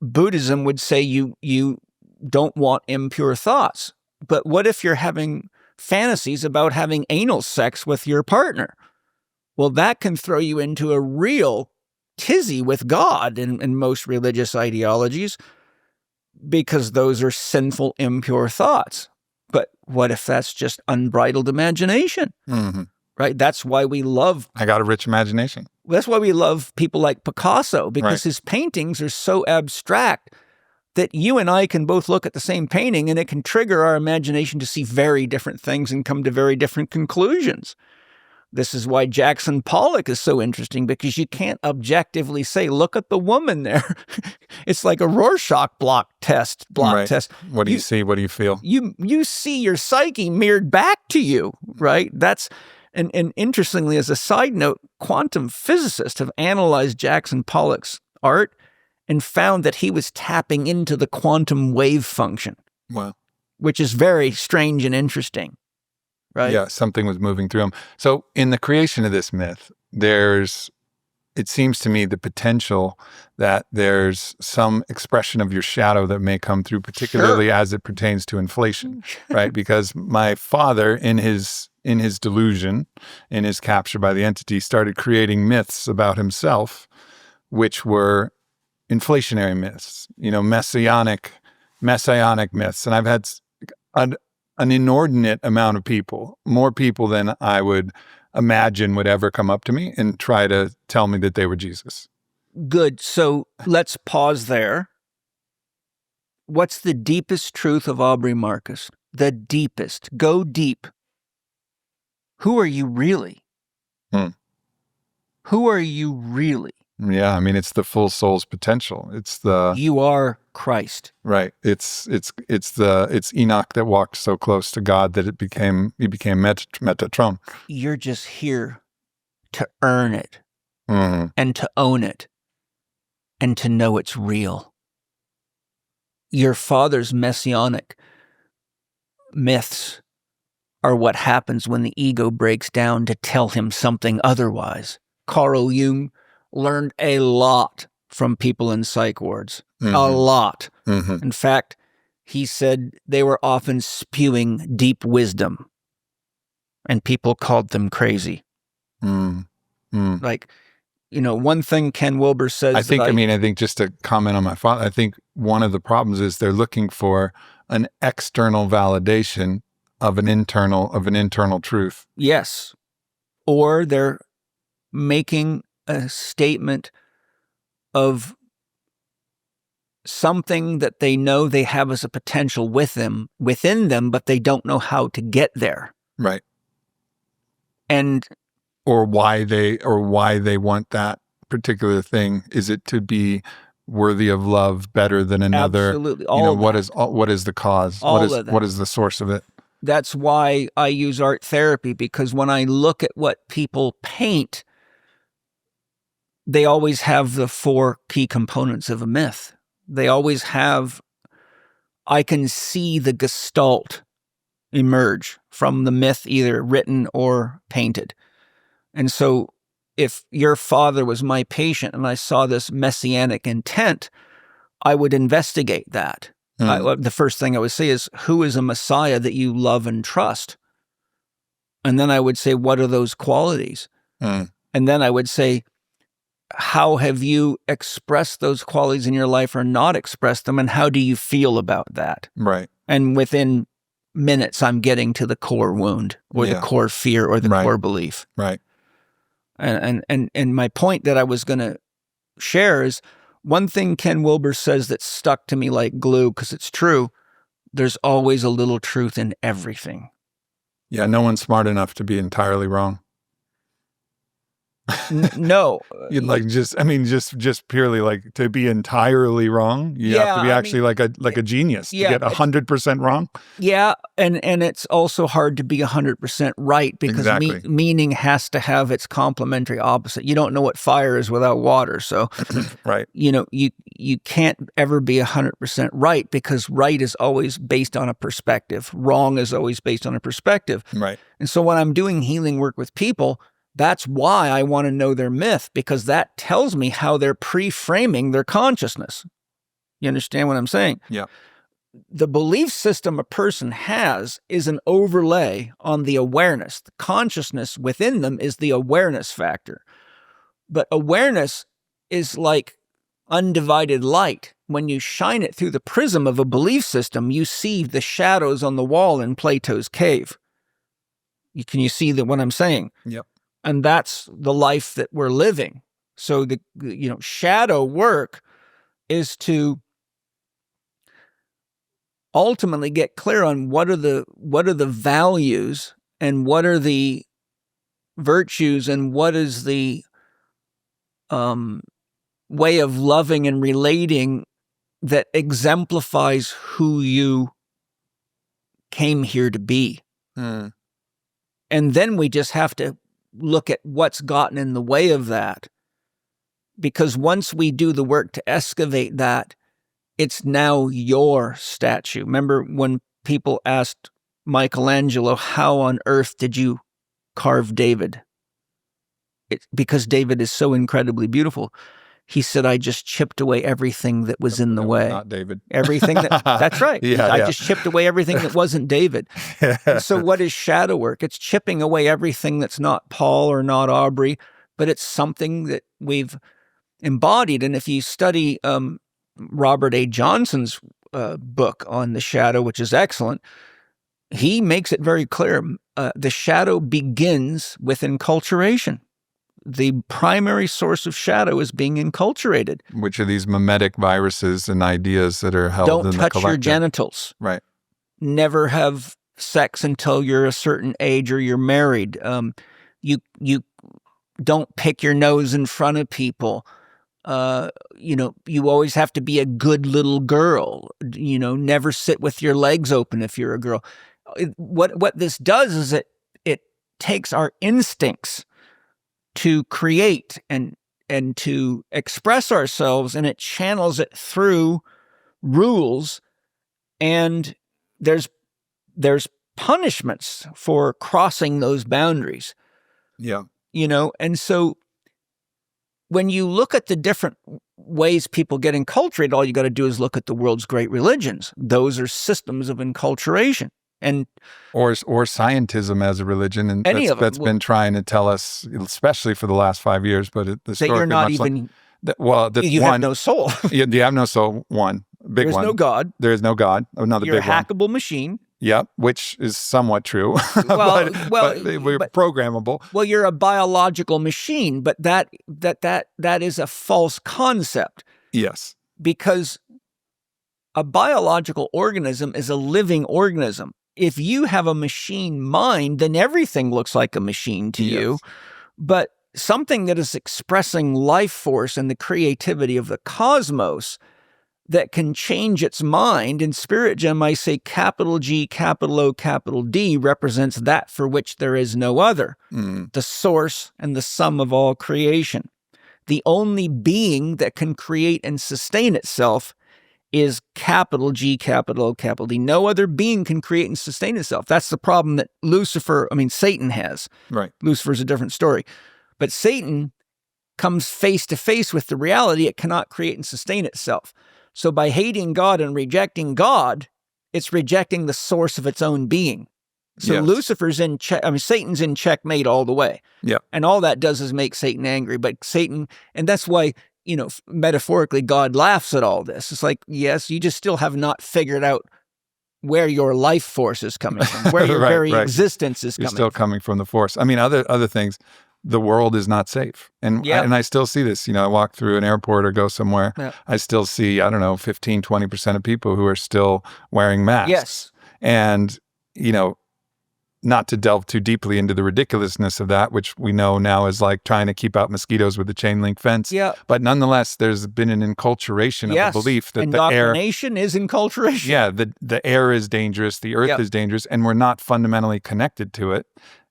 would say you don't want impure thoughts. But what if you're having fantasies about having anal sex with your partner? Well, that can throw you into a real tizzy with God in most religious ideologies, because those are sinful, impure thoughts. But what if that's just unbridled imagination? Mm-hmm. Right? That's why we love... I got a rich imagination. That's why we love people like Picasso, because his paintings are so abstract that you and I can both look at the same painting and it can trigger our imagination to see very different things and come to very different conclusions. This is why Jackson Pollock is so interesting, because you can't objectively say, look at the woman there. It's like a Rorschach test. What do you see? What do you feel? You see your psyche mirrored back to you, right? That's and interestingly, as a side note, quantum physicists have analyzed Jackson Pollock's art and found that he was tapping into the quantum wave function. Wow. Which is very strange and interesting. Right? Yeah, something was moving through him. So in the creation of this myth, it seems to me, the potential that there's some expression of your shadow that may come through, particularly as it pertains to inflation, right? Because my father, in his delusion, in his capture by the entity, started creating myths about himself, which were inflationary myths, messianic myths. And I've had an inordinate amount of people, more people than I would imagine would ever come up to me and try to tell me that they were Jesus. Good. So let's pause there. What's the deepest truth of Aubrey Marcus? The deepest. Go deep. Who are you really? Who are you really? Yeah, I mean, it's the full soul's potential. You are Christ. Right. It's Enoch that walked so close to God that he became Metatron. You're just here to earn it, and to own it, and to know it's real. Your father's messianic myths are what happens when the ego breaks down to tell him something otherwise. Carl Jung learned a lot from people in psych wards. A lot. In fact, he said they were often spewing deep wisdom, and people called them crazy. Like, one thing Ken Wilber says. I think just to comment on my father, I think one of the problems is they're looking for an external validation of an internal truth. Yes. Or they're making a statement of something that they know they have as a potential within them, but they don't know how to get there. Right. And or why they want that particular thing. Is it to be worthy of love better than another? Absolutely. What is the cause? What is the source of it? That's why I use art therapy, because when I look at what people paint, they always have the 4 key components of a myth. They always have, I can see the gestalt emerge from the myth, either written or painted. And so if your father was my patient and I saw this messianic intent, I would investigate that. The first thing I would say is, who is a Messiah that you love and trust? And then I would say, what are those qualities? And then I would say, how have you expressed those qualities in your life or not expressed them, and how do you feel about that? Right. And within minutes, I'm getting to the core wound or the core fear or the core belief. Right. And my point that I was going to share is, one thing Ken Wilber says that stuck to me like glue, because it's true. There's always a little truth in everything. Yeah, no one's smart enough to be entirely wrong. No. You'd like just purely like to be entirely wrong. You have to be actually like a genius to get 100% wrong. Yeah, and it's also hard to be 100% right because Exactly. meaning has to have its complementary opposite. You don't know what fire is without water, so Right. You can't ever be 100% right because right is always based on a perspective. Wrong is always based on a perspective. Right. And so when I'm doing healing work with people, that's why I want to know their myth, because that tells me how they're pre-framing their consciousness. You understand what I'm saying? Yeah. The belief system a person has is an overlay on the awareness. The consciousness within them is the awareness factor. But awareness is like undivided light. When you shine it through the prism of a belief system, you see the shadows on the wall in Plato's cave. Can you see what I'm saying? Yep. And that's the life that we're living. So the shadow work is to ultimately get clear on what are the values and what are the virtues and what is the way of loving and relating that exemplifies who you came here to be. Mm. And then we just have to look at what's gotten in the way of that. Because once we do the work to excavate that, it's now your statue. Remember when people asked Michelangelo, how on earth did you carve David? It's because David is so incredibly beautiful. He said, I just chipped away everything that was in the way. Not David. Everything that's right. I just chipped away everything that wasn't David. And so what is shadow work? It's chipping away everything that's not Paul or not Aubrey, but it's something that we've embodied. And if you study Robert A. Johnson's book on the shadow, which is excellent, he makes it very clear. The shadow begins with enculturation. The primary source of shadow is being enculturated. Which are these mimetic viruses and ideas that are held in the collective. Don't touch your genitals. Right. Never have sex until you're a certain age or you're married. You don't pick your nose in front of people. You always have to be a good little girl. Never sit with your legs open if you're a girl. What this does is it takes our instincts to create and to express ourselves, and it channels it through rules, and there's punishments for crossing those boundaries. Yeah. And so when you look at the different ways people get enculturated, all you got to do is look at the world's great religions. Those are systems of enculturation. And or scientism as a religion, and that's been trying to tell us, especially for the last 5 years, but that you're not even. You have no soul. You have no soul. One big There's one. no God. There is no God. Another you're big one. You're a hackable machine. Yep, which is somewhat true. Well, but we're programmable. Well, you're a biological machine, but that is a false concept. Yes, because a biological organism is a living organism. If you have a machine mind, then everything looks like a machine to you. But something that is expressing life force and the creativity of the cosmos that can change its mind, in Spirit Gem, I say capital G, capital O, capital D represents that for which there is no other, the source and the sum of all creation. The only being that can create and sustain itself is capital G, capital O, capital D. No other being can create and sustain itself. That's the problem that Satan has. Right. Lucifer's a different story. But Satan comes face to face with the reality it cannot create and sustain itself. So by hating God and rejecting God, it's rejecting the source of its own being. So Lucifer's in Satan's in checkmate all the way. Yeah. And all that does is make Satan angry. But Satan, and that's why, metaphorically, God laughs at all this. It's like, yes, you just still have not figured out where your life force is coming from, where your very existence is coming from. You're still coming from the force. I mean, other things, the world is not safe. And I still see this. I walk through an airport or go somewhere. Yep. I still see, 15, 20% of people who are still wearing masks. Yes. And, not to delve too deeply into the ridiculousness of that, which we know now is like trying to keep out mosquitoes with a chain link fence. Yeah. But nonetheless, there's been an enculturation of a belief that indoctrination is enculturation. Yeah, the air is dangerous, the earth is dangerous, and we're not fundamentally connected to it.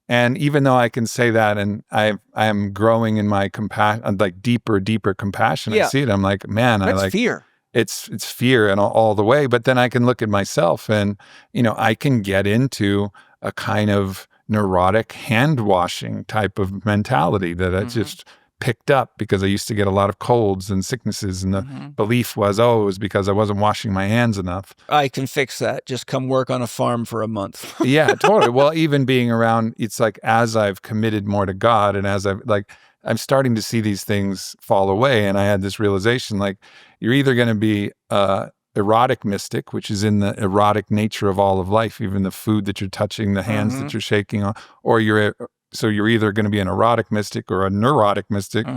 And even though I can say that, and I am growing in my compassion, like deeper compassion, I see it. I'm like, man, that's fear. It's fear and all the way. But then I can look at myself, and I can get into a kind of neurotic hand washing type of mentality that I just picked up because I used to get a lot of colds and sicknesses, and the belief was, it was because I wasn't washing my hands enough. I can fix that. Just come work on a farm for a month. Yeah, totally. Well, even being around, it's like as I've committed more to God, and as I'm starting to see these things fall away, and I had this realization, like, you're either going to be erotic mystic, which is in the erotic nature of all of life, even the food that you're touching, the hands that you're shaking on, or you're either going to be an erotic mystic or a neurotic mystic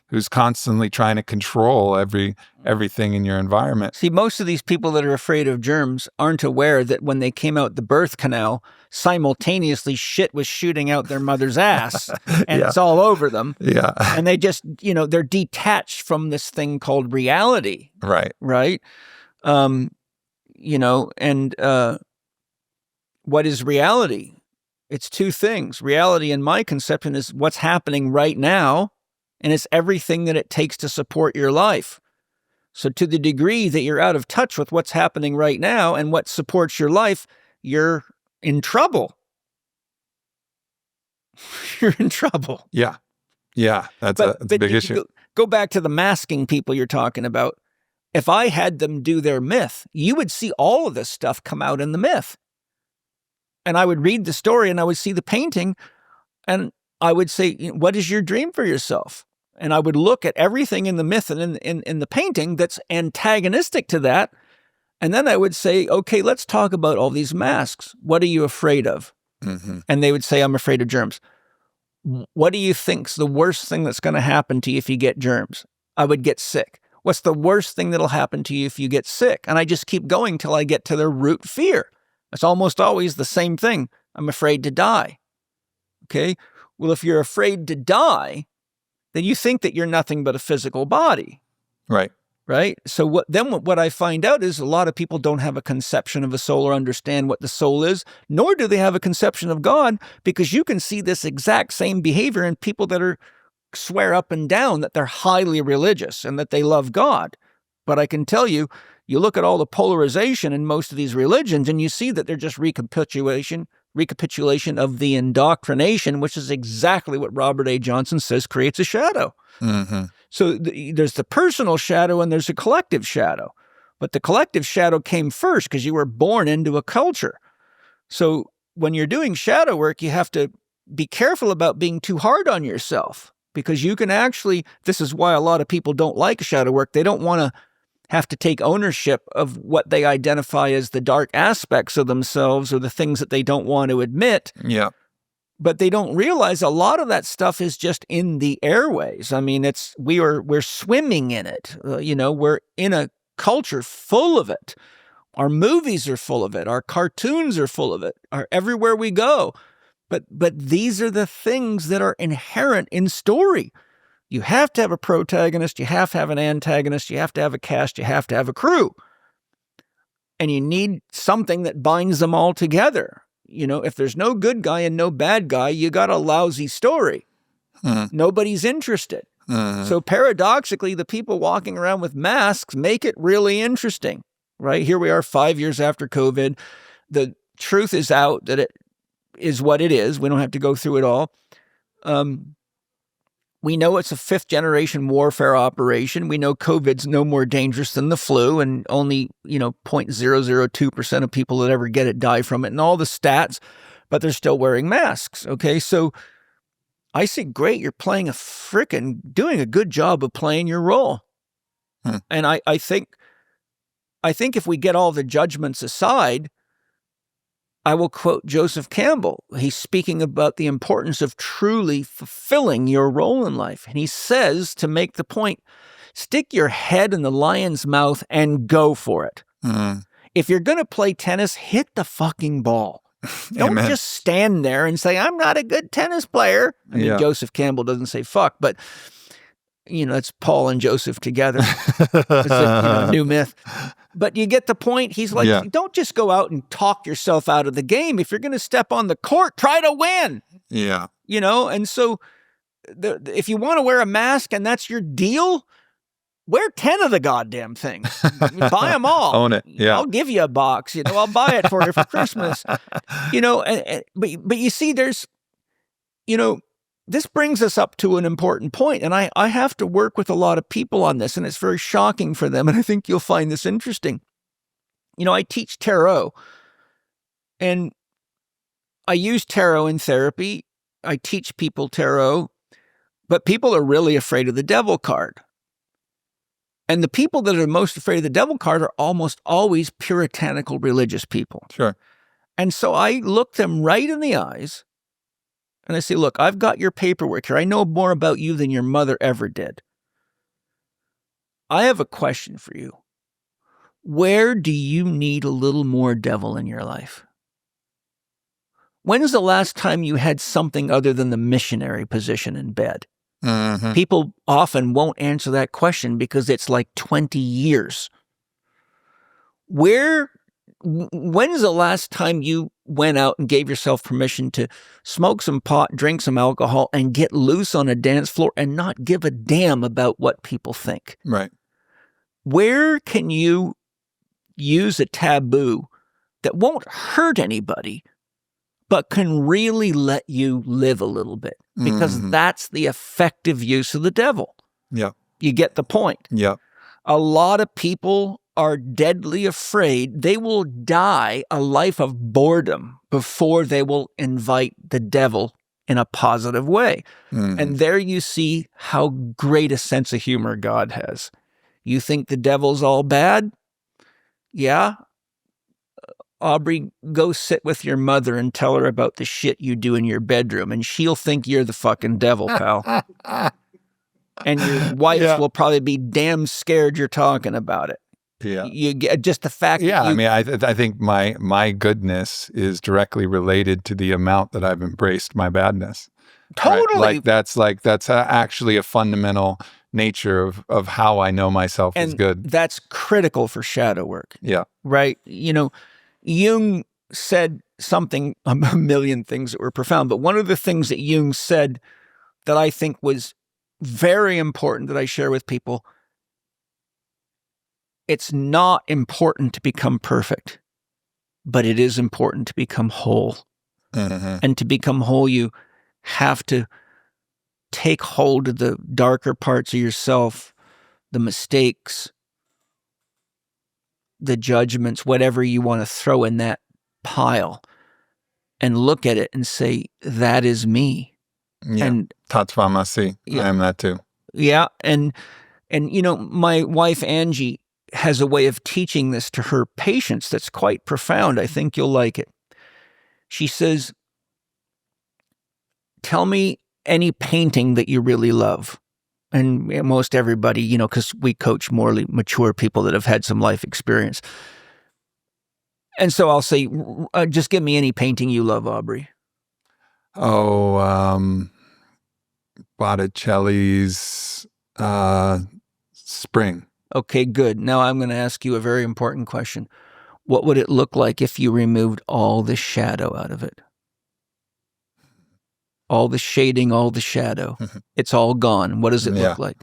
who's constantly trying to control everything in your environment. See, most of these people that are afraid of germs aren't aware that when they came out the birth canal, simultaneously shit was shooting out their mother's ass, and it's all over them. Yeah. And they just, they're detached from this thing called reality. Right. Right? And what is reality? It's two things. Reality, in my conception, is what's happening right now, and it's everything that it takes to support your life. So to the degree that you're out of touch with what's happening right now and what supports your life, you're in trouble. You're in trouble. Yeah. Yeah, that's a big issue. Go back to the masking people you're talking about. If I had them do their myth, you would see all of this stuff come out in the myth. And I would read the story and I would see the painting and I would say, what is your dream for yourself? And I would look at everything in the myth and in the painting that's antagonistic to that. And then I would say, okay, let's talk about all these masks. What are you afraid of? And they would say, I'm afraid of germs. What do you think's the worst thing that's going to happen to you if you get germs? I would get sick. What's the worst thing that'll happen to you if you get sick? And I just keep going till I get to their root fear. It's almost always the same thing. I'm afraid to die. Okay? Well, if you're afraid to die, then you think that you're nothing but a physical body. Right. Right? So what I find out is a lot of people don't have a conception of a soul or understand what the soul is, nor do they have a conception of God, because you can see this exact same behavior in people that swear up and down that they're highly religious and that they love God. But I can tell you, you look at all the polarization in most of these religions and you see that they're just recapitulation of the indoctrination, which is exactly what Robert A. Johnson says creates a shadow. So there's the personal shadow and there's a collective shadow. But the collective shadow came first because you were born into a culture. So when you're doing shadow work, you have to be careful about being too hard on yourself, because you can actually, this is why a lot of people don't like shadow work. They don't want to have to take ownership of what they identify as the dark aspects of themselves or the things that they don't want to admit. Yeah. But they don't realize a lot of that stuff is just in the airways. I mean, we're swimming in it. We're in a culture full of it. Our movies are full of it. Our cartoons are full of it. Everywhere we go. But these are the things that are inherent in story. You have to have a protagonist. You have to have an antagonist. You have to have a cast. You have to have a crew. And you need something that binds them all together. If there's no good guy and no bad guy, you got a lousy story. Nobody's interested. So paradoxically, the people walking around with masks make it really interesting, right? Here we are 5 years after COVID. The truth is out that it is what it is. We don't have to go through it all. We know it's a 5th generation warfare operation. We know COVID's no more dangerous than the flu, and only, 0.002% of people that ever get it die from it, and all the stats, but they're still wearing masks. Okay. So I say, great. You're doing a good job of playing your role. And I think if we get all the judgments aside, I will quote Joseph Campbell. He's speaking about the importance of truly fulfilling your role in life. And he says, to make the point, stick your head in the lion's mouth and go for it. Mm. If you're going to play tennis, hit the fucking ball. Don't Amen. just stand there and say, I'm not a good tennis player. I mean, Yeah. Joseph Campbell doesn't say fuck, but, it's Paul and Joseph together. It's a new myth. But you get the point. He's like, Yeah. don't just go out and talk yourself out of the game. If you're going to step on the court, try to win. Yeah. And so if you want to wear a mask and that's your deal, wear 10 of the goddamn things. Buy them all. Own it. Yeah. I'll give you a box. I'll buy it for you for Christmas. But you see, there's, this brings us up to an important point, and I have to work with a lot of people on this, and it's very shocking for them, and I think you'll find this interesting. I teach tarot, and I use tarot in therapy. I teach people tarot, but people are really afraid of the devil card. And the people that are most afraid of the devil card are almost always puritanical religious people. Sure. And so I look them right in the eyes and I say, look, I've got your paperwork here. I know more about you than your mother ever did. I have a question for you. Where do you need a little more devil in your life? When's the last time you had something other than the missionary position in bed? Mm-hmm. People often won't answer that question because it's like 20 years. When's the last time you went out and gave yourself permission to smoke some pot, drink some alcohol, and get loose on a dance floor and not give a damn about what people think? Right. Where can you use a taboo that won't hurt anybody, but can really let you live a little bit? Because that's the effective use of the devil. Yeah. You get the point. Yeah. A lot of people are deadly afraid they will die a life of boredom before they will invite the devil in a positive way. And there you see how great a sense of humor God has. You think the devil's all bad? Yeah. Aubrey, go sit with your mother and tell her about the shit you do in your bedroom, and she'll think you're the fucking devil, pal. And your wife will probably be damn scared you're talking about it. Yeah. You get just the fact. Yeah. that I think my goodness is directly related to the amount that I've embraced my badness. Totally. Right? That's actually a fundamental nature of how I know myself and is good. That's critical for shadow work. Yeah. Right. Jung said something, a million things that were profound, but one of the things that Jung said that I think was very important that I share with people, it's not important to become perfect, but it is important to become whole. And to become whole, you have to take hold of the darker parts of yourself, the mistakes, the judgments, whatever you want to throw in that pile, and look at it and say, that is me. Yeah. And Tatvamasi. Yeah. I am that too. yeah. And my wife, Angie, has a way of teaching this to her patients that's quite profound. I think you'll like it. She says, tell me any painting that you really love. And most everybody, because we coach more mature people that have had some life experience. And so I'll say, just give me any painting you love, Aubrey. Oh, Botticelli's Spring. Okay, good. Now I'm going to ask you a very important question. What would it look like if you removed all the shadow out of it? All the shading, all the shadow. It's all gone. What does it look like?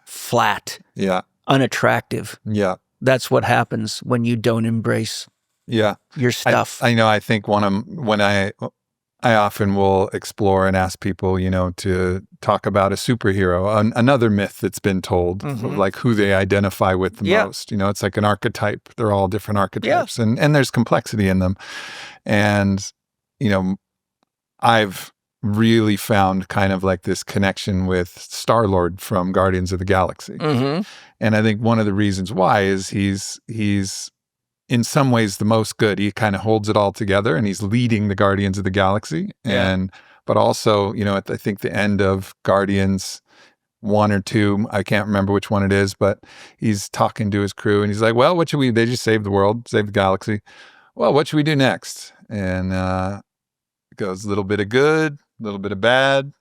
Flat. Yeah. Unattractive. Yeah. That's what happens when you don't embrace your stuff. I know. I think when I often will explore and ask people, to talk about a superhero, another myth that's been told, of like who they identify with the most. It's like an archetype. They're all different archetypes, and there's complexity in them. And I've really found kind of like this connection with Star-Lord from Guardians of the Galaxy. And I think one of the reasons why is he's in some ways the most good. He kind of holds it all together, and he's leading the Guardians of the Galaxy. Yeah. But also, at I think the end of Guardians 1 or 2, I can't remember which one it is, but he's talking to his crew and he's like, well, what should we, they just saved the world, saved the galaxy. Well, what should we do next? And it goes a little bit of good, a little bit of bad, a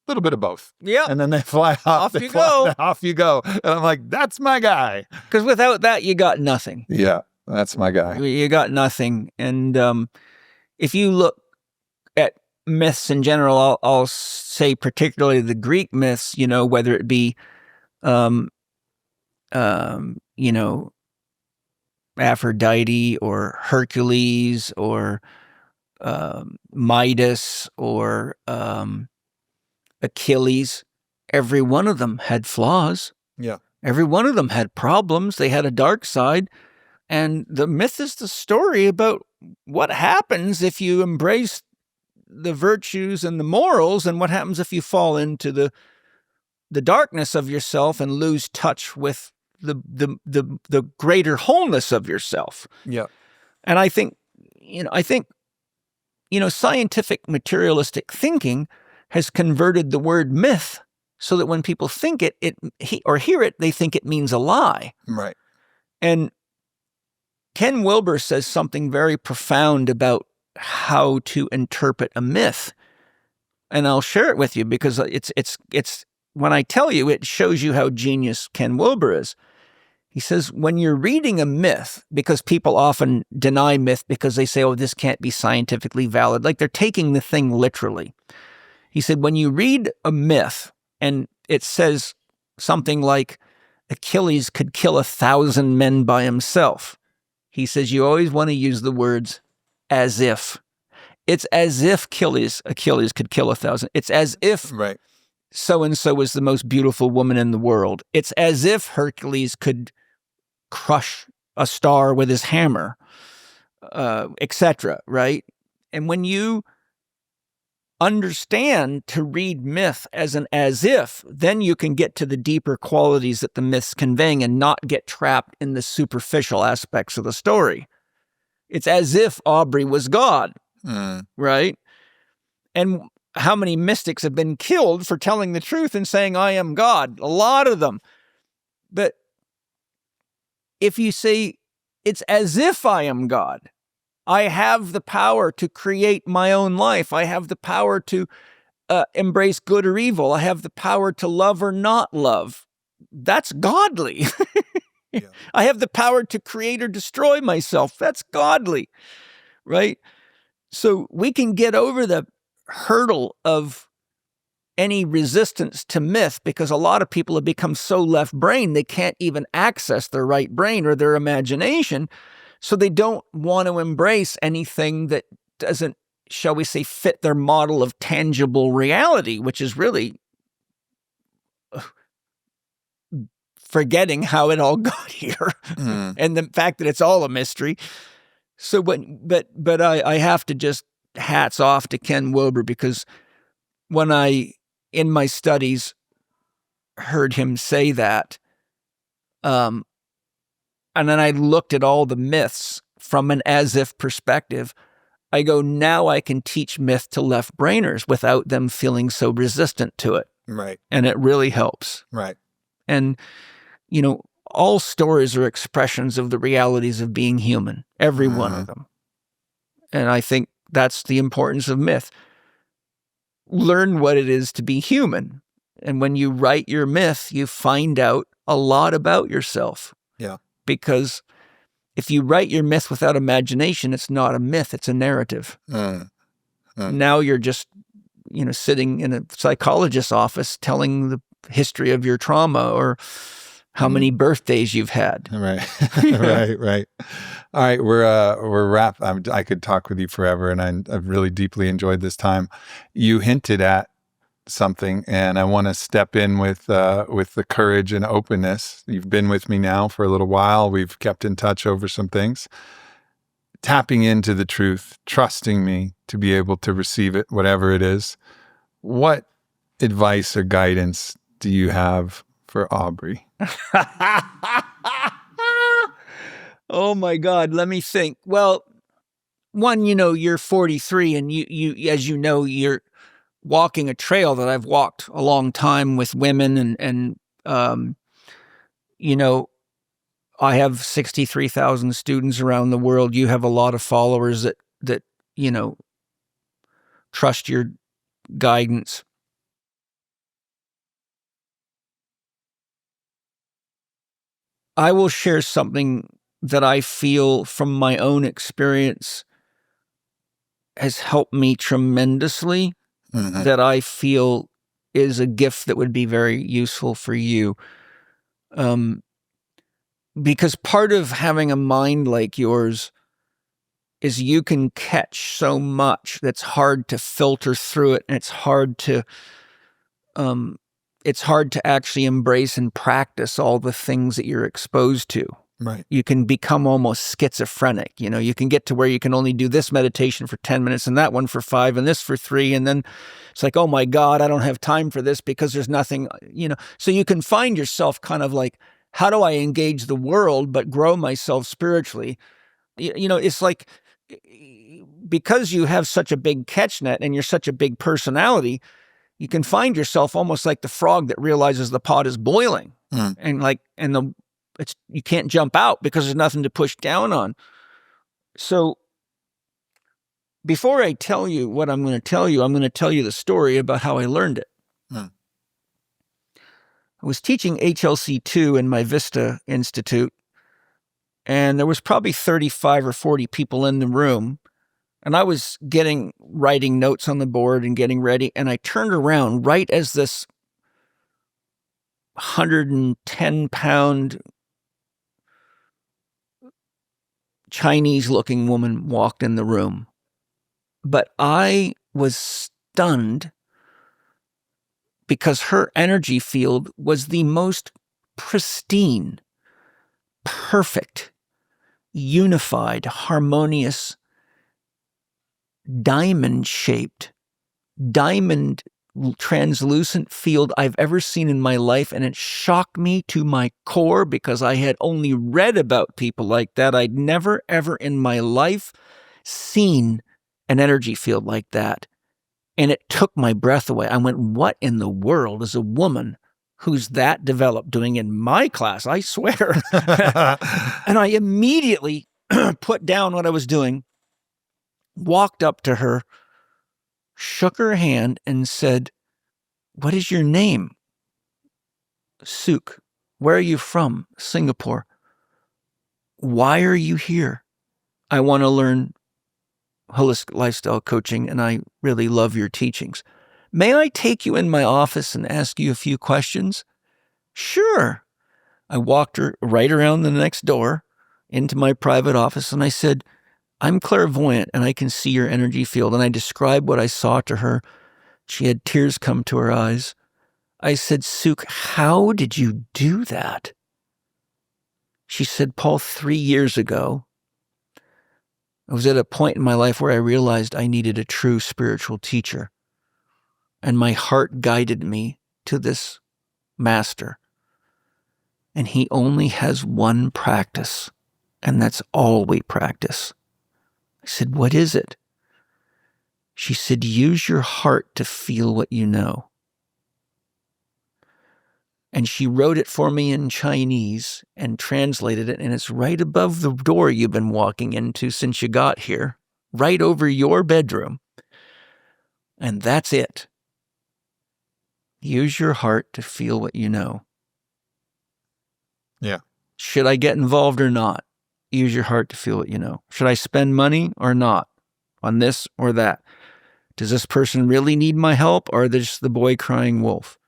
little bit of both. Yeah. And then they fly off. Off you go. Off you go. And I'm like, that's my guy. Because without that, you got nothing. Yeah, that's my guy. You got nothing. And if you look at myths in general, I'll say particularly the Greek myths, whether it be, Aphrodite or Hercules or Midas or Achilles, every one of them had flaws. Yeah. Every one of them had problems. They had a dark side. And the myth is the story about what happens if you embrace the virtues and the morals, and what happens if you fall into the darkness of yourself and lose touch with the greater wholeness of yourself. Yeah. And I think scientific materialistic thinking has converted the word myth so that when people think or hear it, they think it means a lie. Right. And Ken Wilber says something very profound about how to interpret a myth. And I'll share it with you because it's when I tell you, it shows you how genius Ken Wilber is. He says, when you're reading a myth, because people often deny myth because they say, oh, this can't be scientifically valid, like they're taking the thing literally. He said, when you read a myth and it says something like Achilles could kill 1,000 men by himself, he says, you always want to use the words as if. It's as if Achilles could kill 1,000. It's as if Right. so-and-so was the most beautiful woman in the world. It's as if Hercules could crush a star with his hammer, etc., right? And when you understand to read myth as an as if, then you can get to the deeper qualities that the myth's conveying and not get trapped in the superficial aspects of the story. It's as if Aubrey was God, right? And how many mystics have been killed for telling the truth and saying, I am God? A lot of them. But if you say, it's as if I am God, I have the power to create my own life. I have the power to embrace good or evil. I have the power to love or not love. That's godly. Yeah. I have the power to create or destroy myself. That's godly, right? So we can get over the hurdle of any resistance to myth because a lot of people have become so left-brain they can't even access their right brain or their imagination. So they don't want to embrace anything that doesn't, shall we say, fit their model of tangible reality, which is really forgetting how it all got here and the fact that it's all a mystery. So, but I have to just hats off to Ken Wilber because when I, in my studies, heard him say that, and then I looked at all the myths from an as-if perspective, I go, now I can teach myth to left-brainers without them feeling so resistant to it. Right. And it really helps. Right. And, all stories are expressions of the realities of being human, every one of them. And I think that's the importance of myth. Learn what it is to be human. And when you write your myth, you find out a lot about yourself. Yeah. Because if you write your myth without imagination, it's not a myth, it's a narrative. Now you're just, sitting in a psychologist's office telling the history of your trauma or how many birthdays you've had. Right. Right. All right. We're wrapped. I could talk with you forever, and I've really deeply enjoyed this time. You hinted at something, and I want to step in with the courage and openness. You've been with me now for a little while. We've kept in touch over some things. Tapping into the truth, trusting me to be able to receive it, whatever it is. What advice or guidance do you have for Aubrey? Oh my God, let me think. Well, one, you're 43 and you as you know, you're walking a trail that I've walked a long time with women and you know, I have 63,000 students around the world. You have a lot of followers that trust your guidance. I will share something that I feel from my own experience has helped me tremendously, that I feel is a gift that would be very useful for you. Because part of having a mind like yours is you can catch so much that's hard to filter through it, and it's hard to actually embrace and practice all the things that you're exposed to. Right. You can become almost schizophrenic. You can get to where you can only do this meditation for 10 minutes and that one for 5 and this for 3. And then it's like, oh my God, I don't have time for this because there's nothing, So you can find yourself kind of like, how do I engage the world but grow myself spiritually? It's like, because you have such a big catch net and you're such a big personality, you can find yourself almost like the frog that realizes the pot is boiling, you can't jump out because there's nothing to push down on. So before I tell you what I'm going to tell you, I'm going to tell you the story about how I learned it. I was teaching HLC2 in my Vista Institute, and there was probably 35 or 40 people in the room. And I was writing notes on the board and getting ready. And I turned around right as this 110-pound Chinese-looking woman walked in the room. But I was stunned because her energy field was the most pristine, perfect, unified, harmonious, diamond-shaped, diamond translucent field I've ever seen in my life, and it shocked me to my core because I had only read about people like that. I'd never, ever in my life seen an energy field like that, and it took my breath away. I went, what in the world is a woman who's that developed doing in my class? I swear. And I immediately put down what I was doing, walked up to her, shook her hand and said, what is your name? Suk. Where are you from? Singapore. Why are you here? I want to learn holistic lifestyle coaching, and I really love your teachings. May I take you in my office and ask you a few questions? Sure. I walked her right around the next door into my private office, and I said, I'm clairvoyant and I can see your energy field. And I described what I saw to her. She had tears come to her eyes. I said, Suk, how did you do that? She said, Paul, 3 years ago, I was at a point in my life where I realized I needed a true spiritual teacher. And my heart guided me to this master. And he only has one practice, and that's all we practice. I said, what is it? She said, use your heart to feel what you know. And she wrote it for me in Chinese and translated it, and it's right above the door you've been walking into since you got here, right over your bedroom. And that's it. Use your heart to feel what you know. Yeah. Should I get involved or not? Use your heart to feel what you know. Should I spend money or not on this or that? Does this person really need my help, or is this the boy crying wolf?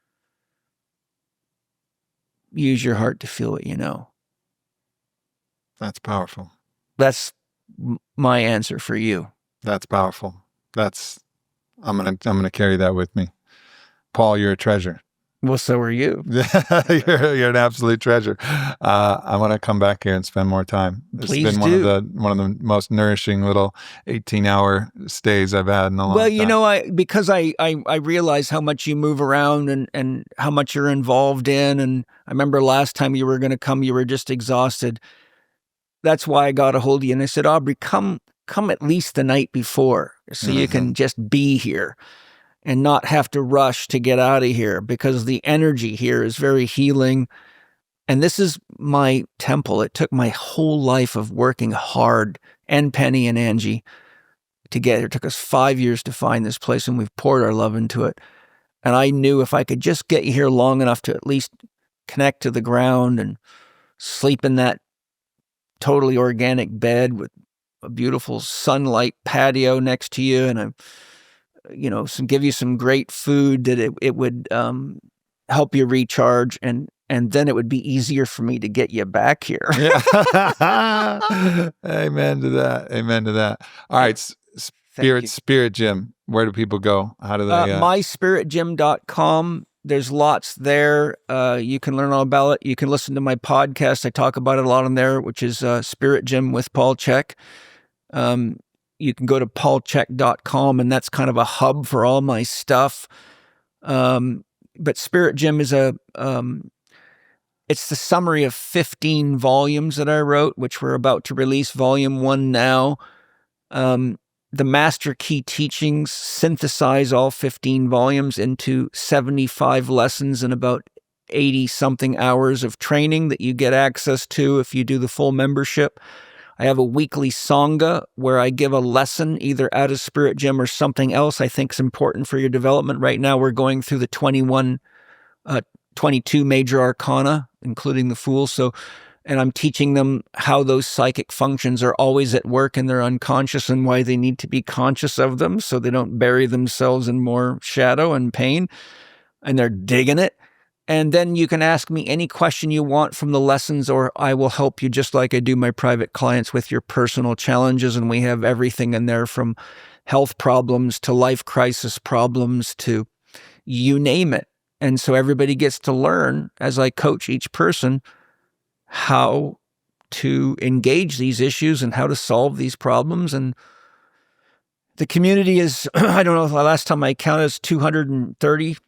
Use your heart to feel what you know. That's powerful. That's my answer for you. That's powerful. I'm gonna carry that with me. Paul, you're a treasure. Well, so are you. you're an absolute treasure. I want to come back here and spend more time. It's Please been do. one of the most nourishing little 18-hour stays I've had in a long time. Well, you know, because I realize how much you move around and how much you're involved in, and I remember last time you were going to come, you were just exhausted. that's why I got a hold of you. And I said, Aubrey, come at least the night before so you can just be here and not have to rush to get out of here, because the energy here is very healing. And this is my temple. It took my whole life of working hard, and Penny and Angie, to get here. It took us 5 years to find this place, and we've poured our love into it. And I knew if I could just get you here long enough to at least connect to the ground and sleep in that totally organic bed with a beautiful sunlight patio next to you, and give you some great food, that it would help you recharge, and then it would be easier for me to get you back here. Yeah. Amen to that. Amen to that. All right. Spirit Gym. Where do people go? How do they? myspiritgym.com. There's lots there. You can learn all about it. You can listen to my podcast. I talk about it a lot on there, which is Spirit Gym with Paul Chek. You can go to paulchek.com, and that's kind of a hub for all my stuff. But Spirit Gym is it's the summary of 15 volumes that I wrote, which we're about to release volume 1 now. The Master Key Teachings synthesize all 15 volumes into 75 lessons and about 80-something hours of training that you get access to if you do the full membership. I have a weekly Sangha where I give a lesson either out of Spirit Gym or something else I think is important for your development. Right now we're going through the 22 major arcana, including the Fool. And I'm teaching them how those psychic functions are always at work in their unconscious, and why they need to be conscious of them so they don't bury themselves in more shadow and pain. And they're digging it. And then you can ask me any question you want from the lessons, or I will help you just like I do my private clients with your personal challenges. And we have everything in there from health problems to life crisis problems to you name it. And so everybody gets to learn, as I coach each person, how to engage these issues and how to solve these problems. And the community is, I don't know, the last time I counted, is 230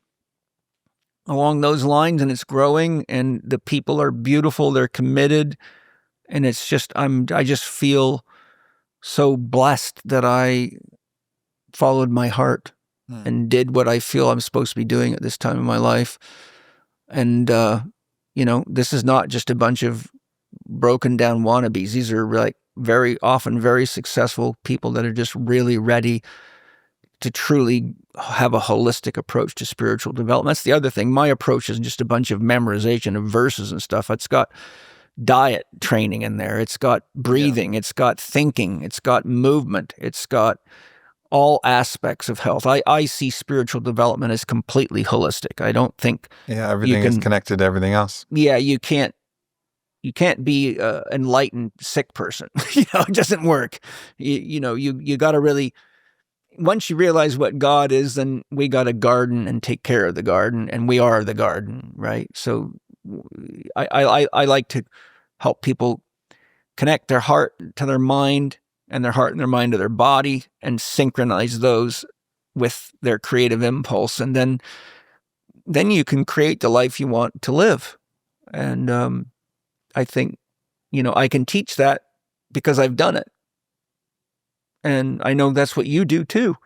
along those lines, and it's growing, and the people are beautiful, they're committed, and it's just, I just feel so blessed that I followed my heart and did what I feel I'm supposed to be doing at this time in my life. And, this is not just a bunch of broken down wannabes. These are like very often very successful people that are just really ready to truly have a holistic approach to spiritual development. That's the other thing. My approach isn't just a bunch of memorization of verses and stuff. It's got diet training in there. It's got breathing. It's got thinking. It's got movement. It's got all aspects of health. I see spiritual development as completely holistic. I don't think everything is connected to everything else. Yeah, you can't be an enlightened sick person. It doesn't work. You got to really, once you realize what God is, then we got to garden and take care of the garden, and we are the garden, right? So I like to help people connect their heart to their mind, and their heart and their mind to their body, and synchronize those with their creative impulse. And then you can create the life you want to live. And I think, I can teach that because I've done it. And I know that's what you do too.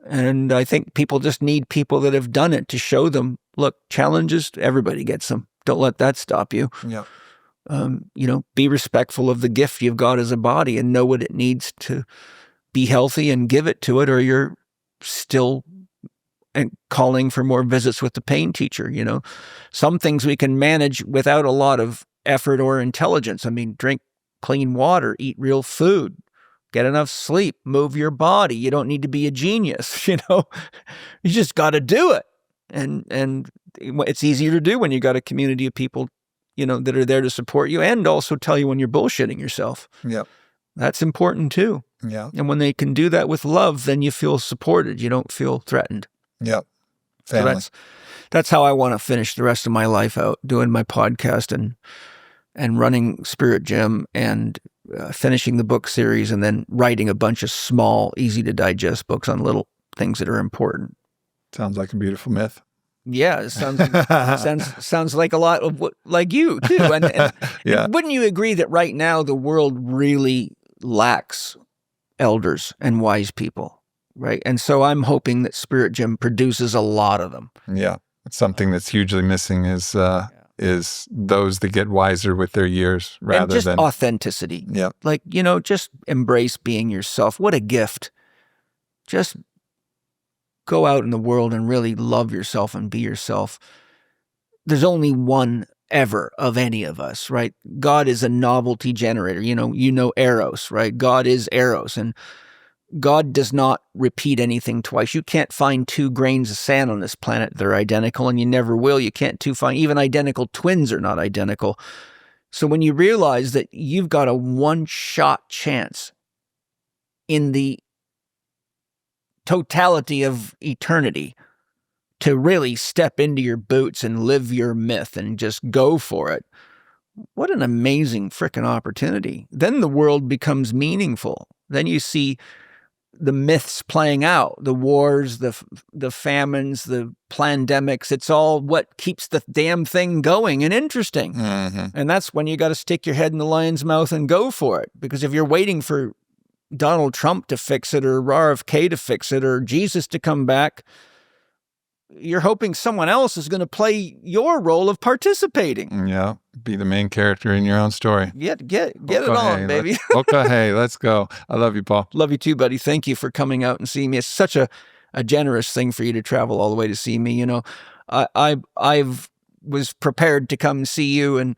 And I think people just need people that have done it to show them, look, challenges, everybody gets them. Don't let that stop you. Yeah. Be respectful of the gift you've got as a body, and know what it needs to be healthy, and give it to it, or you're still calling for more visits with the pain teacher. Some things we can manage without a lot of effort or intelligence. I mean, drink clean water, eat real food, get enough sleep, move your body. You don't need to be a genius, you just got to do it. And it's easier to do when you got a community of people that are there to support you, and also tell you when you're bullshitting yourself. Yep. That's important too. Yeah. And when they can do that with love, then you feel supported. You don't feel threatened. Yep. Family. So that's how I want to finish the rest of my life out, doing my podcast and running Spirit Gym, and finishing the book series, and then writing a bunch of small, easy to digest books on little things that are important. Sounds like a beautiful myth. Yeah, it sounds like a lot of like you too. And Yeah. wouldn't you agree that right now the world really lacks elders and wise people, right? And so I'm hoping that Spirit Gym produces a lot of them. Yeah. Something that's hugely missing is those that get wiser with their years rather and just than authenticity. Yeah. Like, just embrace being yourself. What a gift. Just go out in the world and really love yourself and be yourself. There's only one ever of any of us, right? God is a novelty generator. You know Eros, right? God is Eros, and God does not repeat anything twice. You can't find 2 grains of sand on this planet that are identical, and you never will. You can't find even identical twins are not identical. So when you realize that you've got a one-shot chance in the totality of eternity to really step into your boots and live your myth and just go for it, what an amazing frickin' opportunity. Then the world becomes meaningful. Then you see the myths playing out, the wars, the famines, the pandemics. It's all what keeps the damn thing going and interesting. Mm-hmm. And that's when you got to stick your head in the lion's mouth and go for it. Because if you're waiting for Donald Trump to fix it or RFK to fix it or Jesus to come back, you're hoping someone else is going to play your role of participating. Yeah. Be the main character in your own story. Get it on, baby. Hey, let's go. I love you, Paul. Love you too, buddy. Thank you for coming out and seeing me. It's such a generous thing for you to travel all the way to see me. I've was prepared to come see you, and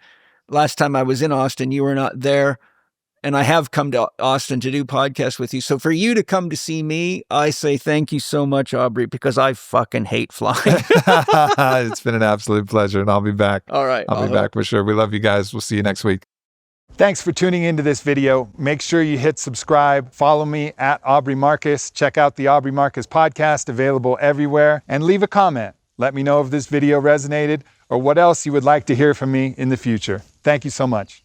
last time I was in Austin, you were not there. And I have come to Austin to do podcasts with you. So for you to come to see me, I say thank you so much, Aubrey, because I fucking hate flying. It's been an absolute pleasure, and I'll be back. All right. I'll be back for sure. We love you guys. We'll see you next week. Thanks for tuning into this video. Make sure you hit subscribe. Follow me at Aubrey Marcus. Check out the Aubrey Marcus podcast, available everywhere. And leave a comment. Let me know if this video resonated or what else you would like to hear from me in the future. Thank you so much.